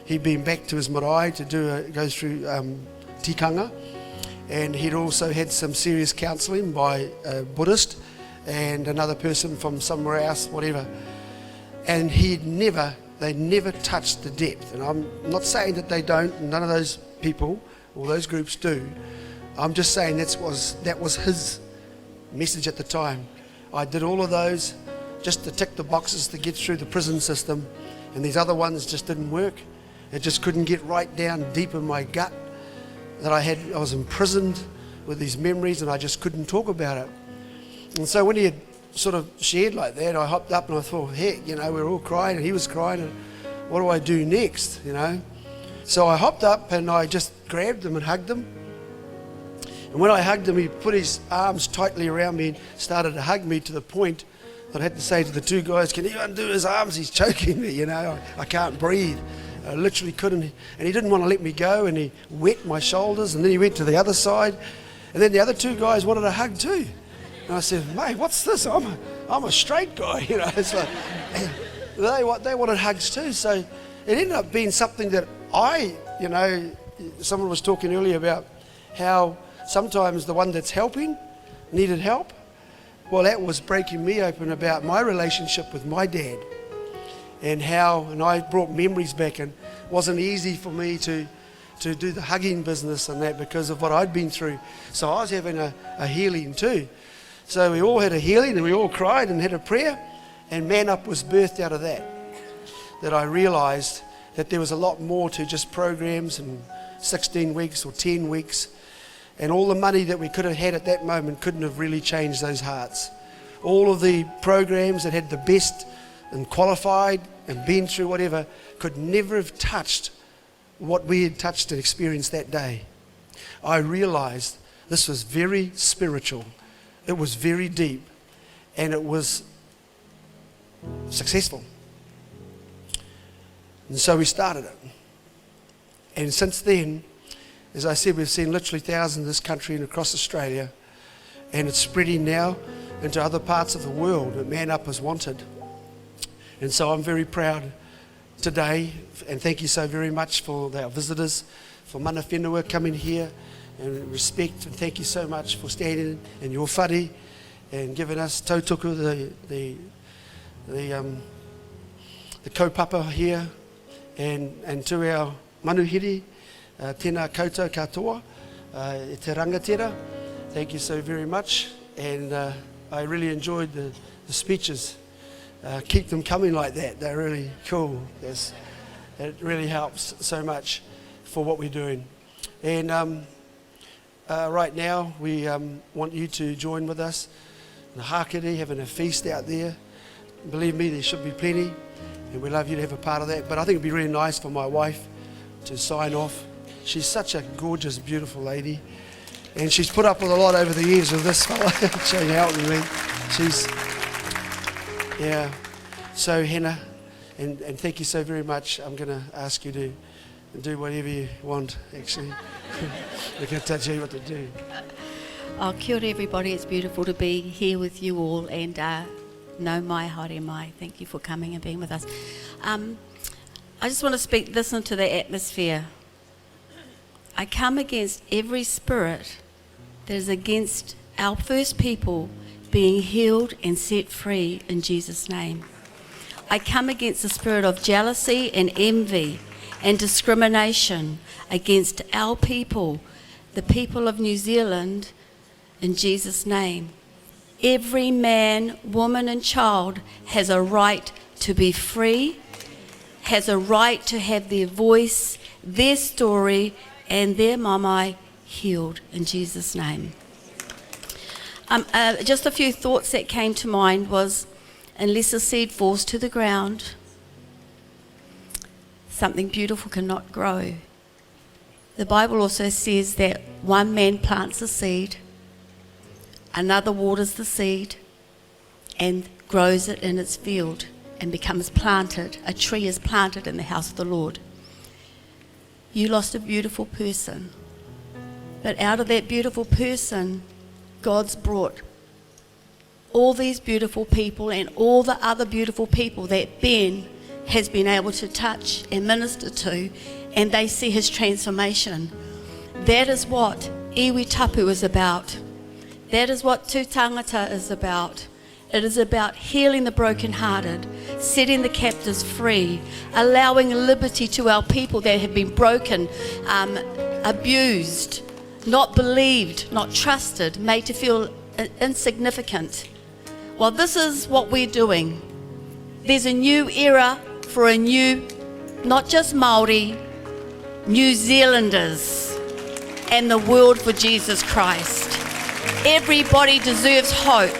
He'd been back to his marae to go through tikanga, and he'd also had some serious counselling by a Buddhist and another person from somewhere else, whatever. And they never touched the depth. And I'm not saying that they don't, none of those people or those groups do. I'm just saying that was his message at the time. I did all of those just to tick the boxes to get through the prison system, and these other ones just didn't work. It just couldn't get right down deep in my gut that I was imprisoned with these memories, and I just couldn't talk about it. And so when he had sort of shared like that, I hopped up and I thought, heck, you know, we were all crying and he was crying, and what do I do next, you know? So I hopped up and I just grabbed him and hugged him. And when I hugged him, he put his arms tightly around me and started to hug me to the point that I had to say to the two guys, can you undo his arms? He's choking me, you know, I can't breathe. I literally couldn't. And he didn't want to let me go, and he wet my shoulders, and then he went to the other side. And then the other two guys wanted a hug too. And I said, mate, what's this? I'm a straight guy, you know. It's like, they wanted hugs too. So it ended up being something that you know, someone was talking earlier about how sometimes the one that's helping needed help. Well, that was breaking me open about my relationship with my dad, and I brought memories back, and it wasn't easy for me to do the hugging business and that because of what I'd been through. So I was having a healing too. So we all had a healing, and we all cried and had a prayer, and Man Up was birthed out of that. That I realised that there was a lot more to just programs and 16 weeks or 10 weeks, and all the money that we could have had at that moment couldn't have really changed those hearts. All of the programs that had the best and qualified and been through whatever could never have touched what we had touched and experienced that day. I realised this was very spiritual. It was very deep, and it was successful. And so we started it. And since then, as I said, we've seen literally thousands in this country and across Australia, and it's spreading now into other parts of the world that Man Up is wanted. And so I'm very proud today, and thank you so very much for our visitors, for mana whenua coming here, and respect, and thank you so much for standing in your whare and giving us tautuku, the kaupapa here, and to our manuhiri, tēnā koutou katoa, e te rangatira. Thank you so very much, and I really enjoyed the speeches. Keep them coming like that. They're really cool. It really helps so much for what we're doing. And right now, we want you to join with us in the Hakere, having a feast out there. Believe me, there should be plenty, and we'd love you to have a part of that. But I think it'd be really nice for my wife to sign off. She's such a gorgeous, beautiful lady, and she's put up with a lot over the years with this fella, Shane helping me. Yeah. So Hannah, and thank you so very much. I'm going to ask you to do whatever you want, actually. We're going to tell you what to do. Oh, kia ora everybody. It's beautiful to be here with you all, and no mai haere mai. Thank you for coming and being with us. I just want to speak this into the atmosphere. I come against every spirit that is against our first people being healed and set free in Jesus' name. I come against the spirit of jealousy and envy and discrimination against our people, the people of New Zealand, in Jesus' name. Every man, woman and child has a right to be free, has a right to have their voice, their story and their mamai healed in Jesus' name. Just a few thoughts that came to mind was, unless a seed falls to the ground, something beautiful cannot grow. The Bible also says that one man plants a seed, another waters the seed and grows it in its field and becomes planted. A tree is planted in the house of the Lord. You lost a beautiful person, but out of that beautiful person, God's brought all these beautiful people and all the other beautiful people that Ben has been able to touch and minister to, and they see his transformation. That is what iwi tapu is about. That is what Tū Tangata is about. It is about healing the brokenhearted, setting the captives free, allowing liberty to our people that have been broken, abused, not believed, not trusted, made to feel insignificant. Well, this is what we're doing. There's a new era for a new, not just Maori, New Zealanders and the world for Jesus Christ. Everybody deserves hope.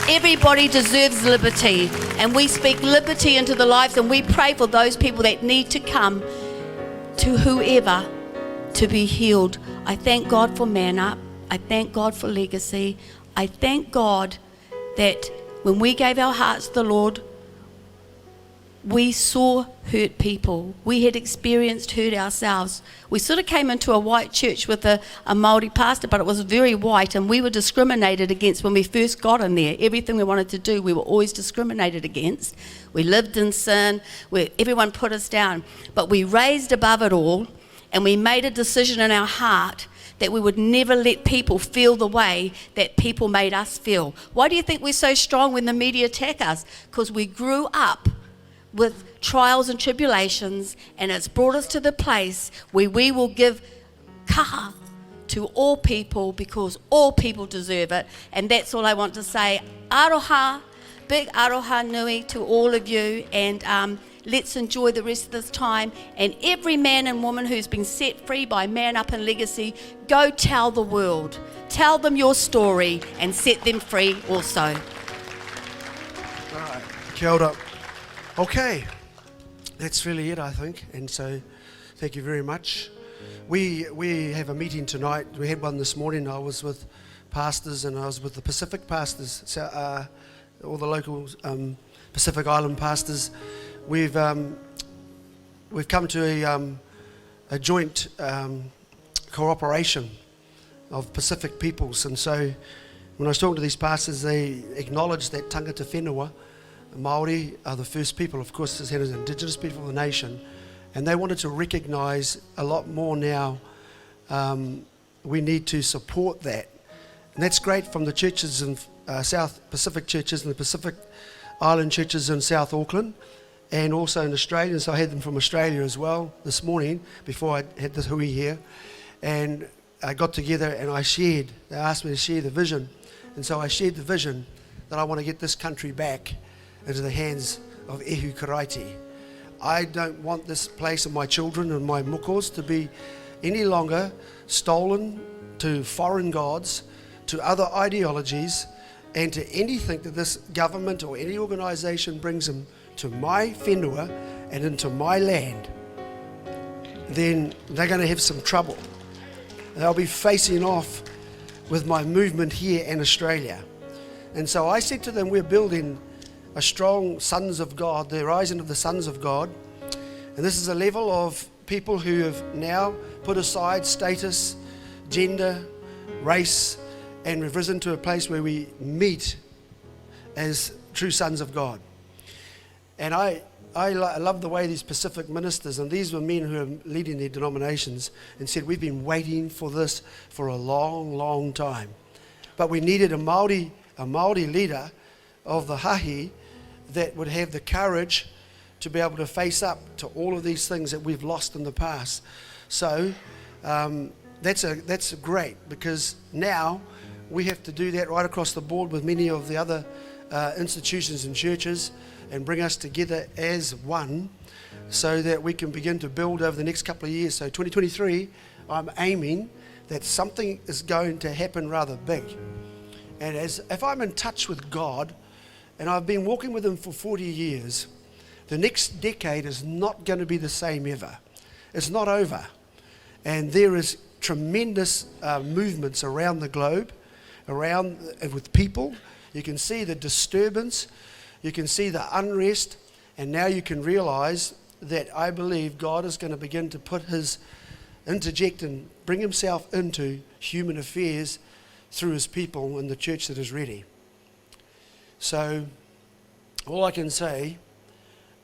Everybody deserves liberty, and we speak liberty into the lives, and we pray for those people that need to come to whoever to be healed. I thank God for Man Up. I thank God for Legacy. I thank God that when we gave our hearts to the Lord, we saw hurt people. We had experienced hurt ourselves. We sort of came into a white church with a Maori pastor, but it was very white, and we were discriminated against when we first got in there. Everything we wanted to do, we were always discriminated against. We lived in sin, where everyone put us down. But we raised above it all, and we made a decision in our heart that we would never let people feel the way that people made us feel. Why do you think we're so strong when the media attack us? Because we grew up with trials and tribulations, and it's brought us to the place where we will give kaha to all people, because all people deserve it. And that's all I want to say. Aroha, big aroha nui to all of you, and let's enjoy the rest of this time. And every man and woman who's been set free by Man Up and Legacy, go tell the world. Tell them your story and set them free also. All right, kia ora. Okay, that's really it, I think. And so, thank you very much. We have a meeting tonight. We had one this morning. I was with pastors, and I was with the Pacific pastors, so, all the local Pacific Island pastors. We've come to a joint cooperation of Pacific peoples, and so when I was talking to these pastors, they acknowledged that tangata whenua, Maori are the first people, of course, as Indigenous people of the nation, and they wanted to recognise a lot more now. We need to support that, and that's great from the churches in South Pacific churches and the Pacific Island churches in South Auckland, and also in Australia. So I had them from Australia as well this morning before I had the hui here, and I got together and I shared. They asked me to share the vision, and so I shared the vision that I want to get this country back into the hands of Ehu Karaiti. I don't want this place and my children and my mukos to be any longer stolen to foreign gods, to other ideologies, and to anything that this government or any organisation brings them to my whenua and into my land. Then they're going to have some trouble. They'll be facing off with my movement here in Australia. And so I said to them, we're building a strong sons of God, the rising of the sons of God. And this is a level of people who have now put aside status, gender, race, and we've risen to a place where we meet as true sons of God. And I love the way these Pacific ministers, and these were men who are leading their denominations, and said, we've been waiting for this for a long, long time. But we needed a Maori leader of the hahi that would have the courage to be able to face up to all of these things that we've lost in the past. So that's great, because now we have to do that right across the board with many of the other institutions and churches, and bring us together as one so that we can begin to build over the next couple of years. So 2023, I'm aiming that something is going to happen rather big. And if I'm in touch with God, and I've been walking with him for 40 years, the next decade is not going to be the same ever. It's not over. And there is tremendous movements around the globe, around with people. You can see the disturbance, you can see the unrest, and now you can realize that I believe God is going to begin to interject and bring himself into human affairs through his people in the church that is ready. So all I can say,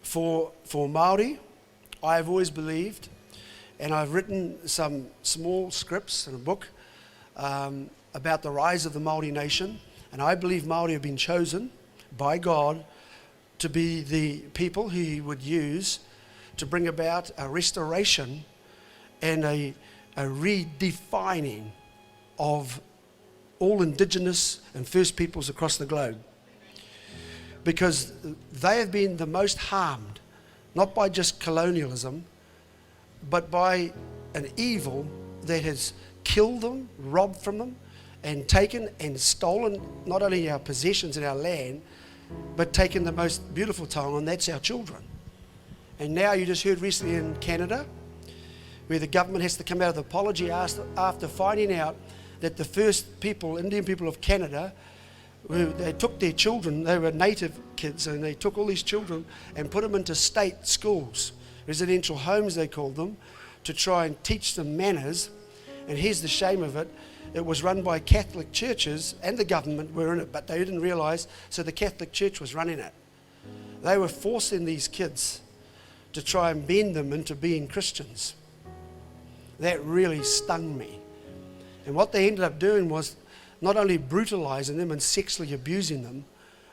for Maori, I've always believed, and I've written some small scripts in a book about the rise of the Maori nation, and I believe Maori have been chosen by God to be the people who he would use to bring about a restoration and a redefining of all Indigenous and First Peoples across the globe. Because they have been the most harmed, not by just colonialism, but by an evil that has killed them, robbed from them, and taken and stolen not only our possessions and our land, but taken the most beautiful time, and that's our children. And now you just heard recently in Canada, where the government has to come out with an apology after finding out that the first people, Indian people of Canada, they took their children, they were native kids, and they took all these children and put them into state schools, residential homes they called them, to try and teach them manners. And here's the shame of it. It was run by Catholic churches, and the government were in it, but they didn't realise, so the Catholic Church was running it. They were forcing these kids to try and bend them into being Christians. That really stung me. And what they ended up doing was not only brutalising them and sexually abusing them,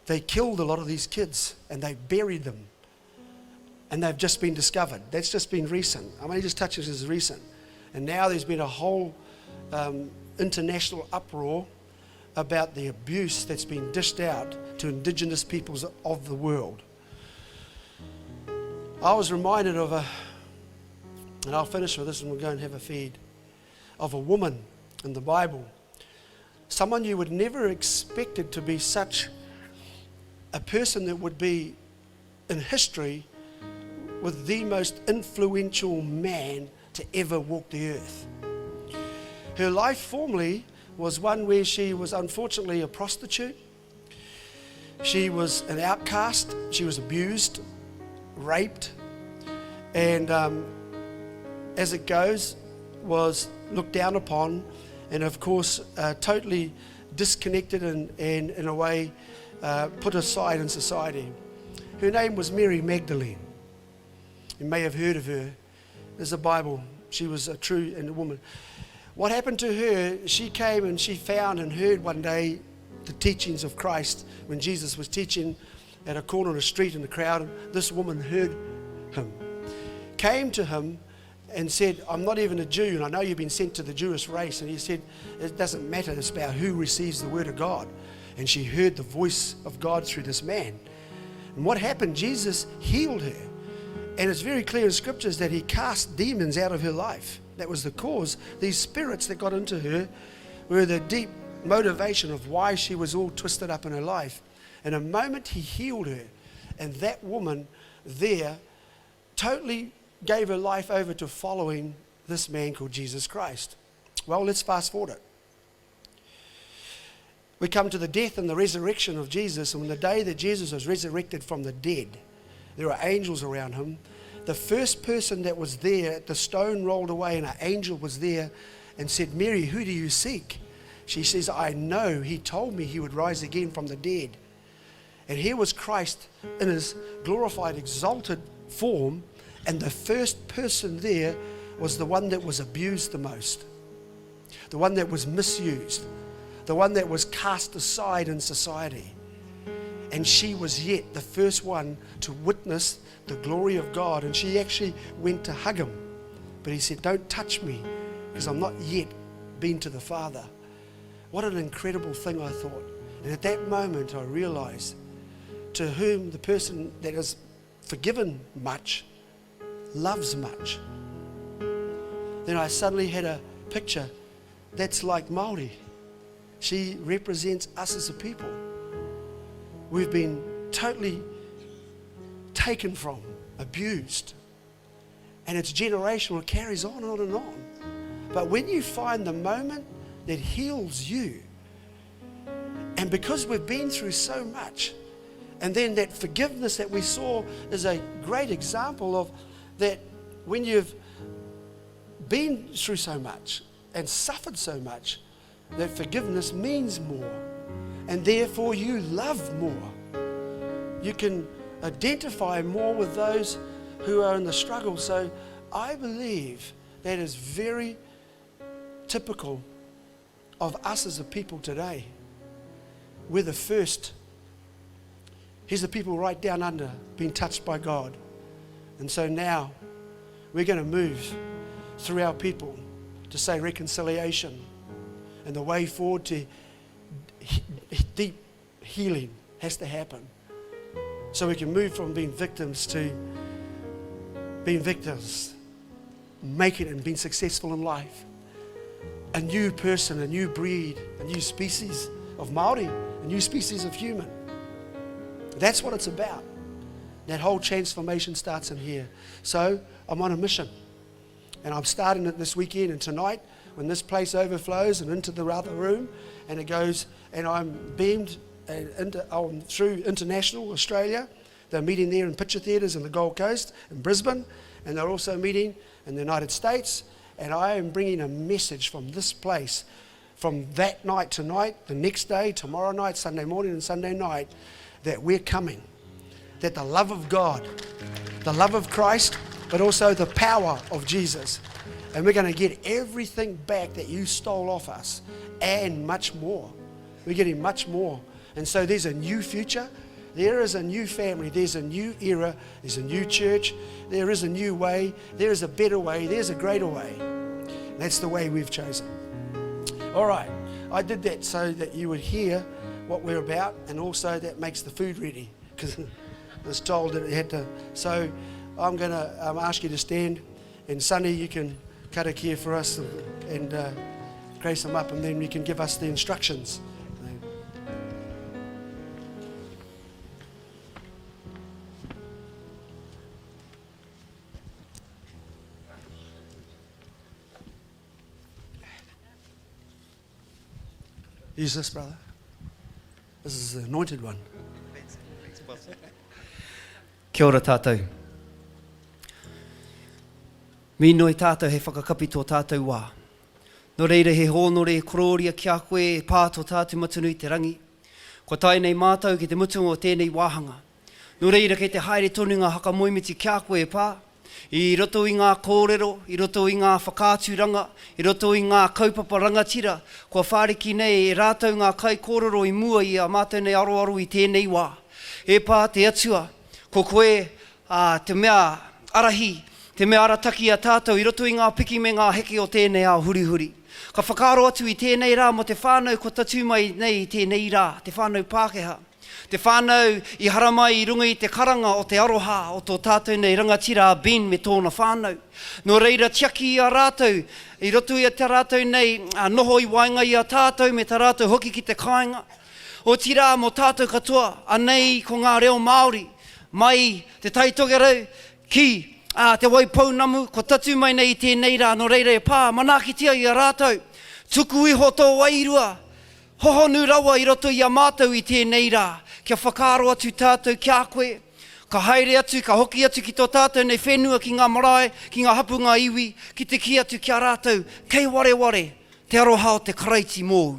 they killed a lot of these kids and they buried them. And they've just been discovered. That's just been recent. I'm only just touching this as recent. And now there's been a whole international uproar about the abuse that's been dished out to Indigenous peoples of the world. I was reminded of and I'll finish with this and we'll go and have a feed, of a woman in the Bible. Someone you would never expected to be such a person that would be in history with the most influential man to ever walk the earth. Her life formerly was one where she was unfortunately a prostitute. She was an outcast. She was abused, raped, and as it goes, was looked down upon, and of course totally disconnected and in a way put aside in society. Her name was Mary Magdalene. You may have heard of her. There's a Bible. She was a true and a woman. What happened to her, she came and she found and heard one day the teachings of Christ when Jesus was teaching at a corner of the street in the crowd. This woman heard him, came to him and said, I'm not even a Jew, and I know you've been sent to the Jewish race. And he said, it doesn't matter, it's about who receives the word of God. And she heard the voice of God through this man. And what happened? Jesus healed her. And it's very clear in scriptures that he cast demons out of her life. That was the cause. These spirits that got into her were the deep motivation of why she was all twisted up in her life. In a moment he healed her, and that woman there totally gave her life over to following this man called Jesus Christ. Well, let's fast forward it. We come to the death and the resurrection of Jesus, and on the day that Jesus was resurrected from the dead, there were angels around him. The first person that was there, the stone rolled away and an angel was there and said, Mary, who do you seek? She says, I know, he told me he would rise again from the dead. And here was Christ in his glorified, exalted form, and the first person there was the one that was abused the most, the one that was misused, the one that was cast aside in society. And she was yet the first one to witness the glory of God. And she actually went to hug him. But he said, don't touch me, because I'm not yet been to the Father. What an incredible thing, I thought. And at that moment I realized, to whom the person that is forgiven much loves much. Then I suddenly had a picture that's like Maori. She represents us as a people. We've been totally taken from, abused, and it's generational. It carries on and on and on. But when you find the moment that heals you, and because we've been through so much, and then that forgiveness that we saw is a great example of that. When you've been through so much and suffered so much, that forgiveness means more, and therefore you love more. You can identify more with those who are in the struggle. So I believe that is very typical of us as a people today. We're the first. Here's the people right down under being touched by God. And so now we're going to move through our people to say reconciliation, and the way forward to deep healing has to happen, so we can move from being victims to being victors, make it and being successful in life. a new person, a new breed, a new species of Maori, a new species of human. That's what it's about. That whole transformation starts in here. So I'm on a mission, and I'm starting it this weekend and tonight when this place overflows and into the other room, and it goes, and I'm beamed through international Australia. They're meeting there in picture theatres in the Gold Coast, in Brisbane, and they're also meeting in the United States. And I am bringing a message from this place, from that night tonight, the next day, tomorrow night, Sunday morning and Sunday night, that we're coming. That the love of God, the love of Christ, but also the power of Jesus. And we're going to get everything back that you stole off us and much more. We're getting much more. And so there's a new future. There is a new family. There's a new era. There's a new church. There is a new way. There is a better way. There's a greater way. And that's the way we've chosen. All right. I did that so that you would hear what we're about, and also that makes the food ready, because I was told that it had to. So I'm going to ask you to stand, and Sunny, you can cut a care for us and grace them up, and then you can give us the instructions. Use this, brother. This is the anointed one. Kia ora tātou. Mi noi tātou he whakakapi tō tātou wā. No reira he hōnore kororia ki a koe e pā tō tātou matunui te rangi. Ko tai nei mātou ki te mutunga o tēnei wāhanga. No reira kei te haere tonu ngā haka moimiti ki a koe e pā. I roto i ngā kōrero, i roto i ngā whakāturanga, i roto i ngā kaupapa rangatira, kua whāriki nei e rātou ngā kai kōrero i mua i a mātou nei aroaro i tēnei wā. E pā te atua, ko koe te mea arahi, te mea arataki a tātou, i roto i ngā piki me ngā heke o tēnei a hurihuri. Ka whakaro atu i tēnei rā mo te whānau ko tatu mai nei i tēnei rā, te whānau Pākehā. Te whānau i haramai i runga i te karanga o te aroha o tō tātou nei rangatira a Ben me tōna whānau. No reira tiaki i a rātou, i roto i a te rātou nei noho i wainga i a tātou me tā rātou hoki ki te kāinga. O tira mo tātou katoa, anei ko ngā reo Māori, mai te taitogerau ki te waipounamu, ko tatu mai nei i tēnei rā, no reira e pā, manakitia i a rātou, tuku iho tō wairua, hohonu rawa i roto i a mātou i tēnei rā. Kia whakaro atu tātou ki a koe, ka haere atu, ka hoki atu ki tō tātou nei whenua ki ngā marae, ki ngā hapu ngā iwi, ki te ki atu ki a rātou, kei ware, te aroha o te karaiti mōu.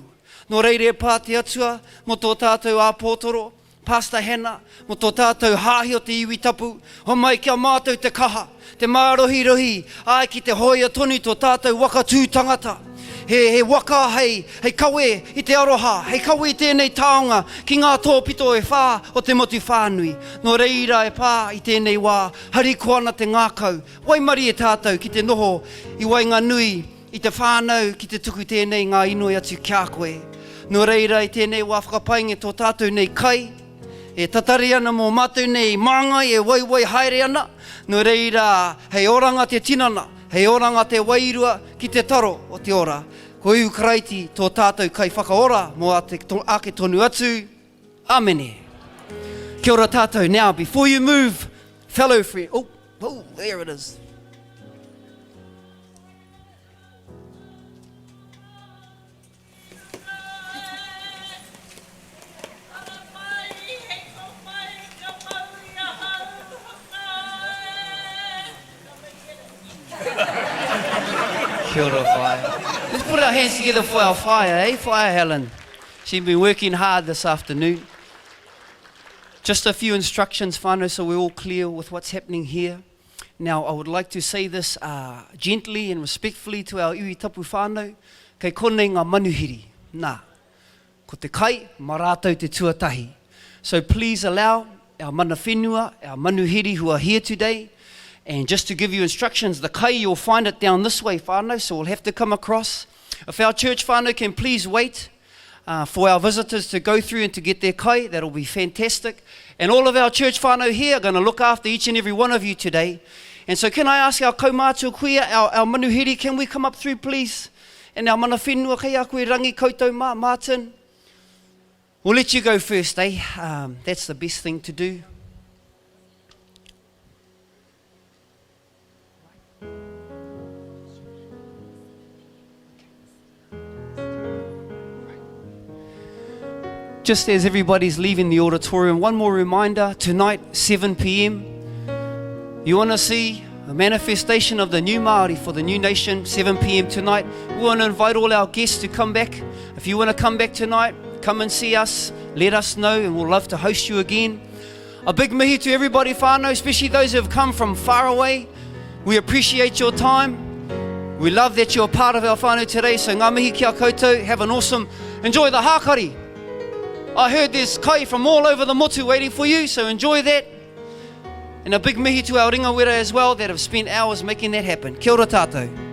No reire pā te atua, mo tō tātou a pōtoro, Pastor Hannah, mo tō tātou hāhi o te iwi tapu, ho mai kia mātou te kaha, te mārohi, ai ki te hoia tonu tō tātou waka tūtangata. He waka hei kawe i te aroha, hei kawe i tēnei taonga ki ngā tōpito e whā o te motu whānui. No reira e pā i tēnei wā, hari koana te ngākau, waimari e tātou ki te noho i wainga nui, i te whānau ki te tuku tēnei ngā inoi atu kia koe. No reira i tēnei wā whakapainge tō tātou nei kai, e tatari ana mō mātou nei māngai e waiwai haere ana. No reira hei oranga te tinana, hei oranga te wairua ki te taro o te ora. Ko iu karaiti tō tātou kai whakaora mo ake tonu atu. Amene. Kia ora tātou. Now, before you move, fellow friend. Oh, there it is. Kia ora, Fire. Let's put our hands together for our Fire, eh? Fire Helen. She's been working hard this afternoon. Just a few instructions, whānau, so we're all clear with what's happening here. Now, I would like to say this gently and respectfully to our iwi tapu whānau. Kei konei ngā manuhiri. Nā. Ko te kai, mā rātou te tuatahi. So please allow our mana whenua, our manuhiri who are here today. And just to give you instructions, the kai, you'll find it down this way, whānau, so we'll have to come across. If our church whānau can please wait for our visitors to go through and to get their kai, that'll be fantastic. And all of our church whānau here are going to look after each and every one of you today. And so can I ask our kaumātua kuia, our manuhiri, can we come up through, please? And our mana whenua, kei a koe rangi koutou, Martin. We'll let you go first, eh? That's the best thing to do. Just as everybody's leaving the auditorium, one more reminder, tonight, 7 p.m. You want to see a manifestation of the new Maori for the new nation, 7 p.m. tonight. We want to invite all our guests to come back. If you want to come back tonight, come and see us, let us know, and we'll love to host you again. A big mihi to everybody whānau, especially those who have come from far away. We appreciate your time. We love that you're part of our whānau today, so ngā mihi kia koutou, have an awesome, enjoy the hākari. I heard there's kai from all over the motu waiting for you, so enjoy that. And a big mihi to our ringawera as well that have spent hours making that happen. Kia ora tātou.